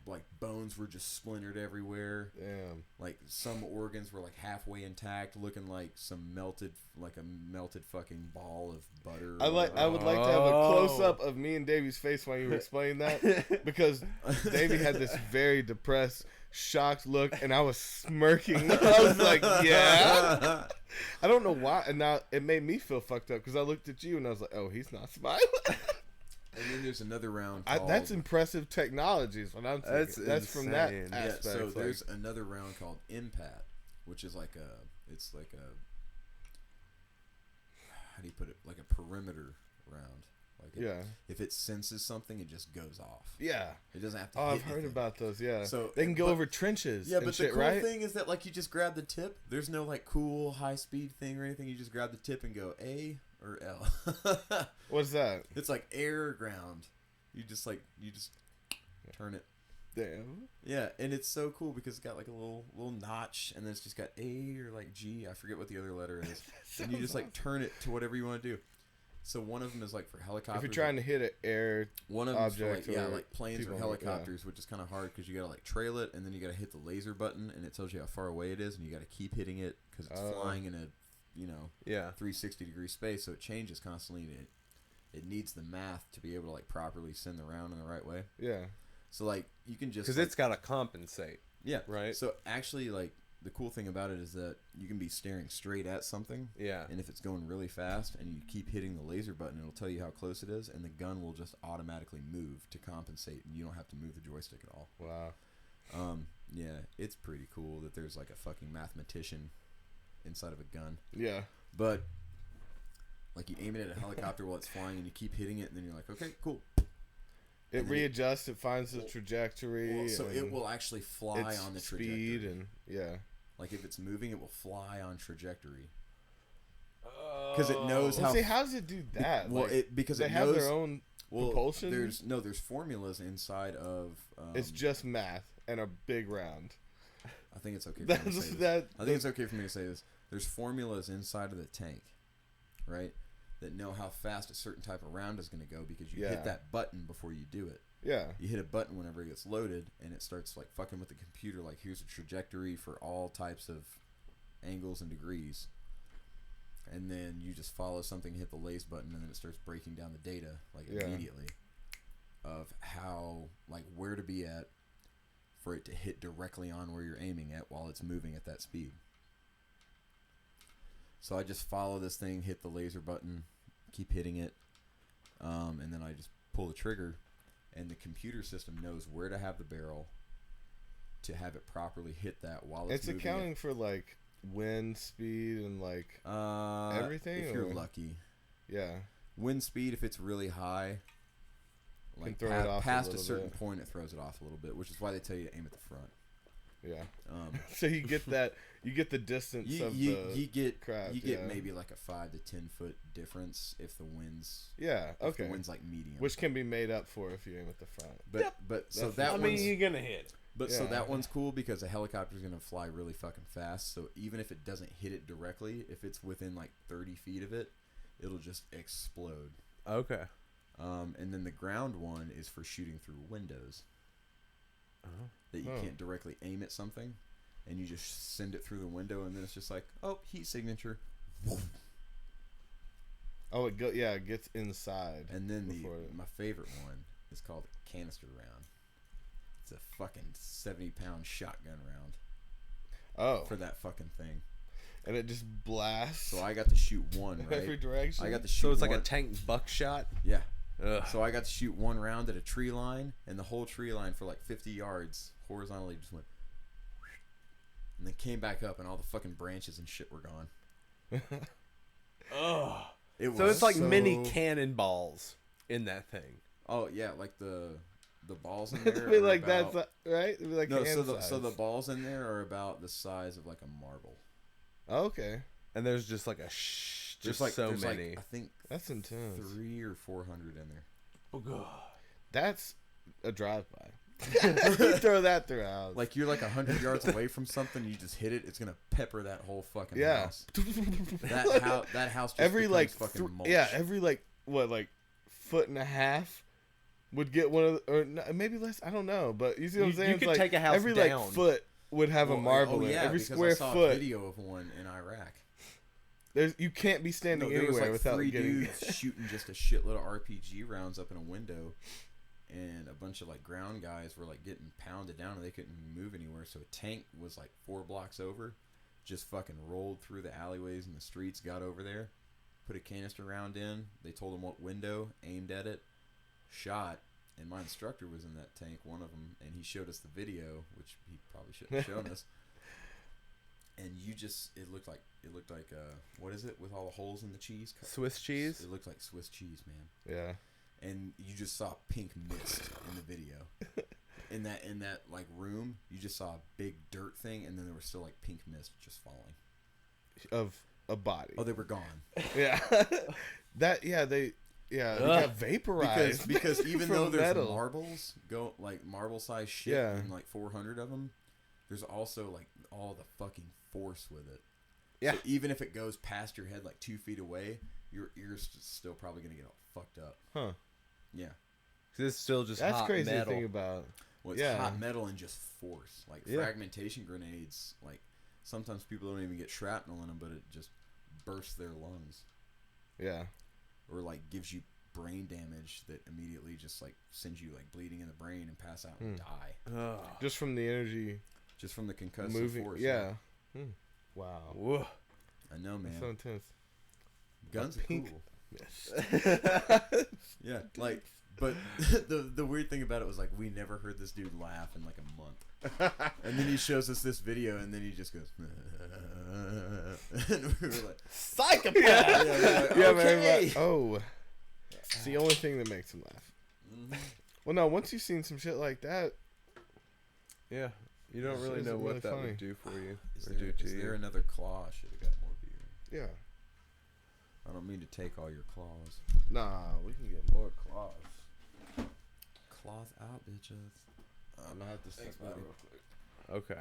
bones were just splintered everywhere. Damn. Like some organs were like halfway intact, looking like a melted fucking ball of butter. I would like to have a close up of me and Davey's face while you were explaining that, because Davey had this very depressed, shocked look, and I was smirking. I was like, yeah. I don't know why, and now it made me feel fucked up because I looked at you and I was like, oh, he's not smiling. And then there's another round called... that's impressive technology is what I'm thinking. That's from that aspect. Yeah, so there's another round called impact, which is like it's like a, how do you put it? Like a perimeter round. Like if it senses something, it just goes off. Yeah. It doesn't have to hit anything. I've heard about those, yeah. So they can go over trenches. Yeah, but shit, the cool right? thing is that like you just grab the tip. There's no like cool high speed thing or anything. You just grab the tip and go A or L. What's that? It's like air or ground. You just turn it. Damn. Yeah, and it's so cool because it's got like a little notch, and then it's just got A or like G. I forget what the other letter is. And you just like turn it to whatever you want to do. So one of them is like for helicopters. If you're trying to hit an air one of them object, is for like planes or helicopters, which is kind of hard because you got to like trail it, and then you got to hit the laser button, and it tells you how far away it is, and you got to keep hitting it because it's flying in a 360 degree space, so it changes constantly. And it needs the math to be able to like properly send the round in the right way. Yeah. So like you can just because it's got to compensate. Yeah. Right. So actually, like the cool thing about it is that you can be staring straight at something. Yeah. And if it's going really fast and you keep hitting the laser button, it'll tell you how close it is, and the gun will just automatically move to compensate, and you don't have to move the joystick at all. Wow. Yeah, it's pretty cool that there's like a fucking mathematician inside of a gun. Yeah. But like you aim it at a helicopter while it's flying, and you keep hitting it, and then you're like, okay, cool. It readjusts. It finds the trajectory. So it will actually fly on the trajectory. Speed and yeah. Like if it's moving, it will fly on trajectory. because it knows how. See, how does it do that? Well, like, because they it have knows their own propulsion. There's formulas inside of. It's just math and a big round. I think it's okay. For me to say this. I think it's okay for me to say this. There's formulas inside of the tank, right, that know how fast a certain type of round is going to go because you hit that button before you do it. Yeah. You hit a button whenever it gets loaded, and it starts like fucking with the computer. Like, here's a trajectory for all types of angles and degrees, and then you just follow something, hit the lace button, and then it starts breaking down the data like immediately of how, like, where to be at for it to hit directly on where you're aiming at while it's moving at that speed. So I just follow this thing, hit the laser button, keep hitting it, and then I just pull the trigger, and the computer system knows where to have the barrel to have it properly hit that while it's moving. It's accounting for, like, wind speed and, like, everything? If you're lucky. Yeah. Wind speed, if it's really high, like throw it off past a certain point, it throws it off a little bit, which is why they tell you to aim at the front. Yeah. So you get that, you get the distance of the craft. You get maybe like a 5 to 10 foot difference if the wind's okay. If the wind's like medium, which can be made up for if you aim at the front. But so that you're gonna hit. But so that one's cool because a helicopter's gonna fly really fucking fast. So even if it doesn't hit it directly, if it's within like 30 feet of it, it'll just explode. Okay. And then the ground one is for shooting through windows. That you can't directly aim at something, and you just send it through the window, and then it's just like, oh, heat signature. Oh, it gets inside. And then my favorite one is called a canister round. It's a fucking 70-pound shotgun round. Oh. For that fucking thing. And it just blasts. So I got to shoot one, right? Every direction. I got to shoot. So it's like a tank buckshot. Yeah. Ugh. So I got to shoot one round at a tree line, and the whole tree line for like 50 yards horizontally just went, and then came back up, and all the fucking branches and shit were gone. Oh. So it's like mini cannonballs in that thing. Oh yeah, like the balls in there. It'd be like about, that's right. It'd be like no, so the balls in there are about the size of like a marble. Oh, okay. And there's just like just like so many. Like, I think that's intense. 300 or 400 in there. Oh god. That's a drive-by. You throw that through a house. Like you're like 100 yards away from something, you just hit it, it's gonna pepper that whole fucking house. That house just every like fucking mulch. Every like foot and a half would get one of or maybe less. I don't know, but you see what I'm saying? You could like take a house every down. like foot would have a marble in it. Every square I saw foot. A video of one in Iraq. You can't be standing there anywhere was like without 3 getting dudes shooting just a shitload of RPG rounds up in a window, and a bunch of like ground guys were like getting pounded down and they couldn't move anywhere. So a tank was like 4 blocks over, just fucking rolled through the alleyways and the streets, got over there, put a canister round in. They told him what window, aimed at it, shot. And my instructor was in that tank, one of them, and he showed us the video, which he probably shouldn't have shown us. And it looked like what is it with all the holes in the cheese? Swiss cheese. It looked like Swiss cheese, man. Yeah. And you just saw pink mist in the video. In that like room, you just saw a big dirt thing, and then there was still like pink mist just falling. Of a body. Oh, they were gone. Yeah. They got vaporized. Because even though there's marbles, like marble-sized shit, and like 400 of them, there's also like all the fucking force with it. Yeah. So even if it goes past your head like 2 feet away, your ear's still probably gonna get all fucked up. Huh. Yeah. This is still just that's hot crazy metal. to think about. Well, it's hot metal and just force. Like fragmentation grenades, like sometimes people don't even get shrapnel in them, but it just bursts their lungs. Yeah. Or like gives you brain damage that immediately just like sends you like bleeding in the brain and pass out and die. Just from the energy. Just from the concussive force. Yeah. Wow. Whoa. I know, man. That's so intense. Guns are cool. Yeah, like, but the weird thing about it was like we never heard this dude laugh in like a month, and then he shows us this video, and then he just goes, and we were like, psychopath. Yeah, man. Oh, it's the only thing that makes him laugh. Mm-hmm. Well, no, once you've seen some shit like that, yeah, you don't really know what that would do for you. Is there another claw? I should have got more beer. Yeah. I don't mean to take all your claws. Nah, we can get more claws. Claws out, bitches. I'm gonna have to step out real quick. Okay.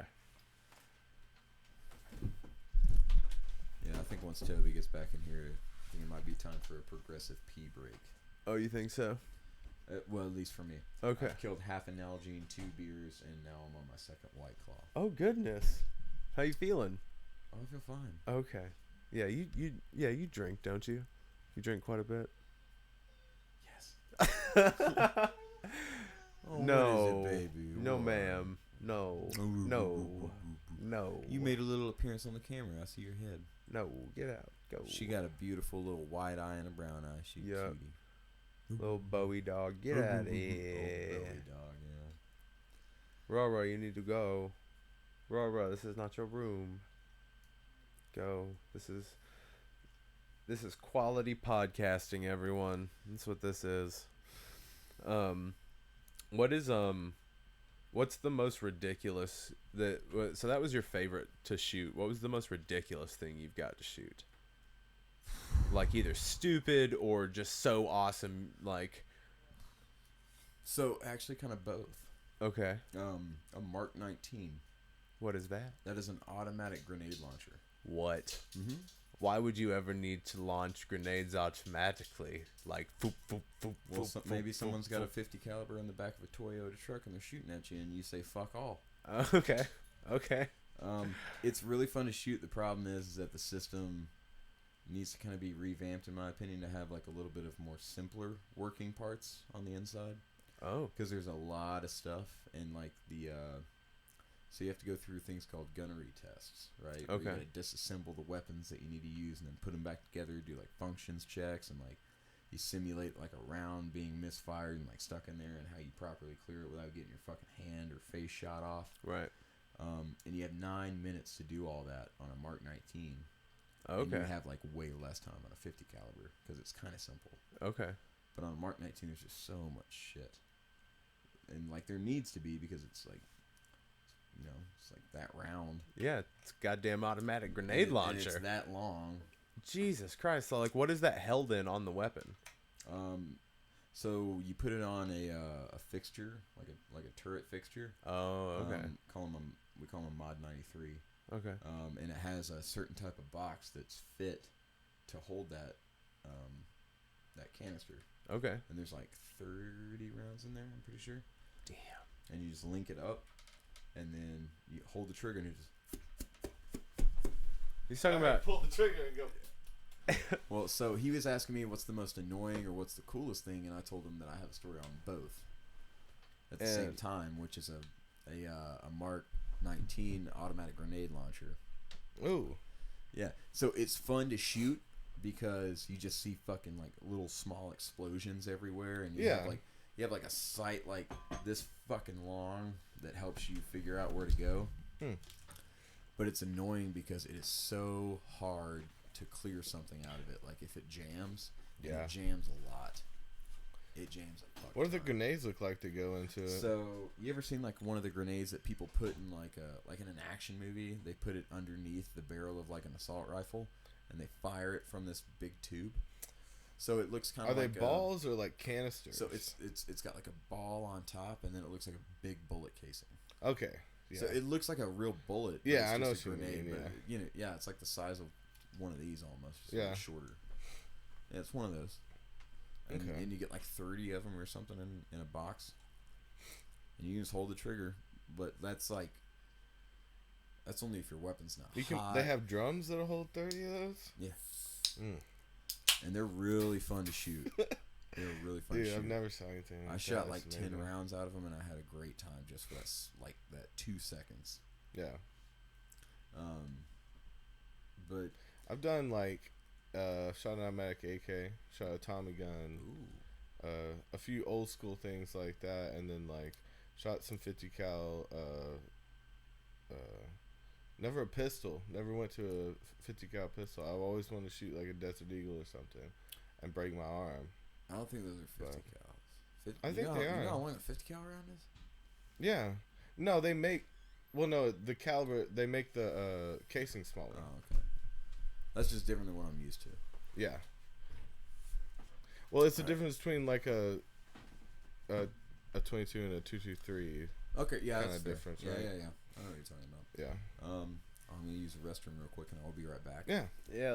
Yeah, I think once Toby gets back in here, I think it might be time for a progressive pee break. Oh, you think so? Well, at least for me. Okay. I've killed half an Nalgene, 2 beers, and now I'm on my second White Claw. Oh goodness. How you feeling? Oh, I feel fine. Okay. Yeah, you drink, don't you? You drink quite a bit. Yes. Oh, No. what is it, baby? No, What? ma'am. No. No. No. You made a little appearance on the camera. I see your head. No. Get out. Go. She got a beautiful little white eye and a brown eye. She's Yeah. cutie. Little Bowie dog. Get out of here. Oh, Bowie dog, yeah. Rara, you need to go. Rara, this is not your room. Go. This is quality podcasting, everyone. That's what this is. What's the most ridiculous so that was your favorite to shoot. What was the most ridiculous thing you've got to shoot? Like either stupid or just so awesome, like. So actually, kind of both. Okay. A Mark 19. What is that? That is an automatic grenade launcher. What? Mm-hmm. Why would you ever need to launch grenades automatically? Like, boop, boop, boop, Well, boop, maybe boop, someone's boop, got a boop. 50 caliber in the back of a Toyota truck and they're shooting at you, and you say "fuck all." Okay. Okay. It's really fun to shoot. The problem is that the system needs to kind of be revamped, in my opinion, to have like a little bit of more simpler working parts on the inside. Oh. Because there's a lot of stuff, and like so you have to go through things called gunnery tests, right? Where Okay. you gotta disassemble the weapons that you need to use and then put them back together, do like functions checks, and like you simulate like a round being misfired and like stuck in there, and how you properly clear it without getting your fucking hand or face shot off. Right. And you have 9 minutes to do all that on a Mark 19. And Okay. you have like way less time on a 50 caliber because it's kind of simple. Okay. But on a Mark 19, there's just so much shit, and like there needs to be, because it's like, you know, it's like that round. Yeah, it's a goddamn automatic grenade And launcher. it's that long. Jesus Christ! So, like, what is that held in on the weapon? So you put it on a fixture, like a turret fixture. Oh, okay. We call them Mod 93. Okay. And it has a certain type of box that's fit to hold that that canister. Okay. And there's like 30 rounds in there, I'm pretty sure. Damn. And you just link it up, and then you hold the trigger, and you just. He's talking about. Pull the trigger and go. Well, so he was asking me what's the most annoying or what's the coolest thing, and I told him that I have a story on both at the same time, which is a Mark 19 automatic grenade launcher. Ooh. Yeah, so it's fun to shoot because you just see fucking like little small explosions everywhere, and you have like a sight like this fucking long that helps you figure out where to go. But it's annoying because it is so hard to clear something out of it. Like if it jams, and it jams a lot. It jams a fucking What do the lot. grenades look like to go into it? So you ever seen like one of the grenades that people put in like in an action movie? They put it underneath the barrel of like an assault rifle, and they fire it from this big tube. So it looks kind of Are like they balls or like canisters? So it's got like a ball on top, and then it looks like a big bullet casing. Okay. Yeah. So it looks like a real bullet. But Yeah, it's I know just a what you grenade, mean, but, you know, yeah, it's like the size of one of these almost. Just a Yeah. little shorter. Yeah, it's one of those. And, Okay. and you get like 30 of them or something in a box, and you can just hold the trigger. But that's only if your weapon's not hot. They have drums that'll hold 30 of those? Yeah. Mm. And they're really fun to shoot. They're really fun to Dude, shoot. I've never saw anything like I that. shot That's like 10 amazing. rounds out of them, and I had a great time just for that 2 seconds. Yeah. But I've done like shot an automatic AK, shot a Tommy gun, a few old school things like that, and then like shot some 50 cal. Never a pistol. Never went to a 50 cal pistol. I've always wanted to shoot like a Desert Eagle or something, and break my arm. I don't think those are 50 cal. I think they are. You know how long a 50 cal round is? Yeah. No, they make. Well, no, the caliber. They make the casing smaller. Oh, okay. That's just different than what I'm used to. Yeah. Well, it's the difference between like a 22 and a 223. Okay, yeah, Kind that's of fair. difference, Yeah, right? yeah. I know what you're talking about. Yeah. I'm gonna use the restroom real quick, and I'll be right back. Yeah.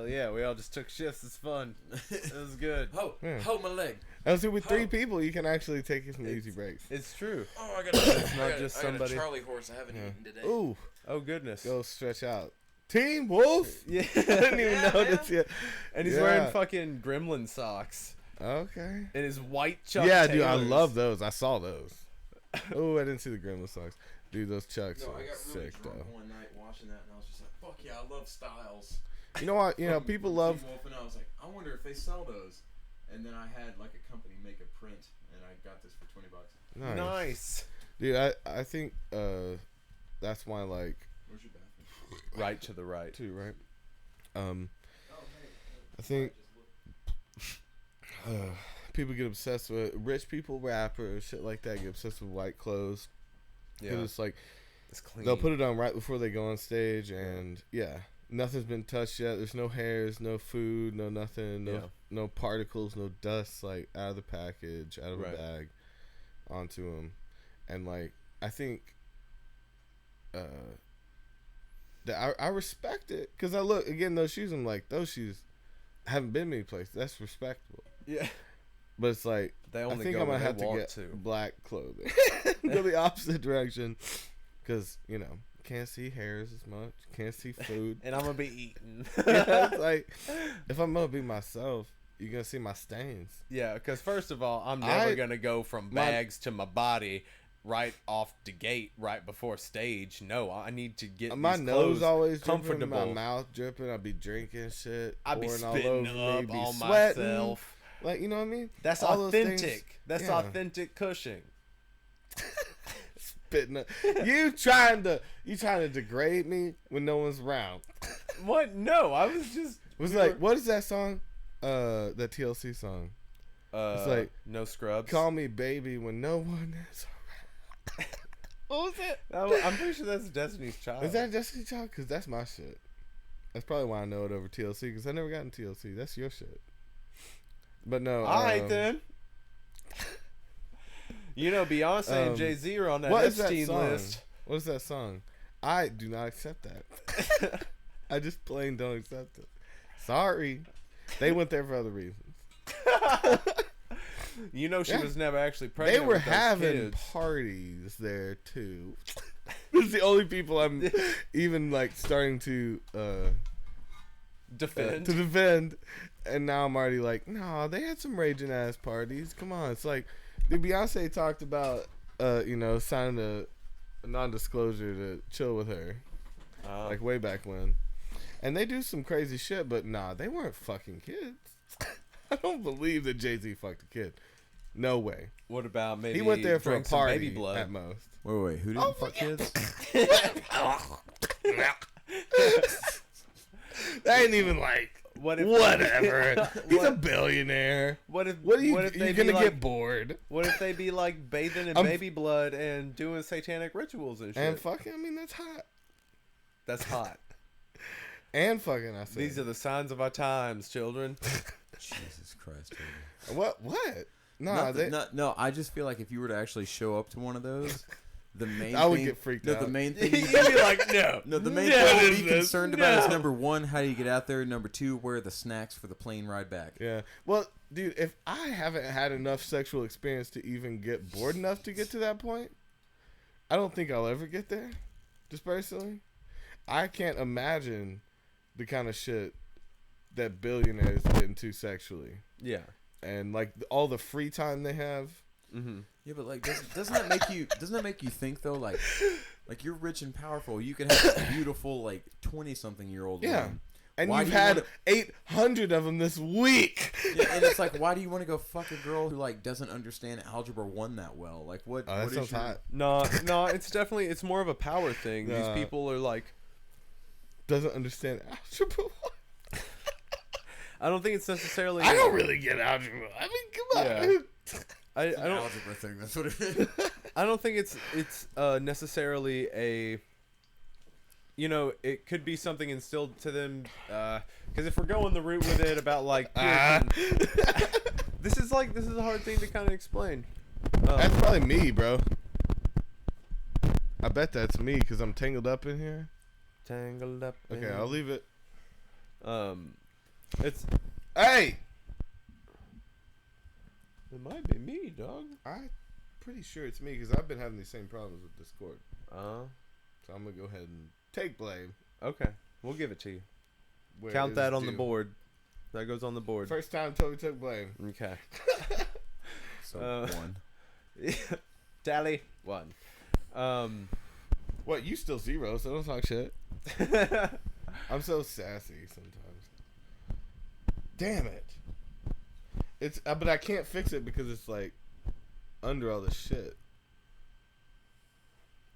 Yeah. We all just took shifts. It's fun. It was good. Yeah. Hold my leg. And so with 3 people, you can actually take some easy breaks. It's true. Oh, I got It's not just somebody. I got a Charlie horse I haven't eaten today. Ooh, Oh goodness. go stretch out. Team Wolf. Yeah. I didn't even notice yet. And he's Yeah. wearing fucking gremlin socks Okay. and his white Chuck Yeah, dude, I Taylors. love those. I saw those. Oh, I didn't see the Gremlin socks. Dude, those Chucks No, are I got really sick, drunk though. one night watching that, and I was just like, "Fuck yeah, I love Styles." You know what? You know, people love. Teen Wolf, and I was like, "I wonder if they sell those." And then I had like a company make a print, and I got this for $20. Nice. Dude, I think that's why, like, Where's your bathroom? Right to the right. too, right? Oh, I think people get obsessed with rich people, rappers, shit like that. Get obsessed with white clothes. Yeah. Because it's like It's clean. they'll put it on right before they go on stage, and nothing's been touched yet. There's no hairs, no food, no nothing, no particles, no dust, like out of the package, out of Right. a bag, onto them, and like I think, that I respect it, because I look again those shoes. I'm like, those shoes haven't been many places. That's respectable. Yeah. But it's like They I only think go I'm gonna where have they to want get to. black clothing. Go the opposite direction, because can't see hairs as much, can't see food. And I'm gonna be eating. Yeah, it's like if I'm gonna be myself, you're gonna see my stains. Yeah, because first of all, I'm never gonna go from bags to my body right off the gate right before stage. No, I need to get My these nose clothes always comfortable. dripping, my mouth dripping. I'll be drinking shit. I'd be pouring all spitting over up me, be on sweating. myself. Like, you know what I mean? That's All those things, authentic. That's yeah. authentic Cushing. Spitting up. You trying to degrade me when no one's around. What? No, I was just. It was like, what is that song? That TLC song. It's like, no scrubs. call me baby when no one is around. What was it? I'm pretty sure that's Destiny's Child. Is that Destiny's Child? Because that's my shit. That's probably why I know it over TLC, because I never got in TLC. That's your shit. But no. All right then. You know, Beyonce and Jay-Z are on that what is that Epstein song? list. What is that song? I do not accept that. I just plain don't accept it. Sorry. They went there for other reasons. You know, she Yeah. was never actually They pregnant. were with those having kids. parties there too. This is the only people I'm even like starting to defend, and now I'm already like, no, they had some raging ass parties. Come on, it's like, dude, Beyonce talked about signing a non-disclosure to chill with her, like way back when, and they do some crazy shit. But nah, they weren't fucking kids. I don't believe that Jay-Z fucked a kid. No way. What about maybe He went there for a drank some party baby blood? at most. Wait, who didn't fuck kids? That ain't even like whatever. He's a billionaire. What if You're they gonna be get bored What if they be like bathing in baby blood and doing satanic rituals and shit? and fucking? I mean, that's hot. That's hot. And fucking, I said. These are the signs of our times, children. Jesus Christ. Baby. What? No, No, I just feel like if you were to actually show up to one of those, the main I would thing, get freaked no, out. The main thing You'd be like, no. No, the main No. thing to be What is concerned this? about is No. number one, how do you get out there? Number two, where are the snacks for the plane ride back? Yeah. Well, dude, if I haven't had enough sexual experience to even get bored enough to get to that point, I don't think I'll ever get there. Just personally, I can't imagine the kind of shit that billionaires get into sexually, Yeah. and like all the free time they have. Mm-hmm. Yeah, but like, doesn't that make you think though? Like you're rich and powerful. You could have a beautiful like 20-something-year-old Yeah. woman. And Why you've do you had wanna- 800 of them this week. Yeah, and it's like, why do you want to go fuck a girl who like doesn't understand algebra 1 that well? Like what? Oh, that what sounds is your, hot. No, it's more of a power thing. These Nah. people are like, Doesn't understand algebra. I don't think it's necessarily. I don't really get algebra. I mean, come on. Yeah. I It's an don't. algebra thing. That's what it is. I don't think it's necessarily a. You know, it could be something instilled to them. Because if we're going the route with it about like pure This is a hard thing to kind of explain. That's probably me, bro. I bet that's me because I'm tangled up in here. Tangled up. Okay, I'll leave it. It's. Hey! It might be me, dog. I'm pretty sure it's me because I've been having these same problems with Discord. So I'm going to go ahead and take blame. Okay. We'll give it to you. Where Count that on the board. That goes on the board. First time Toby took blame. Okay. So 1. Tally 1. What? You still 0, so don't talk shit. I'm so sassy sometimes. Damn it. It's but I can't fix it because it's like under all this shit.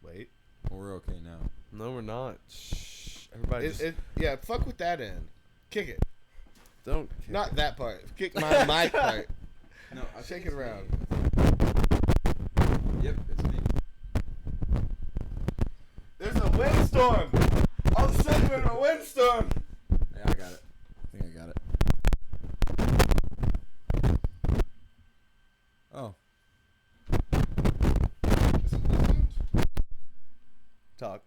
Wait. We're okay now. No, we're not. Shh. Everybody yeah, fuck with that end. Kick it. Don't. Not that part. Kick my mic part. No, Shake it around. Yep, it's me. There's a windstorm. All of a sudden we're in a windstorm. Yeah, I got it. I think I got it. Oh. Talk.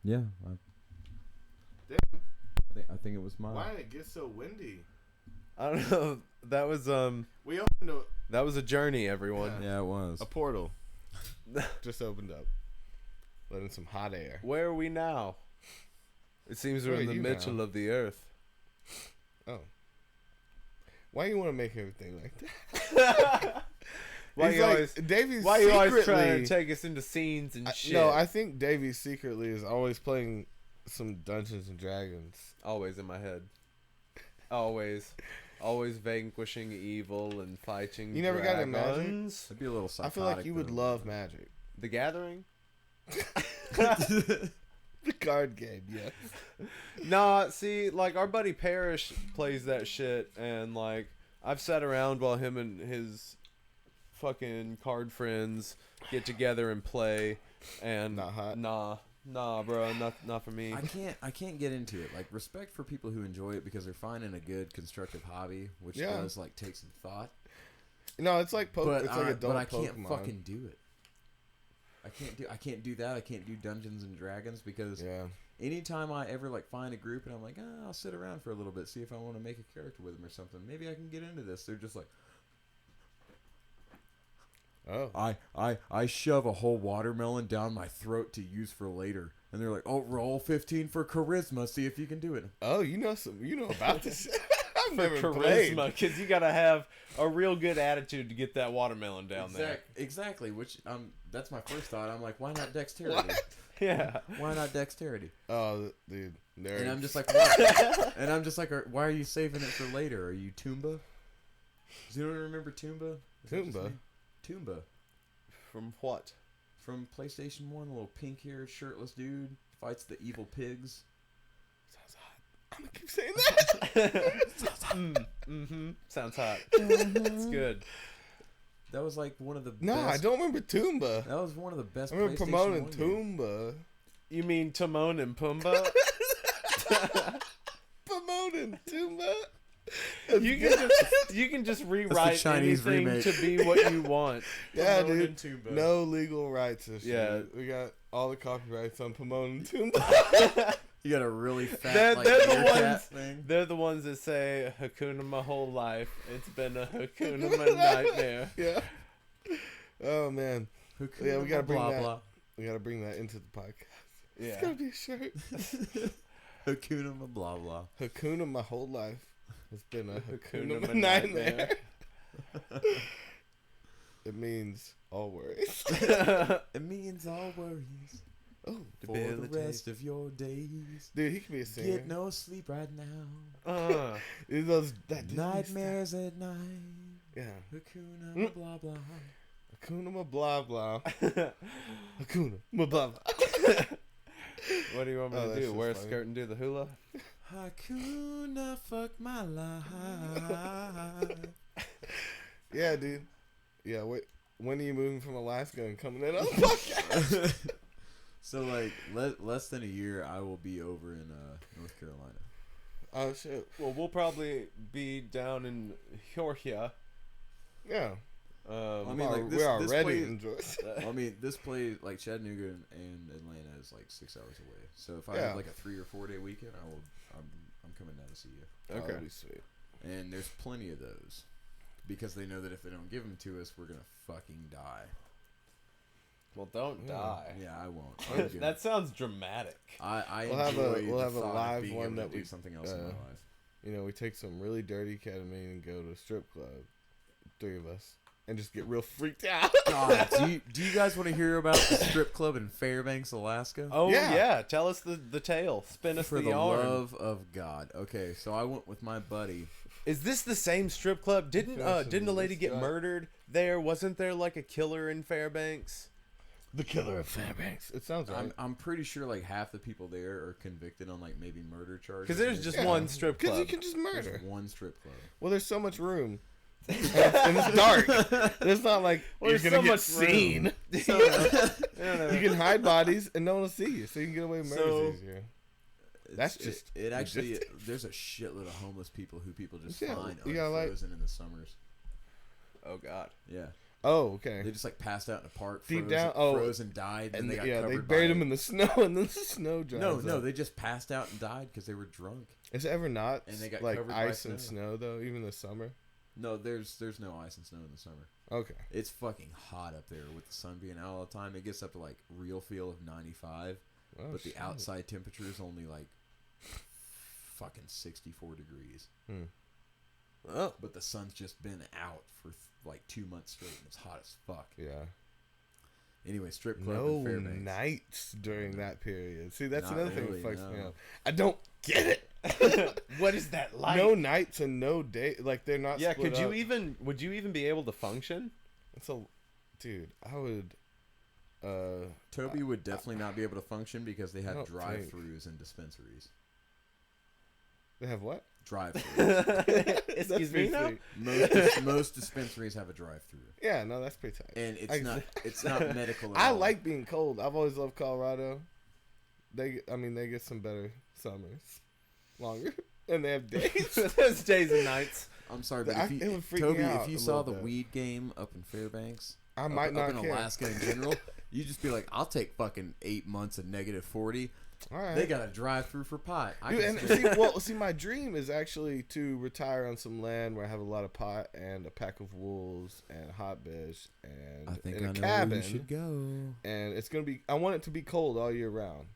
Yeah. Damn. I think it was mine. Why did it get so windy? I don't know. That was We opened That was a journey, everyone. Yeah, it was. a portal. Just opened up. Letting some hot air. Where are we now? It seems we're Where in are the you middle now? of the earth. Oh. Why you want to make everything like that? Why He's you like, always? Davy's Why you always trying secretly- to take us into scenes and shit? No, I think Davy secretly is always playing some Dungeons and Dragons. Always in my head. Always vanquishing evil and fighting. You never got dragons. Imagine? It'd be a little I psychotic. feel like you would though. love Magic. The Gathering. The card game, yes. Nah, see, like our buddy Parrish plays that shit, and like I've sat around while him and his fucking card friends get together and play, and Not hot. Nah, bro, not for me. I can't get into it. Like, respect for people who enjoy it because they're finding a good constructive hobby, which Yeah. does like take some thought. No, it's like But it's like adult but I can't Pokemon. fucking do it. I can't do that. I can't do Dungeons and Dragons because Yeah. anytime I ever like find a group and I'm like, I'll sit around for a little bit, see if I want to make a character with them or something. Maybe I can get into this. They're just like, Oh. I shove a whole watermelon down my throat to use for later, and they're like, oh, roll 15 for charisma, see if you can do it. Oh, you know about this. I've For never played. charisma, because you gotta have a real good attitude to get that watermelon down there. Exactly. Which that's my first thought. I'm like, why not dexterity? What? Yeah. Why not dexterity? Oh, dude, nerds. And I'm just like, why? And I'm just like, why are you saving it for later? Are you Toomba? Does anyone remember Toomba? Is that his Toomba? name? Toomba. From what? From PlayStation 1, a little pink-haired, shirtless dude fights the evil pigs. Sounds hot. I'm gonna keep saying that. Sounds hot. It's good. That was like one of the No, best. I don't remember Toomba. That was one of the best. I remember PlayStation promoting 1 games. Toomba. You mean Timon and Pumbaa? Promoting Toomba. You can just rewrite Chinese anything remake. to be what you want. Yeah, Timon dude. and Pumbaa. No legal rights. And shit. Yeah. We got all the copyrights on Pomona Toomba. You got a really fat They're like the meerkat ones. thing. They're the ones that say Hakuna my whole life. It's been a Hakuna my nightmare. Yeah. Oh man. Hakuna Yeah, we gotta bring blah, that. blah. We gotta bring that into the podcast. It's Yeah. gotta be a shirt. Hakuna blah blah. Hakuna my whole life. It's been a Hakuna, Hakuna my my nightmare. It means all worries. It means all worries Oh, for the rest of your days. dude, he could be a singer. Get no sleep right now. It's those that Disney Nightmares at night. stuff. Yeah. Hakuna blah blah. Hakuna ma blah blah. Hakuna ma blah blah. What do you want me Oh, to that's do? just Wear a funny. skirt and do the hula? Hakuna fuck my life. Yeah, dude. Yeah, wait. When are you moving from Alaska and coming in on the podcast? So like less than a year, I will be over in North Carolina. Oh shit. Well, we'll probably be down in Georgia Yeah. I mean, like, we already place, enjoy. I mean, this place, like Chattanooga and Atlanta, is like 6 hours away. So if I have like a 3 or 4 day weekend, I'm coming down to see you. Okay, that'd be sweet. And there's plenty of those because they know that if they don't give them to us, we're gonna fucking die. Well, don't die. Yeah, I won't. That sounds dramatic. We'll have a live one that do we something else in my life. You know, we take some really dirty ketamine and go to a strip club, 3 of us, and just get real freaked out. God, do you guys want to hear about the strip club in Fairbanks, Alaska? Oh yeah, tell us the tale. Spin us For the the yarn. love of God. Okay, so I went with my buddy. Is this the same strip club? Didn't a lady get murdered there? Wasn't there like a killer in Fairbanks? The killer of Fairbanks. It sounds right. I'm pretty sure like half the people there are convicted on like maybe murder charges. Because there's just one strip club. Because you can just murder. There's one strip club. Well, there's so much room. And it's dark. It's not like you're going to get seen. You can hide bodies and no one will see you. So you can get away with murders easier. That's just... It actually... There's a shitload of homeless people who people just find you unfrozen in the summers. Oh, God. Yeah. Oh, okay. They just like passed out in a park, froze and died, and they got they covered buried them in the snow, and then the snow dries No, they just passed out and died because they were drunk. Is it ever not and they got like covered ice by and snow though, even in the summer? No, there's no ice and snow in the summer. Okay. It's fucking hot up there with the sun being out all the time. It gets up to like real feel of 95, but the outside temperature is only like fucking 64 degrees. Oh. But the sun's just been out for like 2 months straight, and it's hot as fuck. Yeah. Anyway, strip club in Fairbanks. Nights during that period. See, that's Not another thing really, that fucks me up. I don't get it. What is that like? No nights and no day. Like, they're not Yeah, split would up. you even be able to function? Dude, I would... Toby would definitely not be able to function because they have don't drive-thrus and dispensaries. They have what? Drive-through. Excuse me now? Most dispensaries have a drive-through. Yeah, no, that's pretty tight. And it's not medical at I all. like being cold. I've always loved Colorado. They get some better summers. Longer. And they have days. There's days and nights. I'm sorry, but it would freak Toby, me out if you a saw little the bit. weed game up in Fairbanks, I might not up in care. Alaska in general, you'd just be like, I'll take fucking 8 months of -40. All right. They got a drive-through for pot. See, my dream is actually to retire on some land where I have a lot of pot and a pack of wolves and hot fish and I think in I a know cabin. where you should go. And it's gonna be. I want it to be cold all year round.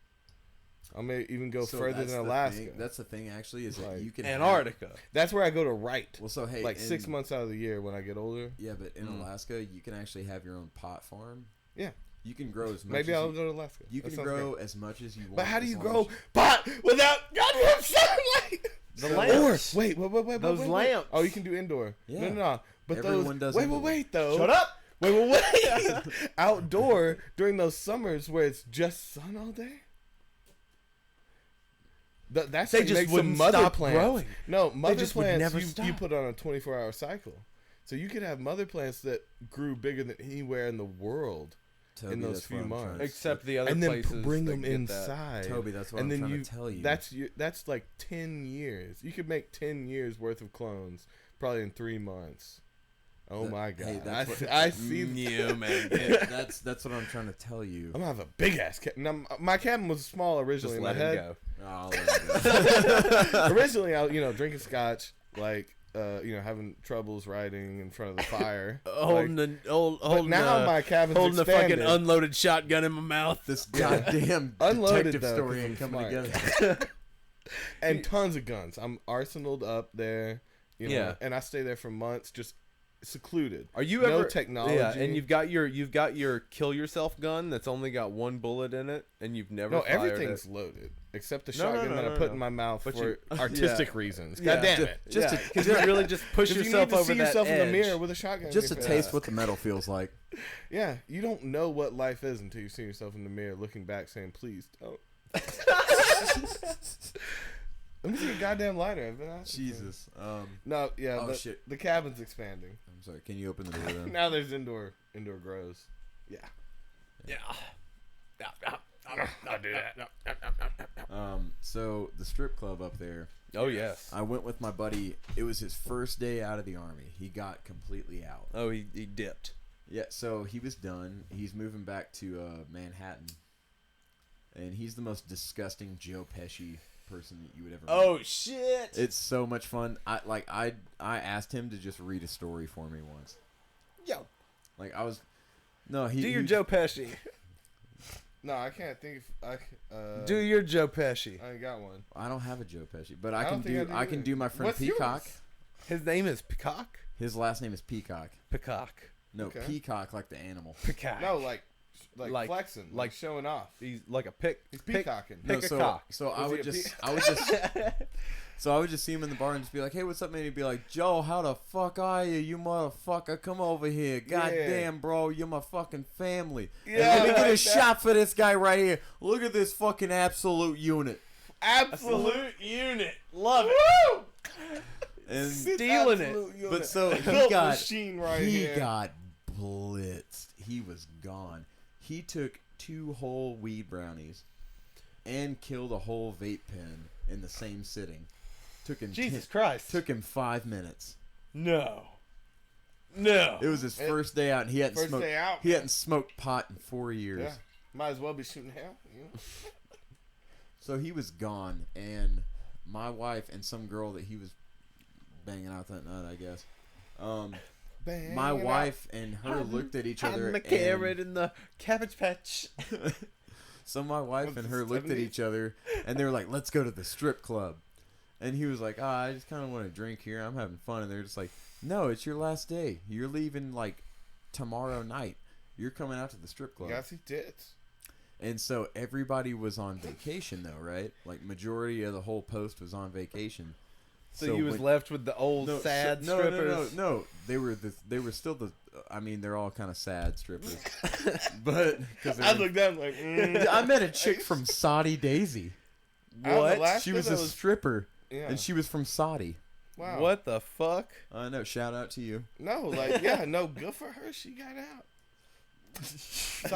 I may even go further that's than the Alaska. thing. That's the thing, actually, is that Like you can Antarctica. That's where I go to write. Well, so hey, like 6 months out of the year when I get older. Yeah, but in Alaska, you can actually have your own pot farm. Yeah. You can grow as much. Maybe as I'll go to Alaska. You That can sounds grow great. as much as you want. But how do as you long grow as pot without goddamn sunlight? The lamps. Wait. Those lamps. Oh, you can do indoor. Yeah. No. But Everyone those. does Wait, indoor. wait, though. Shut up. Wait. Outdoor during those summers where it's just sun all day. That's They like just makes wouldn't some mother stop plants. growing. No, mother just would plants never you stop. put on a 24-hour cycle. So you could have mother plants that grew bigger than anywhere in the world Toby, in those that's few what I'm trying months. to Except the other and then places. bring that them get that. inside. Toby, that's what and I'm then trying to tell you. That's like 10 years. You could make 10 years worth of clones probably in 3 months. Oh my god! Hey, that's I see. You man. That's what I'm trying to tell you. I'm gonna have a big ass cabin. Now, my cabin was small originally. Just in my let head. him go. Oh, I'll let it go. Originally, I drinking scotch, like having troubles riding in front of the fire. Holding now my cabin's holding expanded. a fucking unloaded shotgun in my mouth. This goddamn Unloaded, detective though, story 'cause ain't I'm coming smart. together. And tons of guns. I'm arsenaled up there. Yeah. And I stay there for months, just secluded. Are you no ever technology? Yeah, and you've got your kill yourself gun that's only got one bullet in it, and you've never fired everything's it. loaded except the No, shotgun that I put in my mouth But for you- artistic reasons. Yeah. God damn it! Because you really just push 'Cause yourself you need to over see that yourself in the edge. mirror with a shotgun. Just to in your taste face. what the metal feels like. Yeah, you don't know what life is until you see yourself in the mirror, looking back, saying, "Please don't." Let me see a goddamn lighter. I've been asking. Jesus. No, yeah. Oh, the, shit. The cabin's expanding. I'm sorry. Can you open the door then? Now there's indoor grows. Yeah. Yeah. I'll do that. So the strip club up there. Oh, yes. I went with my buddy. It was his first day out of the Army. He got completely out. Oh, he dipped. Yeah, so he was done. He's moving back to Manhattan. And he's the most disgusting Joe Pesci person that you would ever meet. Oh, shit! It's so much fun. I asked him to just read a story for me once. Yo. Like, I was... No, he... Do your Joe Pesci. No, I can't think of... Do your Joe Pesci. I ain't got one. I don't have a Joe Pesci, but I don't can think do... I I can either. do my friend What's Peacock. yours? His name is Peacock? His last name is Peacock. Peacock. No, Okay. Peacock like the animal. Peacock. No, like Like- flexing, like- showing off. He's like a pick. He's peacocking. Pick No, a so, cock. So I Was he would a just... I would just... So I would just see him in the bar and just be like, "Hey, what's up, man?" He'd be like, "Joe, how the fuck are you? You motherfucker, come over here. God damn, bro, you're my fucking family. And Yeah, let me get like a that. shot for this guy right here. Look at this fucking absolute unit." Absolute unit. Love it. And Stealing it. absolute unit. but so he Built got machine right he here. got blitzed. He was gone. He took 2 whole weed brownies and killed a whole vape pen in the same sitting. Took him Jesus Christ. Took him 5 minutes. No. It was his first day out, and he hadn't First smoked. day out, He man. hadn't smoked pot in 4 years. Yeah, might as well be shooting hell. You know? So he was gone, and my wife and some girl that he was banging out that night, I guess. Bang My it out. wife and her looked at each other. I'm a carrot in the cabbage patch. So my wife Was and this her looked at 70s? each other, and they were like, "Let's go to the strip club." And he was like, "I just kind of want to drink here. I'm having fun." And they're just like, "No, it's your last day. You're leaving like tomorrow night. You're coming out to the strip club." Yes, he did. And so everybody was on vacation, though, right? Like majority of the whole post was on vacation. So you was when- left with the old sad strippers. No. They were still the. I mean, they're all kind of sad strippers, but because I looked at him like, I met a chick from Saudi Daisy. What? She was a stripper, Yeah. and she was from Saudi. Wow. What the fuck? I know. Shout out to you. No, like, yeah, no, good for her. She got out.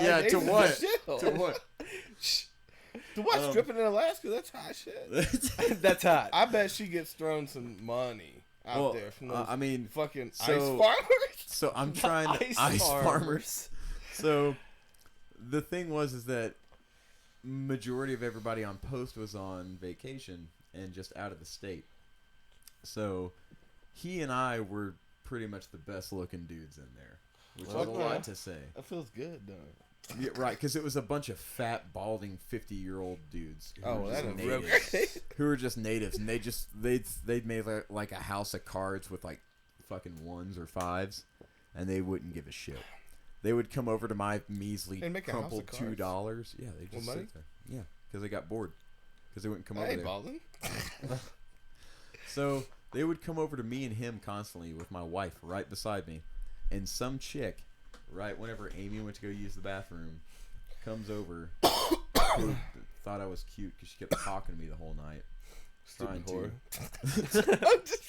Yeah, to what? To what? To what? Stripping in Alaska? That's hot shit. That's hot. I bet she gets thrown some money out there from those I mean, fucking so- ice farmers. so I'm trying to ice farmers. So the thing is that majority of everybody on post was on vacation and just out of the state. So he and I were pretty much the best looking dudes in there, which is a Okay. lot to say. That feels good, though. Yeah, right, because it was a bunch of fat, balding, 50-year-old dudes who Oh, were just that is natives. Who were just natives, and they'd made like a house of cards with like fucking 1s or 5s, and they wouldn't give a shit. They would come over to my measly And make a house of crumpled cards? $2. Yeah, they just money? sit there. Yeah, because they got bored. Because they wouldn't come over Hey, there. balling. So they would come over to me and him constantly with my wife right beside me, and some chick, right whenever Amy went to go use the bathroom, comes over, who thought I was cute because she kept talking to me the whole night. Stupid Trying to.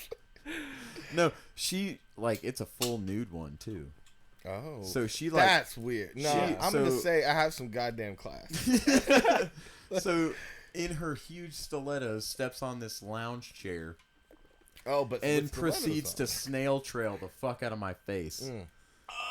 No, she like it's a full nude one too. Oh. So she like That's weird. No, I'm going to say I have some goddamn class. so in her huge stilettos steps on this lounge chair Oh, but and with proceeds to stilettos snail trail the fuck out of my face. on.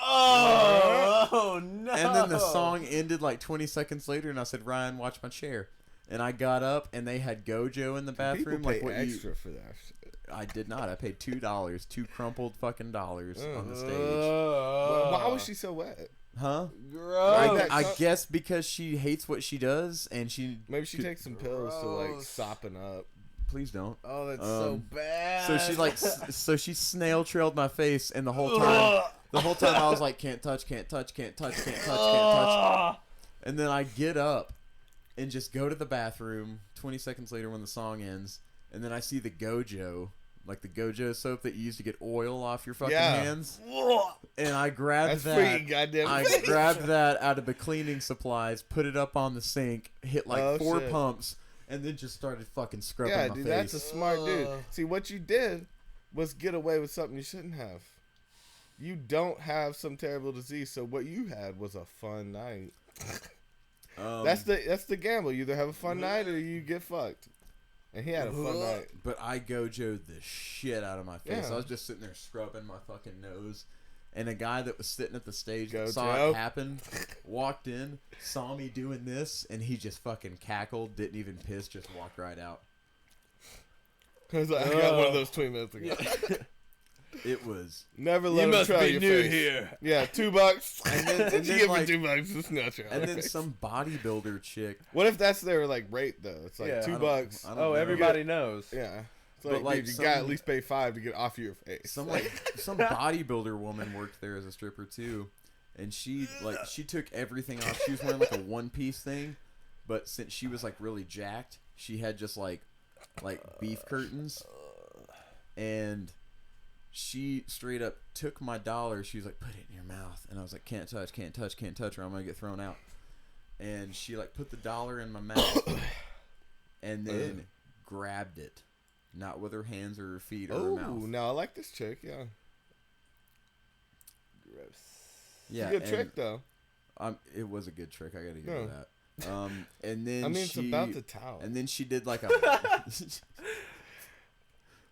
Oh no! And then the song ended like 20 seconds later, and I said, "Ryan, watch my chair." And I got up, and they had Gojo in the bathroom. People pay Like what extra for that shit. I did not. I paid $2, $2 crumpled fucking dollars on the stage. Why was she so wet? Huh? Gross. that I co- guess because she hates what she does, and she. Maybe she takes some pills to like Gross. soften up. Please don't. Oh, that's so bad. So she like, so she snail trailed my face, and the whole time, I was like, "Can't touch, can't touch, can't touch, can't touch, can't touch." And then I get up and just go to the bathroom. 20 seconds later, when the song ends, and then I see the Gojo, like the Gojo soap that you use to get oil off your fucking hands. And I grabbed That's free, that. goddamn. I face. grabbed that out of the cleaning supplies, put it up on the sink, hit like Oh, 4 shit. pumps, and then just started fucking scrubbing Yeah, my dude, face. that's a smart dude. See, what you did was get away with something you shouldn't have. You don't have some terrible disease, so what you had was a fun night. That's the gamble. You either have a fun night or you get fucked. And he had a fun night. But I gojoed the shit out of my face. Yeah. I was just sitting there scrubbing my fucking nose. And a guy that was sitting at the stage Go, saw Joe. it happen, walked in, saw me doing this, and he just fucking cackled, didn't even piss, just walked right out. I was like, I got one of those 20 minutes ago. It was. Never let him try your face. here. Yeah, $2. And then you give like, me $2, it's not your and then face. some bodybuilder chick. What if that's their like rate though? It's like Yeah, $2. I don't Oh, know. everybody knows. Yeah. It's But, like, like, dude, you some- gotta at least pay $5 to get off your face. Some bodybuilder woman worked there as a stripper too, and she took everything off. She was wearing like a one piece thing, but since she was like really jacked, she had just like beef curtains, and she straight up took my dollar. She was like, "Put it in your mouth," and I was like, "Can't touch, or I'm gonna get thrown out." And she like put the dollar in my mouth, and then grabbed it. Not with her hands or her feet or her mouth. Oh, no, I like this chick. Yeah, Gross. Yeah, it's a good trick though. It was a good trick. I gotta give Yeah. her that. And then I mean, it's about the towel. And then she did like a.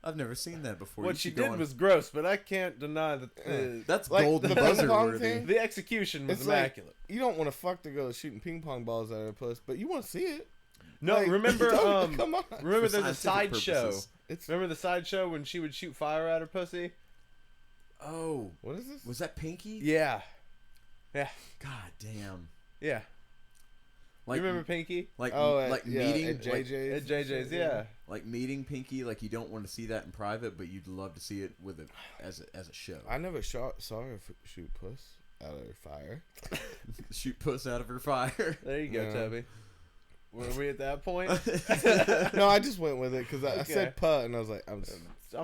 I've never seen that before. What You she should go did on- was gross, but I can't deny that that's like golden the ping buzzer pong worthy. thing? the execution was It's like- immaculate. You don't want to fuck the girl shooting ping pong balls out of her puss, but you want to see it. No, Like, remember, come on. remember For there's a scientific sideshow. purposes. It's Remember the sideshow when she would shoot fire at her pussy? Oh, what is this? was that Pinky? Yeah. Yeah. God damn. Yeah. Like You remember Pinky? like Oh, like yeah, meeting at JJ's. At JJ's, yeah. like meeting Pinky. Like you don't want to see that in private, but you'd love to see it with it as a show. I never saw her shoot puss out of her fire. Shoot puss out of her fire. There you go, Yeah. Toby. Were we at that point? No, I just went with it because I Okay. said putt and I was like, I'm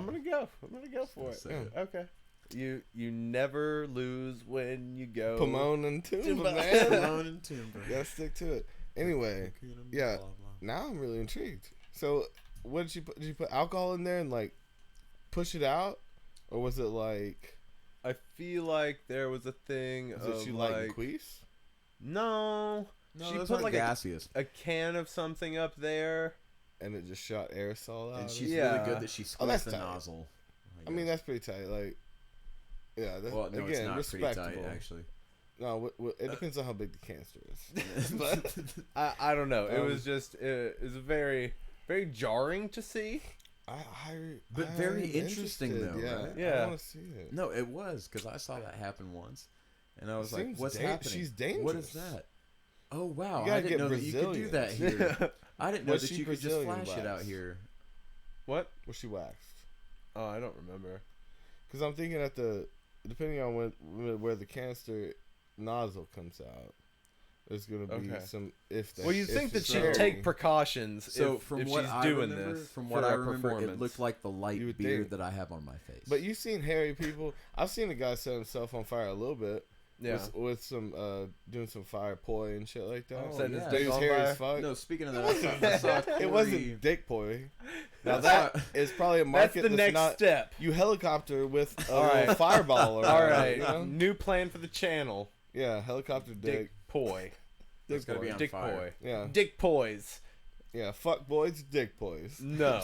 gonna go. I'm gonna go for it. Say it. Okay. You never lose when you go. Pomone and Tumba, Tumba. man. Alone in timber. Gotta stick to it. Anyway, yeah. Now I'm really intrigued. So, what did you put? Did you put alcohol in there and like push it out, or was it like? I feel like there was a thing Is of it she like queefs? no. No, She those put aren't like gaseous. a can of something up there. And it just shot aerosol out. And of she's it? Yeah. really good that she Oh, that's squeezed the tight. nozzle. I mean, that's pretty tight. Like, yeah. That, well, no, again, it's not pretty respectable. tight actually. No, it depends on how big the canister is. But I don't know. It was just it was very very jarring to see. But very I'm interesting, interested, though, Yeah, right? Yeah. I want to see it. No, it was because I saw that happen once, and I was like, seems "What's dan- happening? she's What is dangerous. that? Oh wow! You gotta I didn't get know that you could do that Brazilians. here. I didn't know Was that she you could just Brazilian flash it out wax? here. What? Was she waxed? Oh, I don't remember. Because I'm thinking depending on where the canister nozzle comes out, there's gonna be Okay. some Well, you think that she'd sharing. take precautions So if, from if what she's I doing remember, this. from for what I a remember, it performance. looked like the You light would beard think. that I have on my face. But you've seen hairy people. I've seen a guy set himself on fire a little bit. Yeah. With some doing some fire poi and shit like that. Oh, Set his yeah. dick Dude's on hairy fire. as fuck. no, speaking of that, I saw It Corey- wasn't dick poi. Now I that saw- is probably a That's market the next not. step. You helicopter with a All little right. fireball around. All it, right. you know? New plan for the channel. Yeah, helicopter Dick dick. poi. It's gotta boy. be on Dick fire. poi. Yeah. Dick poise. Yeah, fuck boys, dick boys. No.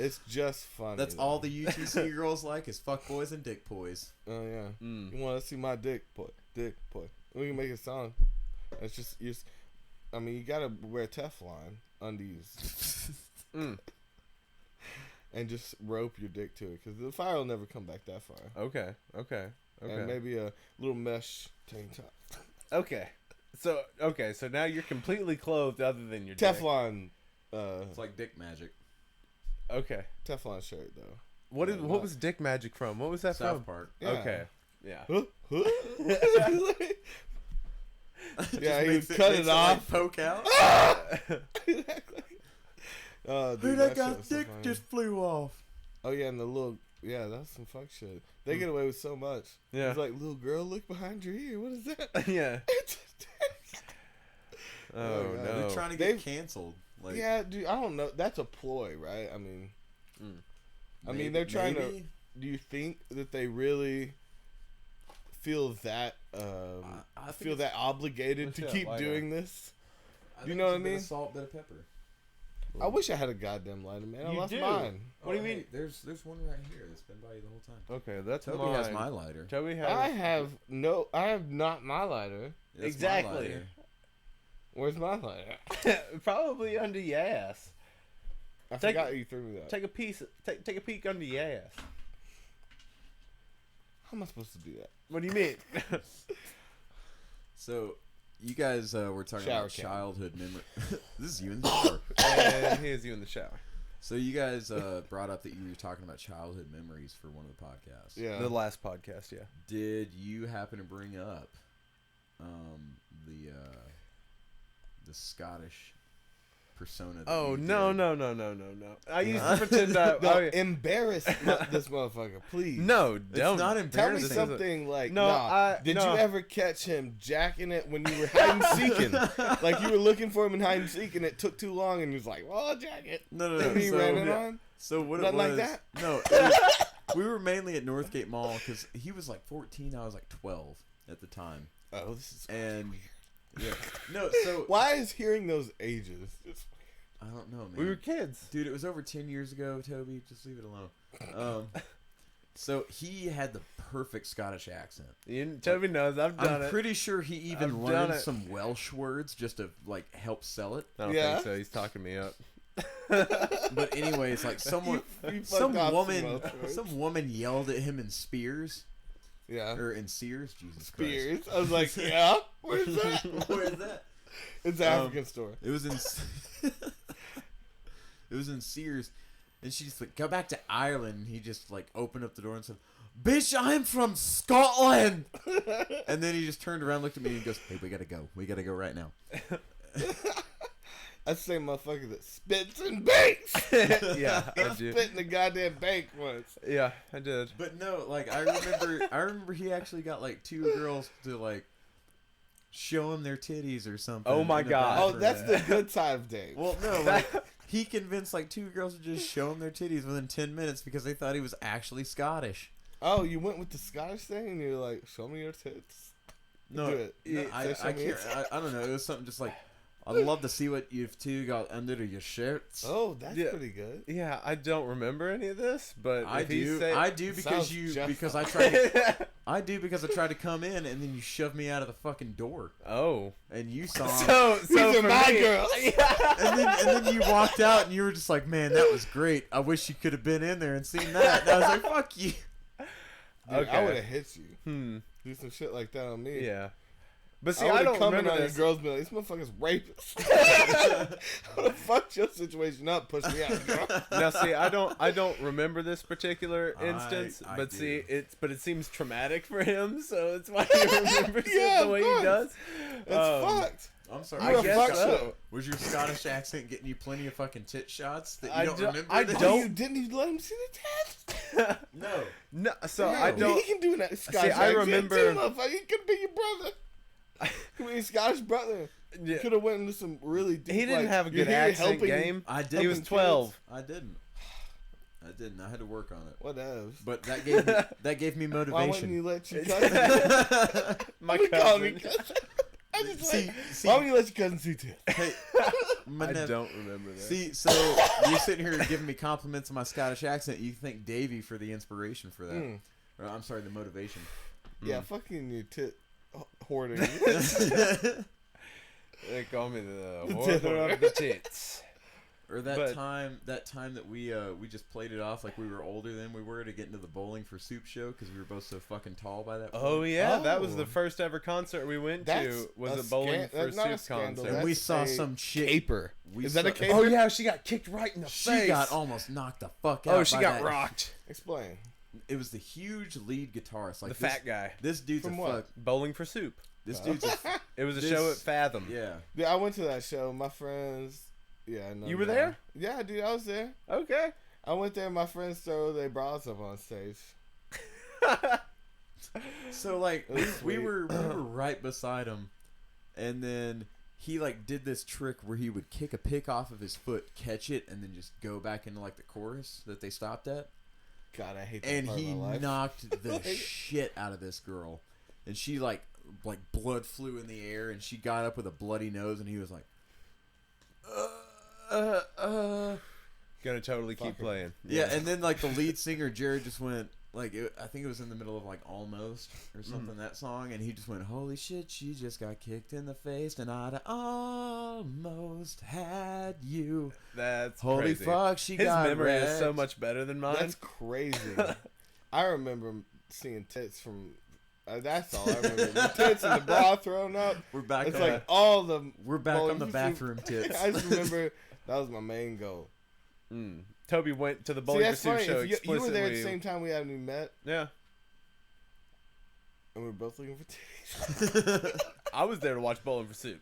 It's just funny. That's though. all the UTC girls like is fuck boys and dick boys. Oh yeah. Mm. You want to see my dick boy? Dick boy. We can make a song. It's just I mean, you gotta wear Teflon undies Mm. and just rope your dick to it because the fire will never come back that far. Okay. Okay. Okay. And maybe a little mesh tank top. Okay. So now you're completely clothed other than your dick. Teflon. It's like dick magic. Okay. Teflon shirt though. What Yeah, what was Dick Magic from? What was that South from? Park. Yeah. Okay. Yeah. Yeah, he Makes cut makes it like, off. poke out. Oh, dude, Who that that shit guy's was so dick funny. just flew off? Oh yeah, and the little that's some fuck shit. They get away with so much. Yeah. It's like, little girl, look behind your ear. What is that? Yeah. It's a dick. Oh Oh, God. no. They're trying to get They've- canceled. Like, Yeah, dude, I don't know. That's a ploy, right? I mean, maybe- they're trying to. maybe. Do you think that they really feel that I think feel it's- that obligated to Yeah, keep why doing this? I You think know it's what a I bit mean? of salt, bit of pepper. I wish I had a goddamn lighter, man. I You left do. mine. What do you mean? There's one right here that's been by you the whole time. Okay, that's Toby mine. has my lighter. Toby has. I have not my lighter. That's my Exactly. lighter. Where's my lighter? Probably under your ass. I Take- forgot you threw me that. Take a piece. Take a peek under your ass. How am I supposed to do that? What do you mean? So, you guys were talking Shower about cam. childhood memory. This is you in the shower. And here's you in the shower. So you guys brought up that you were talking about childhood memories for one of the podcasts. Yeah. The last podcast, yeah. Did you happen to bring up the Scottish persona? That Oh you no did? I used to pretend that. Don't embarrass this motherfucker, please. No, It's don't. not Tell me embarrassing. something like, No, did no. you ever catch him jacking it when you were hide and seeking? Like you were looking for him in hide and seek and it took too long and he was like, well, I'll jack it. No. And he So, ran it on? So what Nothing it was? like that? No, it was, we were mainly at Northgate Mall because he was like 14, I was like 12 at the time, Oh, this is and yeah, no. So why is hearing those ages? I don't know, man. We were kids. Dude, it was over 10 years ago, Toby. Just leave it alone. So he had the perfect Scottish accent. Toby knows. I've done I'm it. pretty sure he even I've done learned it. some Welsh words just to like help sell it. I don't Yeah. think so. He's talking me up. But anyways, like someone, You some fucked off woman, some Welsh words. some woman yelled at him in Spears Yeah. or in Sears. Jesus Christ. Spears. I was like, yeah. Where's that? Where's that? It's an African store. It was in it was in Sears, and she just like, go back to Ireland. And he just like opened up the door and said, "Bitch, I'm from Scotland." And then he just turned around, looked at me, and goes, "Hey, we gotta go. We gotta go right now." That's the same motherfucker that spits and bakes. Yeah, I do. Spit in the goddamn bank once. Yeah, I did. But no, like I remember he actually got like two girls to like show him their titties or something. Oh my in the God. Oh, bathroom. that's the good side of Dave. Well, no, like he convinced like two girls to just show him their titties within 10 minutes because they thought he was actually Scottish. Oh, you went with the Scottish thing and you're like, show me your tits. No, Do it. no, Say, I show me can't. your I don't know. It was something just like, I'd love to see what you've two got under your shirts. Oh, that's Yeah. pretty good. Yeah, I don't remember any of this, but I if he do. say- I do Sounds because I just tried. To, I do because I tried to come in and then you shoved me out of the fucking door Oh, and you saw him. so These are for my me- girls. And then you walked out and you were just like, man, that was great. I wish you could have been in there and seen that. And I was like, fuck you. Dude, Okay. I would have hit you. Hmm. Do some shit like that on me. Yeah. But I see, I would don't have come in remember on your this. girls be like, this motherfucker's rapist. I would have fucked your situation up, push me out, girl. Now, see, I don't remember this particular instance, I but do. see, it seems traumatic for him, so it's why he remembers Yeah, it of the way course. he does. It's fucked. I'm sorry. You're I a guess fuck so. show. Was your Scottish accent getting you plenty of fucking tit shots that you I don't don't- remember? I that? Oh, don't- you didn't even let him see the test? No. No, so No, I don't. He can do that Scottish I accent remember- too, motherfucker. He could be your brother. He could be your Scottish brother. Yeah. Could have went into some really deep. He didn't like, have a you're good here accent helping- game. I He didn't. was 12. I didn't. I had to work on it. Whatever. But that gave me Why wouldn't motivation. you let your cousin? My Let me call me cousin. cousin. I just See- like, see- why wouldn't you let your cousin see tits? Hey, my I nep- don't remember that. See, so you're sitting here giving me compliments on my Scottish accent. You thank Davey for the inspiration for that. Mm. Or, I'm sorry, the motivation. Yeah, fucking your tit hoarding. They call me the The hoarder hoarder. of the tits. Or that But- time that we just played it off like we were older than we were to get into the bowling for soup show because we were both so fucking tall by that point. Oh yeah, that was Oh. the first ever concert we went That's to. Was a a bowling for that's not a soup scandal. concert. And we That's saw a some chick. Caper. We Is that a saw- caper? Oh yeah, she got kicked right in the She face. got almost knocked the fuck out. Oh, she by got that. rocked. Explain. It was the huge lead guitarist, like The this, fat guy. This dude's From a what? fuck. Bowling for soup. This dude's a It was a This- show at Fathom. yeah. Yeah, I went to that show. My friends. Yeah, I know. You were them. there? Yeah, dude, I was there. Okay. I went there. My friends throw their bras up on stage. So like It was we sweet. were right beside him, and then he like did this trick where he would kick a pick off of his foot, catch it, and then just go back into like the chorus that they stopped at. God, I hate that And part he of my life. knocked the shit out of this girl, and she like blood flew in the air, and she got up with a bloody nose, and he was like, Gonna totally keep playing. Yeah, and then like the lead singer Jared just went like I think it was in the middle of like Almost or something that song, and he just went, "Holy shit, she just got kicked in the face, and I'd almost had you." That's holy crazy. fuck. She His got memory wrecked. is so much better than mine. That's crazy. I remember seeing tits from. That's all I remember. The tits and the bra thrown up. We're back. It's on like all the. we're back on the bathroom tits. I just remember that was my main goal. Toby went to the See, Bowling that's Pursuit funny. show If you were there at the explicitly. same time we hadn't even met, Yeah. and we were both looking for titties. I was there to watch Bowling Pursuit.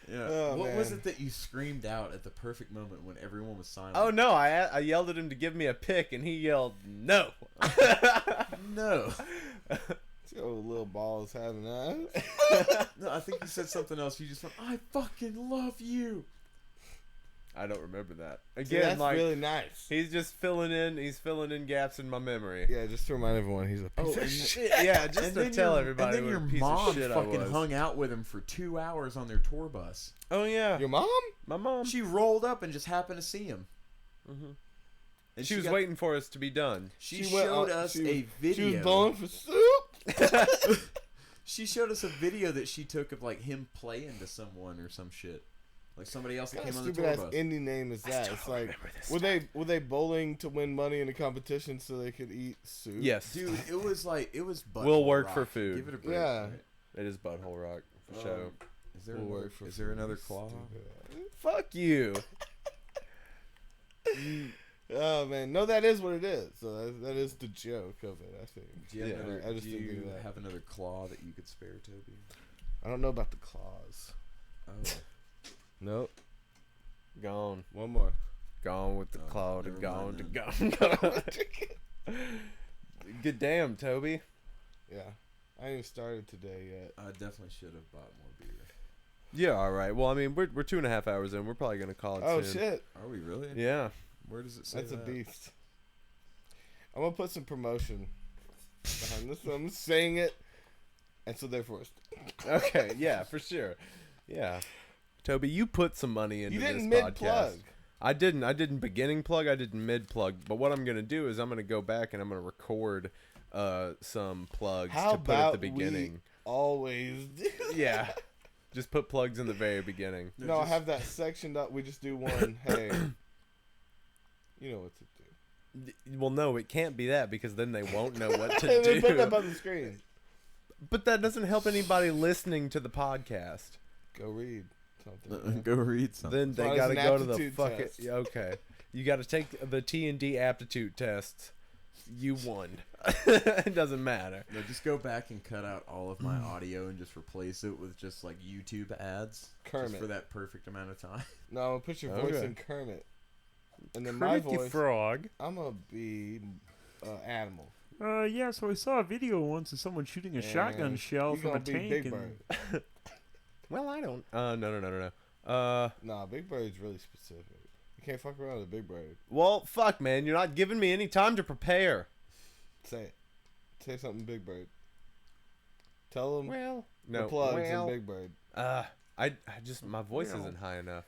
Yeah. Oh, what was man. it that you screamed out at the perfect moment when everyone was silent? Oh no! I yelled at him to give me a pick, and he yelled no. No. Your little balls having eyes. No, I think you said something else. You just went, "I fucking love you." I don't remember that. See, Again, that's like really nice. he's just filling in gaps in my memory. Yeah, just to remind everyone, he's a piece of and- shit. Yeah, just to tell everybody And then what your a piece mom of shit I fucking was. hung out with him for 2 hours on their tour bus. Oh yeah, Your mom? my mom. She rolled up and just happened to see him. Mhm. And She was got- waiting for us to be done. She went showed on- us she- a video. She was bowling for soup. She showed us a video that she took of like him playing to someone or some shit, like somebody else that What came kind on of the stupid tour ass bus. indie name is that? It's like, remember this were they bowling to win money in a competition so they could eat soup? Yes, Dude, it was butthole We'll work rock. for food. Give it a break. Yeah. Right? it is Butthole Rock for Um, sure. Is there We'll another, work for is there food. another claw? Fuck you. Oh man, no, that is what it is. So that is the joke of it. I think. Do you, have, Yeah, another, I just do didn't you think of that. have another claw that you could spare, Toby? I don't know about the claws. Oh, Nope. Gone, One more. gone with the Oh, cloud. never Gone, mind gone. Good damn, Toby. Yeah, I ain't even started today yet. I definitely should have bought more beer. Yeah, all right. Well, I mean, we're 2.5 hours in. We're probably gonna call it Oh soon. shit, Are we really? Yeah. Where does it say that's a that? beast. I'm gonna put some promotion behind this. I'm saying it, and so therefore, Okay. Yeah, for sure. Yeah. Toby, you put some money into you didn't this mid podcast. plug. I didn't beginning plug. I didn't mid plug. But what I'm gonna do is I'm gonna go back and I'm gonna record some plugs How to put at about the beginning. we always do? Yeah. Just put plugs in the very beginning. No, I have that sectioned up. We just do one. Hey, you know what to do. Well, no, it can't be that because then they won't know what to And then do. put it up on the screen. But that doesn't help anybody listening to the podcast. Go read something. Go read something. Then they Well, got to it's an go to the aptitude fucking. test. Yeah, okay, you got to take the T&D aptitude tests. You won. It doesn't matter. No, just go back and cut out all of my audio and just replace it with just like YouTube ads. Kermit. Just for that perfect amount of time. No, I'm gonna put your voice Okay. in Kermit, and then my voice. frog. I'm gonna be animal. Yeah, so I saw a video once of someone shooting a shotgun And shell you from a gonna be tank. Big And Bird. Well, I don't. No. Nah, Big Bird's really specific. You can't fuck around with a Big Bird. Well, fuck, man. You're not giving me any time to prepare. Say it. Say something, Big Bird. Tell them Well, the no. plugs Well, and Big Bird. I just my voice Well. isn't high enough.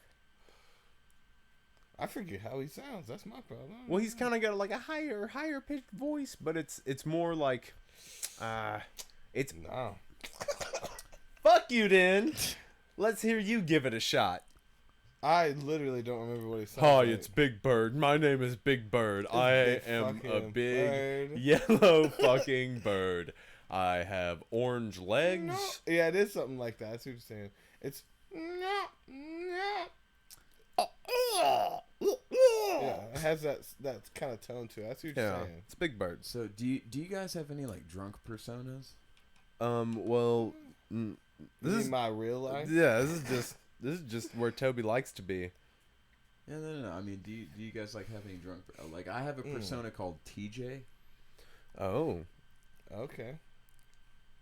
I forget how he sounds. That's my problem. Well, he's kind of got like a higher pitched voice, but it's more like, it's No. fuck you, then. Let's hear you give it a shot. I literally don't remember what he sounds Hi, like. it's Big Bird. My name is Big Bird. I big am a fucking big bird. yellow fucking bird. I have orange legs. No. Yeah, it is something like that. That's what you're saying. It's yeah, it has that kind of tone to it. That's what you're Yeah, saying. it's Big Bird. So do you guys have any like drunk personas? Well, this This is is my real life. yeah, this is just where Toby likes to be. Yeah, no. I mean, do you guys like have any drunk? Like, I have a persona called TJ. Oh, Okay.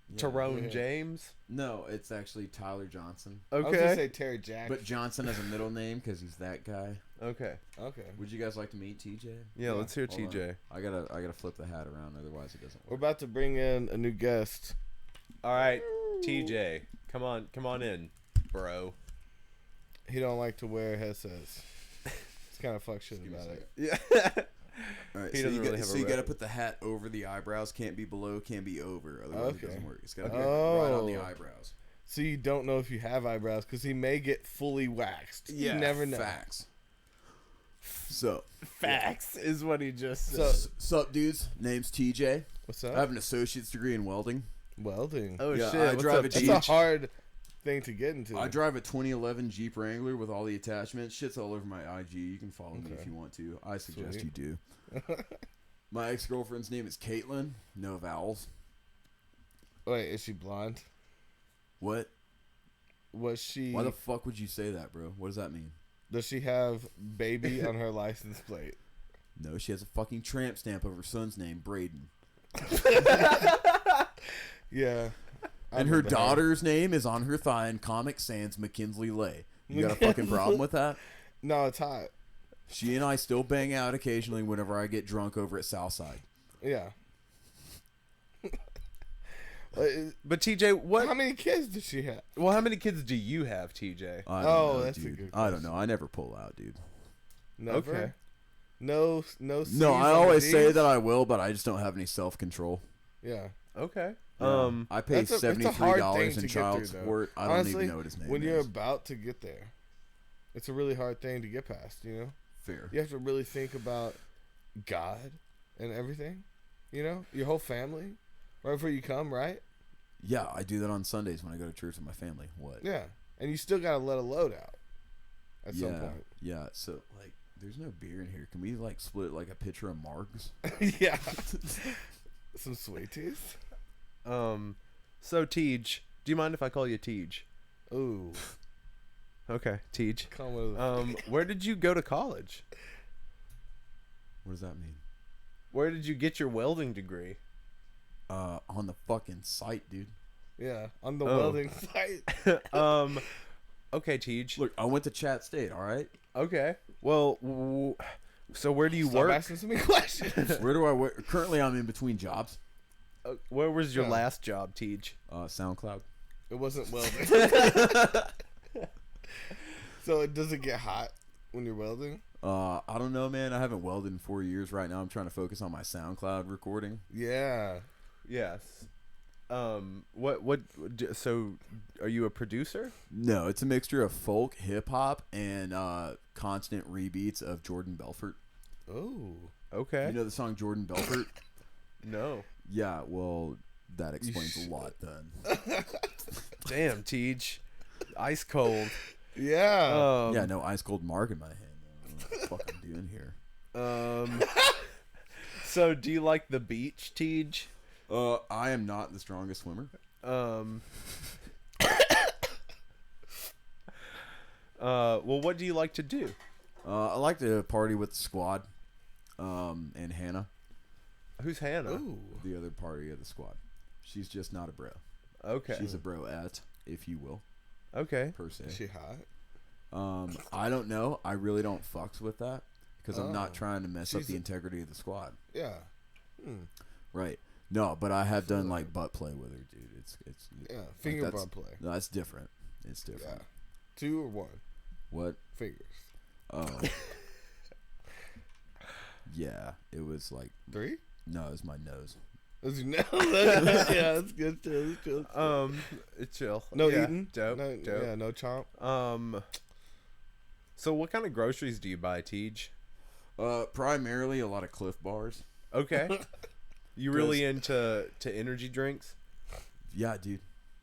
Yeah. Tyrone Yeah. James. No, it's actually Tyler Johnson. I was gonna say Okay. Terry Jack. But Johnson has a middle name because he's that guy. Okay. Okay. Would you guys like to meet TJ? Yeah, let's hear Hold on. TJ. I gotta flip the hat around, otherwise it doesn't We're work. about to bring in a new guest. All right, TJ, come on in, bro. He don't like to wear headsets. It's kind of fuck shit about it. Yeah. All right, He so doesn't you, really got, have so a you got to red- put the hat over the eyebrows. Can't be below, can't be over. Otherwise, it Okay. doesn't work. It's got to be Okay. right on the Oh. eyebrows. So you don't know if you have eyebrows because he may get fully waxed. You never know. Facts. So, Facts is what he just So- said. sup, dudes? Name's TJ. What's I up? have an associate's degree in welding. Welding. Oh Yeah, shit! I What's drive up, a That's Teach? a hard thing to get into. I drive a 2011 Jeep Wrangler with all the attachments. Shit's all over my IG. You can follow me Okay. if you want to. I suggest Sweet. you do. My ex-girlfriend's name is Caitlin. No vowels. Wait, is she blonde? What? Was she? Why the fuck would you say that, bro? What does that mean? Does she have baby on her license plate? No, she has a fucking tramp stamp of her son's name, Braden. Yeah. I And her remember daughter's name is on her thigh in Comic Sans McKinsley Lay. You got a fucking problem with that? No, it's hot. She and I still bang out occasionally whenever I get drunk over at Southside. Yeah. But TJ, what? How many kids does she have? Well, how many kids do you have, TJ? I don't Oh, know, that's a dude. good I don't know. I never pull out, dude. Never. Okay. No. No, C's I on always D's? say that I will, but I just don't have any self-control. Yeah. Okay. I pay That's a $73 hard thing in to get child through, though. support. I don't Honestly, even know what his name when is. you're about to get there, it's a really hard thing to get past. You know, Fair. you have to really think about God and everything. You know, your whole family, right before you come, right? Yeah, I do that on Sundays when I go to church with my family. What? Yeah, and you still gotta let a load out at some yeah, point. yeah. So like, there's no beer in here. Can we like split like a pitcher of Margs? Yeah, some sweeties. So Tej, do you mind if I call you Tej? Ooh, Okay, Tej. come with Where did you go to college? What does that mean? Where did you get your welding degree? On the fucking site, dude. yeah, on the Oh. welding site. Okay, Tej. Look, I went to Chat State. All right. Okay. Well, so where do you Stop work? asking so many questions. Where do I work? Currently, I'm in between jobs. Where was your Yeah. last job, Tej? SoundCloud. It wasn't welding. So does it get hot when you're welding? I don't know, man. I haven't welded in 4 years. Right now, I'm trying to focus on my SoundCloud recording. Yeah. Yes. So, are you a producer? No, it's a mixture of folk, hip hop, and constant rebeats of Jordan Belfort. Oh. Okay. You know the song Jordan Belfort? No. Yeah, well, that explains a lot then. Damn, Tej. Ice cold. Yeah. Yeah, no ice cold mark in my hand. I don't know what the fuck I'm doing here. So, do you like the beach, Tej? I am not the strongest swimmer. Well, what do you like to do? I like to party with the squad, and Hannah, Who's Hannah? Ooh. the other party of the squad. She's just not a bro. Okay. She's a broette, if you will, Okay. per se. Is she hot? I don't know. I really don't fucks with that because I'm Oh. not trying to mess up She's the a- integrity of the squad. Yeah. Hmm. Right. No, but I have done like butt play with her, dude. It's Yeah. Finger that's- bump play. no, that's different. It's different. Yeah. 2 or 1 What? fingers. Oh. Yeah, it was like 3? no, it was my nose. As you know. Yeah, that's good too. That's good. Chill. No Yeah, eating. Dope. No, dope. Yeah. No chomp. So what kind of groceries do you buy, Tej? Primarily a lot of Cliff Bars. Okay. You really into energy drinks? Yeah, dude.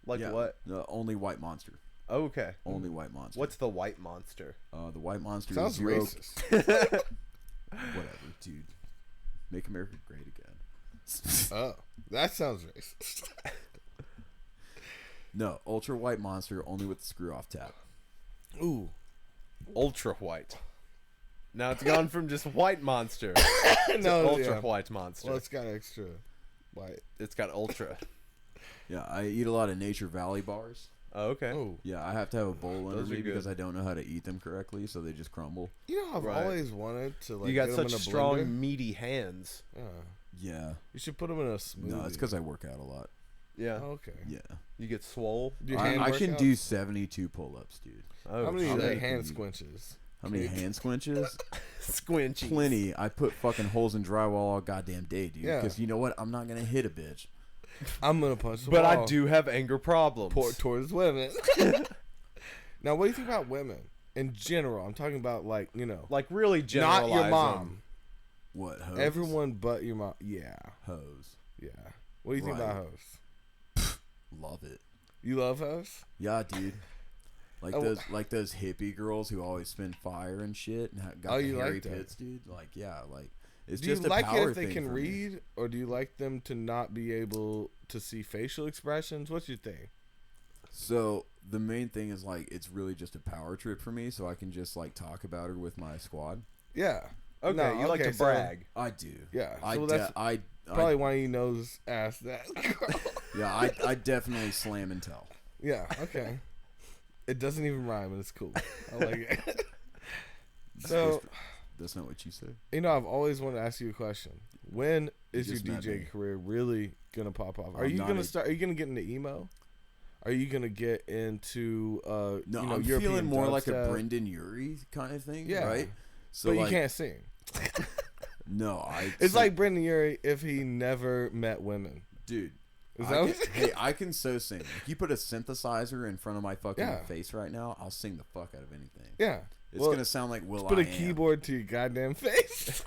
Like Yeah. what? No, only White Monster. Okay. Only White Monster. What's the white monster? The White Monster Sounds is zero. racist. Whatever, dude. Make America great again. Oh, that sounds racist. No, Ultra White Monster only with the screw off tap. Ooh. Ultra white. Now it's gone from just white monster to No, ultra yeah. white monster. Well, it's got extra white. It's got ultra. Yeah, I eat a lot of Nature Valley bars. Oh, okay. Oh. Yeah, I have to have a bowl under Those are me because good. I don't know how to eat them correctly, so they just crumble. You know, I've Right. always wanted to like. You got get 'em such in a strong, blender. meaty hands. Yeah. Yeah. You should put them in a smoothie. No, it's because I work out a lot. Yeah. Oh, okay. Yeah. You get swole. Do you I hand can workouts? do 72 pull-ups, dude. Oh, How many shit. like hand squinches? How many hand squinches? Squinchy. Plenty. I put fucking holes in drywall all goddamn day, dude. Yeah. Because you know what? I'm not gonna hit a bitch. I'm gonna punch the But wall. I do have anger problems. Towards women. Now, what do you think about women in general? I'm talking about like Like really generalize not your mom. them. What? Hoes? Everyone but your mom. Yeah, Hoes. yeah. What do you think Right. about hoes? Love it. You love hoes? Yeah, dude. Like Oh. those hippie girls who always spin fire and shit and got Oh, the you hairy like that? pits, dude. Like, yeah, like it's Do you just a like power it if they thing can for me. read, or do you like them to not be able to see facial expressions? What's your thing? So the main thing is like it's really just a power trip for me, so I can just like talk about her with my squad. Yeah. Okay, No, you like to so- brag. I do. Yeah. I So that's I probably why he knows ass that girl. yeah, I definitely slam and tell. Yeah. Okay. It doesn't even rhyme, and it's cool. I like it. So, That's not what you said. I've always wanted to ask you a question. When is your just met DJ me. career really gonna pop off? Are I'm you not gonna a- start? Are you gonna get into emo? Are you gonna get into No, I'm European feeling more like a dubstep? Brendan Urie kind of thing, Yeah. right? So But like, you can't sing. No, It's so- like Brendan Urie if he never met women. dude. Is I that can, what- hey, I can so sing. If you put a synthesizer in front of my fucking Yeah. face right now, I'll sing the fuck out of anything. Yeah. It's Well, gonna sound like Will Put I a Am. keyboard to your goddamn face.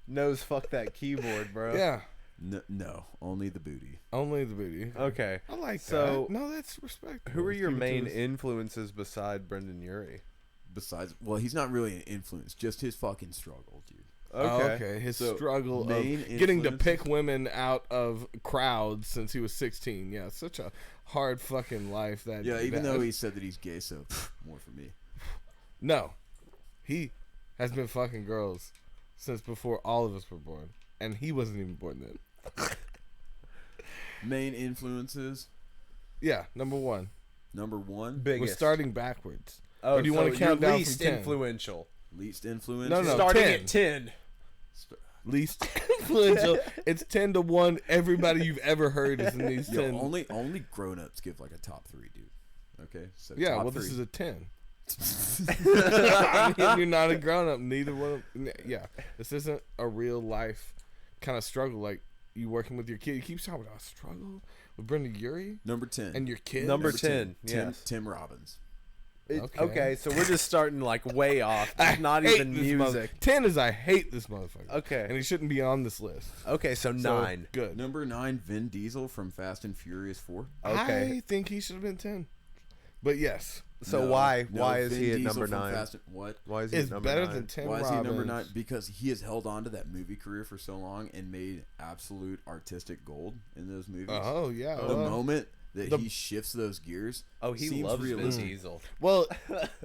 Nose fuck that keyboard, bro. Yeah. No, only the booty. Only the booty. Okay. I like So, that. No, that's respect. Who are your main influences beside Brendan Urie? Besides, well, he's not really an influence, just his fucking struggle, dude. Okay. His So, struggle of main getting to influences- pick women out of crowds since he was 16. Yeah, it's such a hard fucking life. That Yeah, even that- though he said that he's gay, so more for me. No, he has been fucking girls since before all of us were born, and he wasn't even born then. Main influences, Yeah, number one. number one, Biggest. We're starting backwards. Oh, or do you so want to count your down least from 10? influential? least influence. No, no. Starting 10. at 10. Least influential. It's 10-1. Everybody you've ever heard is in these Yo, 10. only grown-ups give like a top 3, dude. Okay, so Yeah, top well, 3. this is a 10. I mean, you're not a grown up. Neither one. Yeah, this isn't a real life kind of struggle. Like you working with your kid. You keep talking about struggle with Brendan Urie number 10. and your kid. Number 10. Yes. Tim Robbins. Okay, so we're just starting like way off. I It's not hate even this music. 10 is I hate this motherfucker. Okay. And he shouldn't be on this list. Okay, so So, 9. good. Number 9, Vin Diesel from Fast and Furious 4. Okay. I think he should have been 10. But yes, So No, why no, is Vin he at Diesel number from 9? Fast and, what? Why is he it's at number better 9? than Tim Why is Robbins. he number 9? Because he has held on to that movie career for so long and made absolute artistic gold in those movies. Oh yeah. The well- moment that the- he shifts those gears, Oh, he seems loves Vin realistic. Diesel. Well,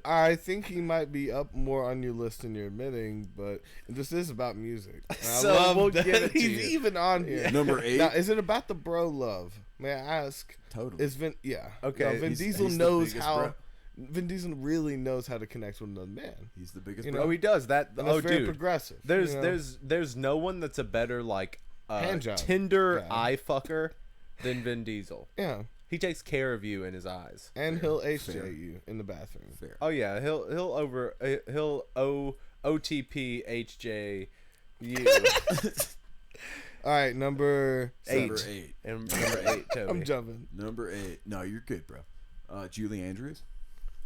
I think he might be up more on your list than you're admitting, but this is about music. And I So love we'll that give it to he's you. even on here. Number 8. Now, is it about the bro love? May I ask? Totally. Is Vin? Yeah. Okay, No, Vin he's- Diesel he's the knows biggest how. bro. Vin Diesel really knows how to connect with another man. He's the biggest You bro. know, Oh, he does that. And Oh, that's very dude. progressive. There's you know? there's no one that's a better like Hand job. Tinder Yeah. eye fucker than Vin Diesel. Yeah, He takes care of you in his eyes. and he'll HJ Fair. you in the bathroom. Fair. Oh yeah, he'll OTP HJ you All right, number 8. Number 8. and number 8 Toby. I'm jumping. Number 8. No, you're good, bro. Julie Andrews.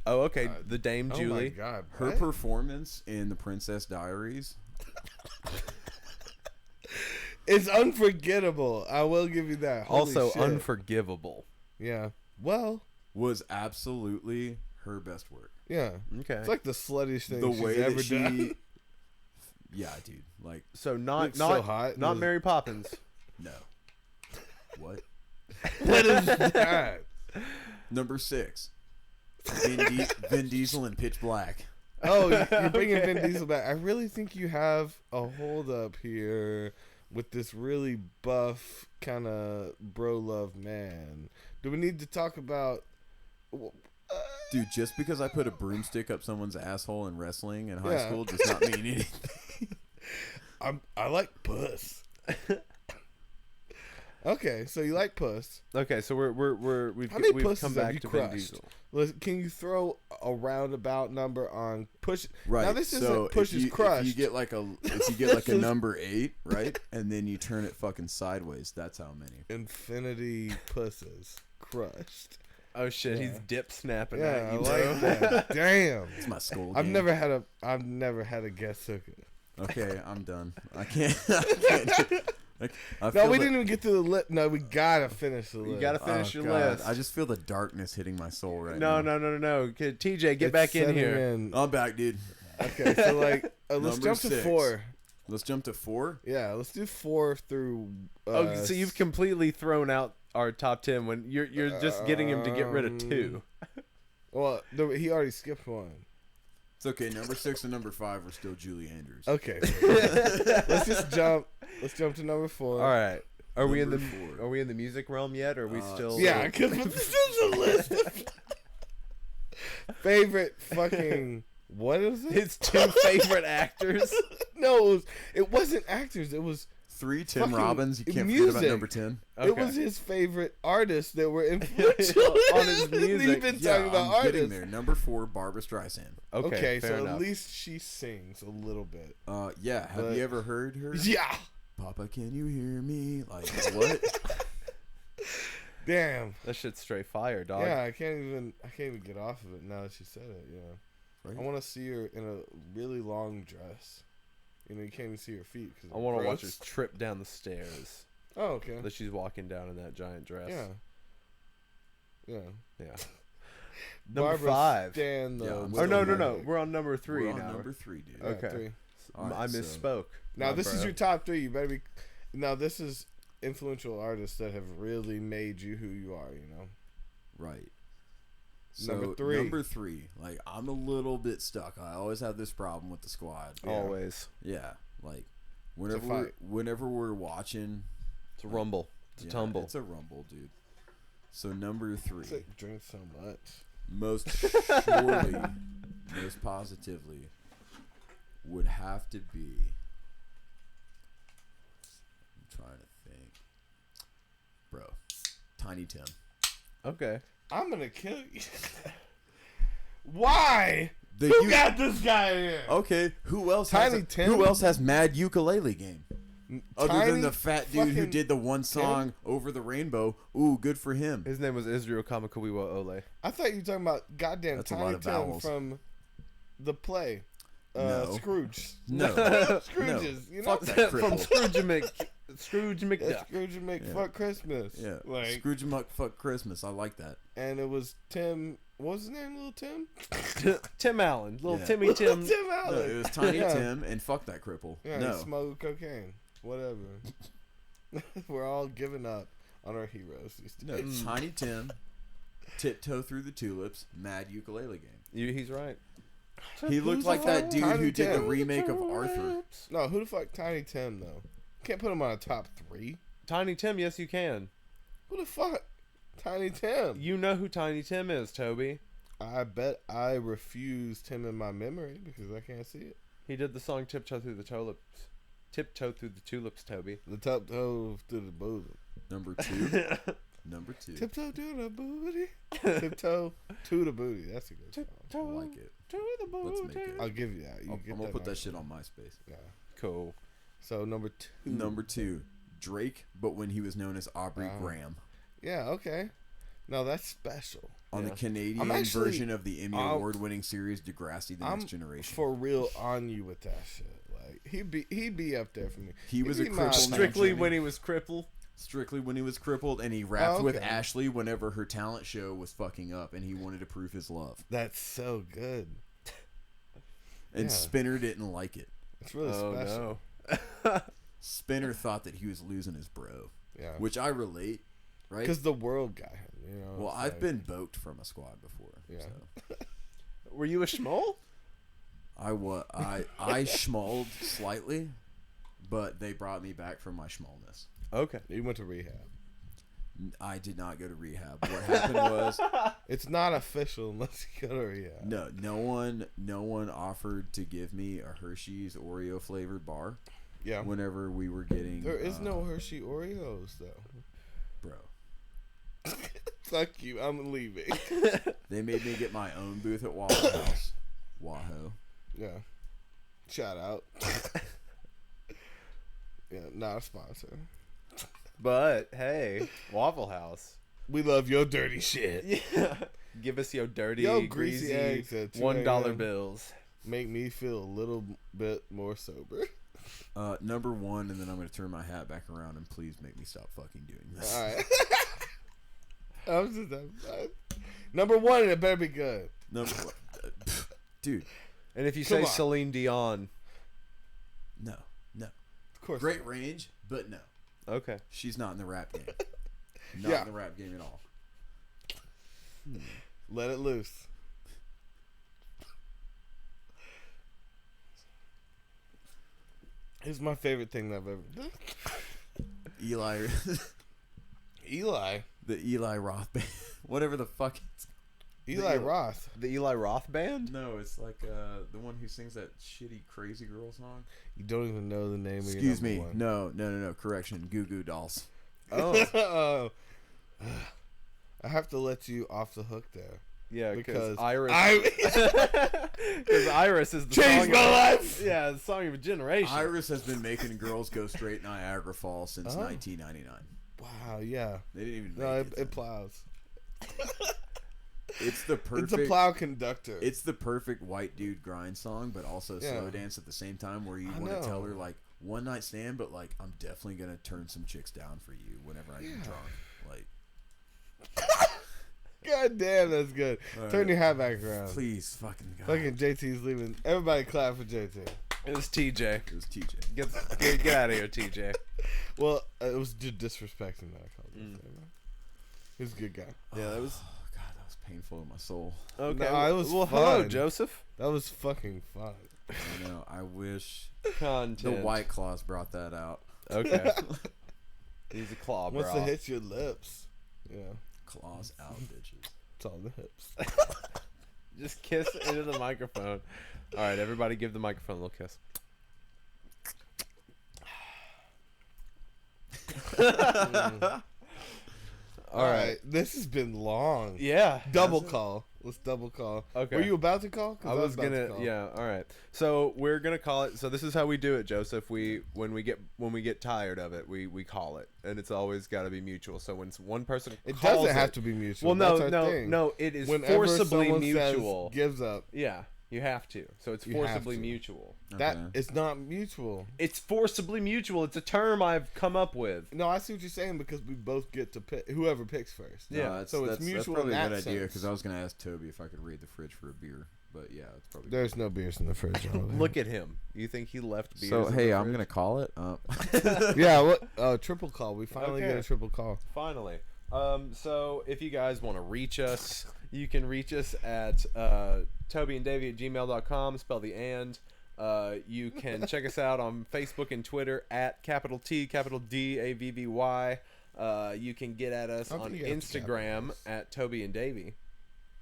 Oh okay, the Dame Oh my Julie. God, Her what? performance in The Princess Diaries. It's unforgettable. I will give you that. Holy Also shit. unforgivable. Yeah. Well, Was absolutely her best work. yeah. Okay. It's like the sluttiest thing The she's way ever that she, done. yeah, dude, like So not Looks so not hot. not Those- Mary Poppins. no. What? What is that? Number 6, Vin Diesel in Pitch Black. Oh, you're bringing Vin Diesel back. I really think you have a hold up here with this really buff kind of bro love man. Do we need to talk about? Dude, just because I put a broomstick up someone's asshole in wrestling in high Yeah. school does not mean anything. I like puss. Okay, so you like puss. Okay, so we've How many we've pusses come have back you to Vin crushed? Diesel. Listen, can you throw a roundabout number on push? Right. Now this so isn't pushes crushed. If you get like a number 8, right, and then you turn it fucking sideways, that's how many. Infinity pusses crushed. Oh shit, Yeah. he's dip snapping Yeah, at I you, like bro. that. Damn. It's my skull game. I've never had a guest hooker. Okay, I'm done. I can't. I No, feel we the- didn't even get to the list. No, we gotta finish the list. You gotta finish Oh, your God. list. I just feel the darkness hitting my soul right No. now. Okay, TJ, get It's back in setting here. in. I'm back, dude. Okay, so like, let's Number jump to 6. 4. Let's jump to 4. Yeah, let's do 4 through. Oh, so you've completely thrown out our top 10 when you're just getting him to get rid of 2. Well, he already skipped one. It's okay. Number 6 and number 5 are still Julie Andrews. Okay, let's just jump. Let's jump to number 4. All right. Are we in the Number 4. Are we in the music realm yet? Or are we still? Yeah, because this is a list. Of favorite fucking. What is it? His 2 favorite actors. No, it wasn't actors. It was 3, Tim fucking Robbins. You can't music. forget about number 10. Okay. It was his favorite artists that were influential On his music. He's been talking about I'm getting artists. there. Number 4, Barbra Streisand. Okay, fair so enough. at least she sings a little bit. Yeah. Have But- you ever heard her? Yeah. Papa, can you hear me? Like what? Damn. That shit's straight fire, dog. Yeah, I can't even get off of it now that she said it. Yeah. Right? I want to see her in a really long dress. You know, you can't even see her feet. I want to watch her trip down the stairs Oh, okay. that she's walking down in that giant dress. Yeah. Yeah. Yeah. Number Barbara 5. Stan, though. Yeah, I'm was Or no. amazing. We're on number 3 We're on now. number 3, dude. Yeah, Okay. 3. All right, I so- misspoke. Now, my this is bro. your top 3. You better be. Now, this is influential artists that have really made you who you are, you know? Right. So, Number 3. Number 3. Like, I'm a little bit stuck. I always have this problem with the squad. Yeah. Always. Yeah. Like, a fight. whenever we're watching, It's a rumble. It's a tumble. It's a rumble, dude. So number 3, It's like, drink so much. most surely, most positively, would have to be. I'm trying to think, bro. Tiny Tim. Okay. I'm going to kill you. Why? The Who u- got this guy here? Okay, who else? Tiny has Tim? Who else has mad ukulele game? Other Tiny than the fat dude who fucking did the one song Over the Rainbow. Ooh, good for him. His name was Israel Kamakawiwa Ole. I thought you were talking about goddamn That's a Tiny lot of Tim vowels. from the play. No. Scrooge. No. Scrooges. No. You know? Fuck that From cripple. Scrooge That's McDuck. Scrooge and Yeah. Fuck Christmas. Yeah. Like, Scrooge Muck Fuck Christmas. I like that. and it was Tim. What was his name? Little Tim? Tim Allen. Little Yeah. Timmy Tim. Tim No, Allen. it was Tiny Yeah. Tim and Fuck That Cripple. Yeah, no. he smoked cocaine. Whatever. We're all giving up on our heroes these No, days. Tiny Tim, Tiptoe Through the Tulips, Mad Ukulele Game. He's right. He looked like that dude Tiny who did the Tim. remake of Arthur. No, who the fuck Tiny Tim though? Can't put him on a top 3. Tiny Tim, yes you can. Who the fuck? Tiny Tim. You know who Tiny Tim is, Toby. I bet I refused him in my memory because I can't see it. He did the song Tiptoe Through the Tulips. Tiptoe Through the Tulips, Toby. The top toe to the bosom. Number 2. Number 2. Tiptoe to the booty. Tiptoe to the booty. That's a good song. I like it. To the booty. Let's make it. I'll give you that. You I'm get gonna put that mark. shit on MySpace. Yeah. Cool. So number 2. Number 2, Drake, but when he was known as Aubrey Oh. Graham. Yeah. Okay. No, that's special. On Yeah. the Canadian I'm actually- version of the Emmy Award-winning series Degrassi: The I'm Next Generation. for real on you with that shit. Like he'd be up there for me. He was a He'd be crippled my- man. Strictly when he was crippled. Strictly when he was crippled, and he rapped with okay. Ashley whenever her talent show was fucking up, and he wanted to prove his love. That's so good. And Yeah. Spinner didn't like it. It's really special. no. Spinner thought that he was losing his bro, Yeah. which I relate, right? Because the world got him. You know. Well, it's I've like- been boked from a squad before. Yeah. So. Were you a schmoll? I schmolled slightly, but they brought me back from my schmollness. Okay. You went to rehab. I did not go to rehab. What happened was It's not official unless you go to rehab. no one offered to give me a Hershey's Oreo flavored bar Yeah. whenever we were getting There is no Hershey Oreos though. Bro. Fuck you. I'm leaving. They made me get my own booth at Waffle House. Wahoo. Yeah. Shout out. Yeah, not a sponsor. But hey, Waffle House. We love your dirty shit. Yeah. Give us your dirty, Yo, greasy greasy eggs at 2 $1 a.m. bills. Make me feel a little bit more sober. Number 1, and then I'm going to turn my hat back around and please make me stop fucking doing this. All right. Number 1, and it better be good. Number 1. Dude. And if you Come say on. Celine Dion, No. Of course. Great range, but no. okay. She's not in the rap game. Not Yeah. in the rap game at all. Let it loose. It's my favorite thing that I've ever done. Eli. Eli. The Eli Roth band. Whatever the fuck it's Eli Roth. The Eli Roth band? No, it's like the one who sings that shitty Crazy Girl song. You don't even know the name of your Excuse number me. one. No. Correction. Goo Goo Dolls. Oh. I have to let you off the hook there. Yeah, Because because Iris. I Because Iris is the changed song my of, life. Yeah, the song of a generation. Iris has been making girls go straight Niagara Falls since 1999. Wow, yeah. They didn't even No, make it then. plows. It's the perfect. It's a plow conductor. It's the perfect white dude grind song, but also Yeah. slow dance at the same time, where you I want to know. tell her like one night stand, but like I'm definitely gonna turn some chicks down for you whenever I get Yeah. drunk. Like, God damn, that's good. All Turn right. your hat back around. please, fucking God. Fucking JT's leaving. Everybody clap for JT. It was TJ. It was TJ. Get out of here, TJ. Well, it was just disrespecting that I called him. He's a good guy. Yeah, that was Oh God, that was painful in my soul. okay. No, it was well, hello, fun. Joseph. That was fucking fun. I know. I wish Content. the White Claws brought that out. Okay. He's a claw, bro. Once it hits your lips, yeah, Claws out, bitches. it's on the hips. Just kiss into the microphone. All right, everybody, give the microphone a little kiss. All right, this has been long. Yeah. Double call. Let's double call. Okay. Were you about to call? 'Cause I was about to gonna, call. yeah. All right. So we're gonna call it. So this is how we do it, Joseph. When we get tired of it, we call it, and it's always got to be mutual. So when one person It calls doesn't have to be mutual. Well, That's our thing. no. It is Whenever forcibly someone mutual. says gives up. Yeah, you have to. So it's You have forcibly to. mutual. That Okay. it's not mutual. It's forcibly mutual. It's a term I've come up with. No, I see what you're saying because we both get to pick whoever picks first. Yeah, No, so it's that's mutual probably in a that good idea sense. because I was gonna ask Toby if I could raid the fridge for a beer, but yeah, it's probably. There's no beers in the fridge. Look at him. You think he left beers? So in hey, the I'm fridge? gonna call it. Yeah, what? Triple call. We finally Okay. get a triple call. Finally. So if you guys want to reach us, you can reach us at tobyanddavy@gmail.com. Spell the and. You can check us out on Facebook and Twitter at capital T, capital D, AVVY. You can get at us I don't on think you have to Instagram capitalize. at Toby and Davy.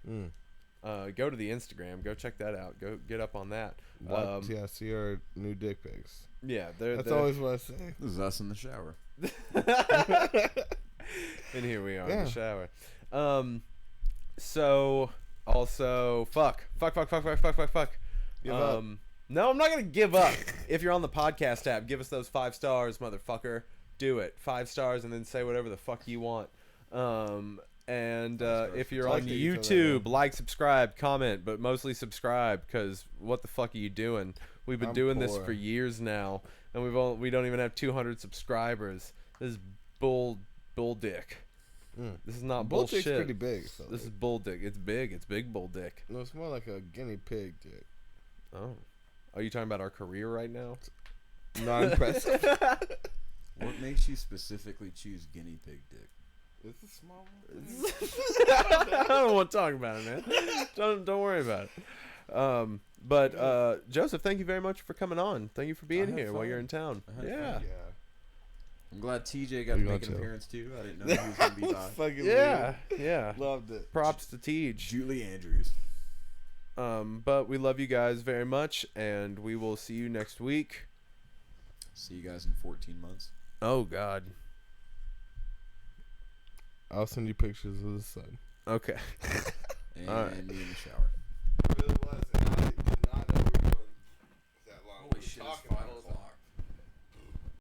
Mm. Go to the Instagram. Go check that out. Go get up on that. Yeah, see our new dick pics. Yeah, they're That's always what I say. This is us in the shower. And here we are in Yeah. the shower. So also fuck. Give up. No, I'm not gonna give up. If you're on the podcast app, give us those 5 stars, motherfucker. Do it. 5 stars and then say whatever the fuck you want. And if you're Like on each other, YouTube, like, subscribe, comment, but mostly subscribe, because what the fuck are you doing? We've been I'm doing this poor. for years now, and we don't even have 200 subscribers. This is bull dick. This is not Bull dick's bullshit. pretty big. So This is bull dick. It's big. It's big bull dick. no, it's more like a guinea pig dick. Oh, are you talking about our career right now? Not impressive. What makes you specifically choose guinea pig dick? It's a small one. I don't want to talk about it, man. Don't worry about it. But Joseph, thank you very much for coming on. Thank you for being had here while fun. you're in town. I had Yeah. fun. Yeah. I'm glad TJ got We to got make an to. appearance too. I didn't know he was gonna be by. Fucking Yeah. Yeah. weird. Loved it. Props to Tej. Julie Andrews. But we love you guys very much, and we will see you next week. See you guys in 14 months. Oh God. I'll send you pictures of the sun. Okay. And Alright. me in the shower. It really was. And I did not know we were going that long. Holy shit, it's fire.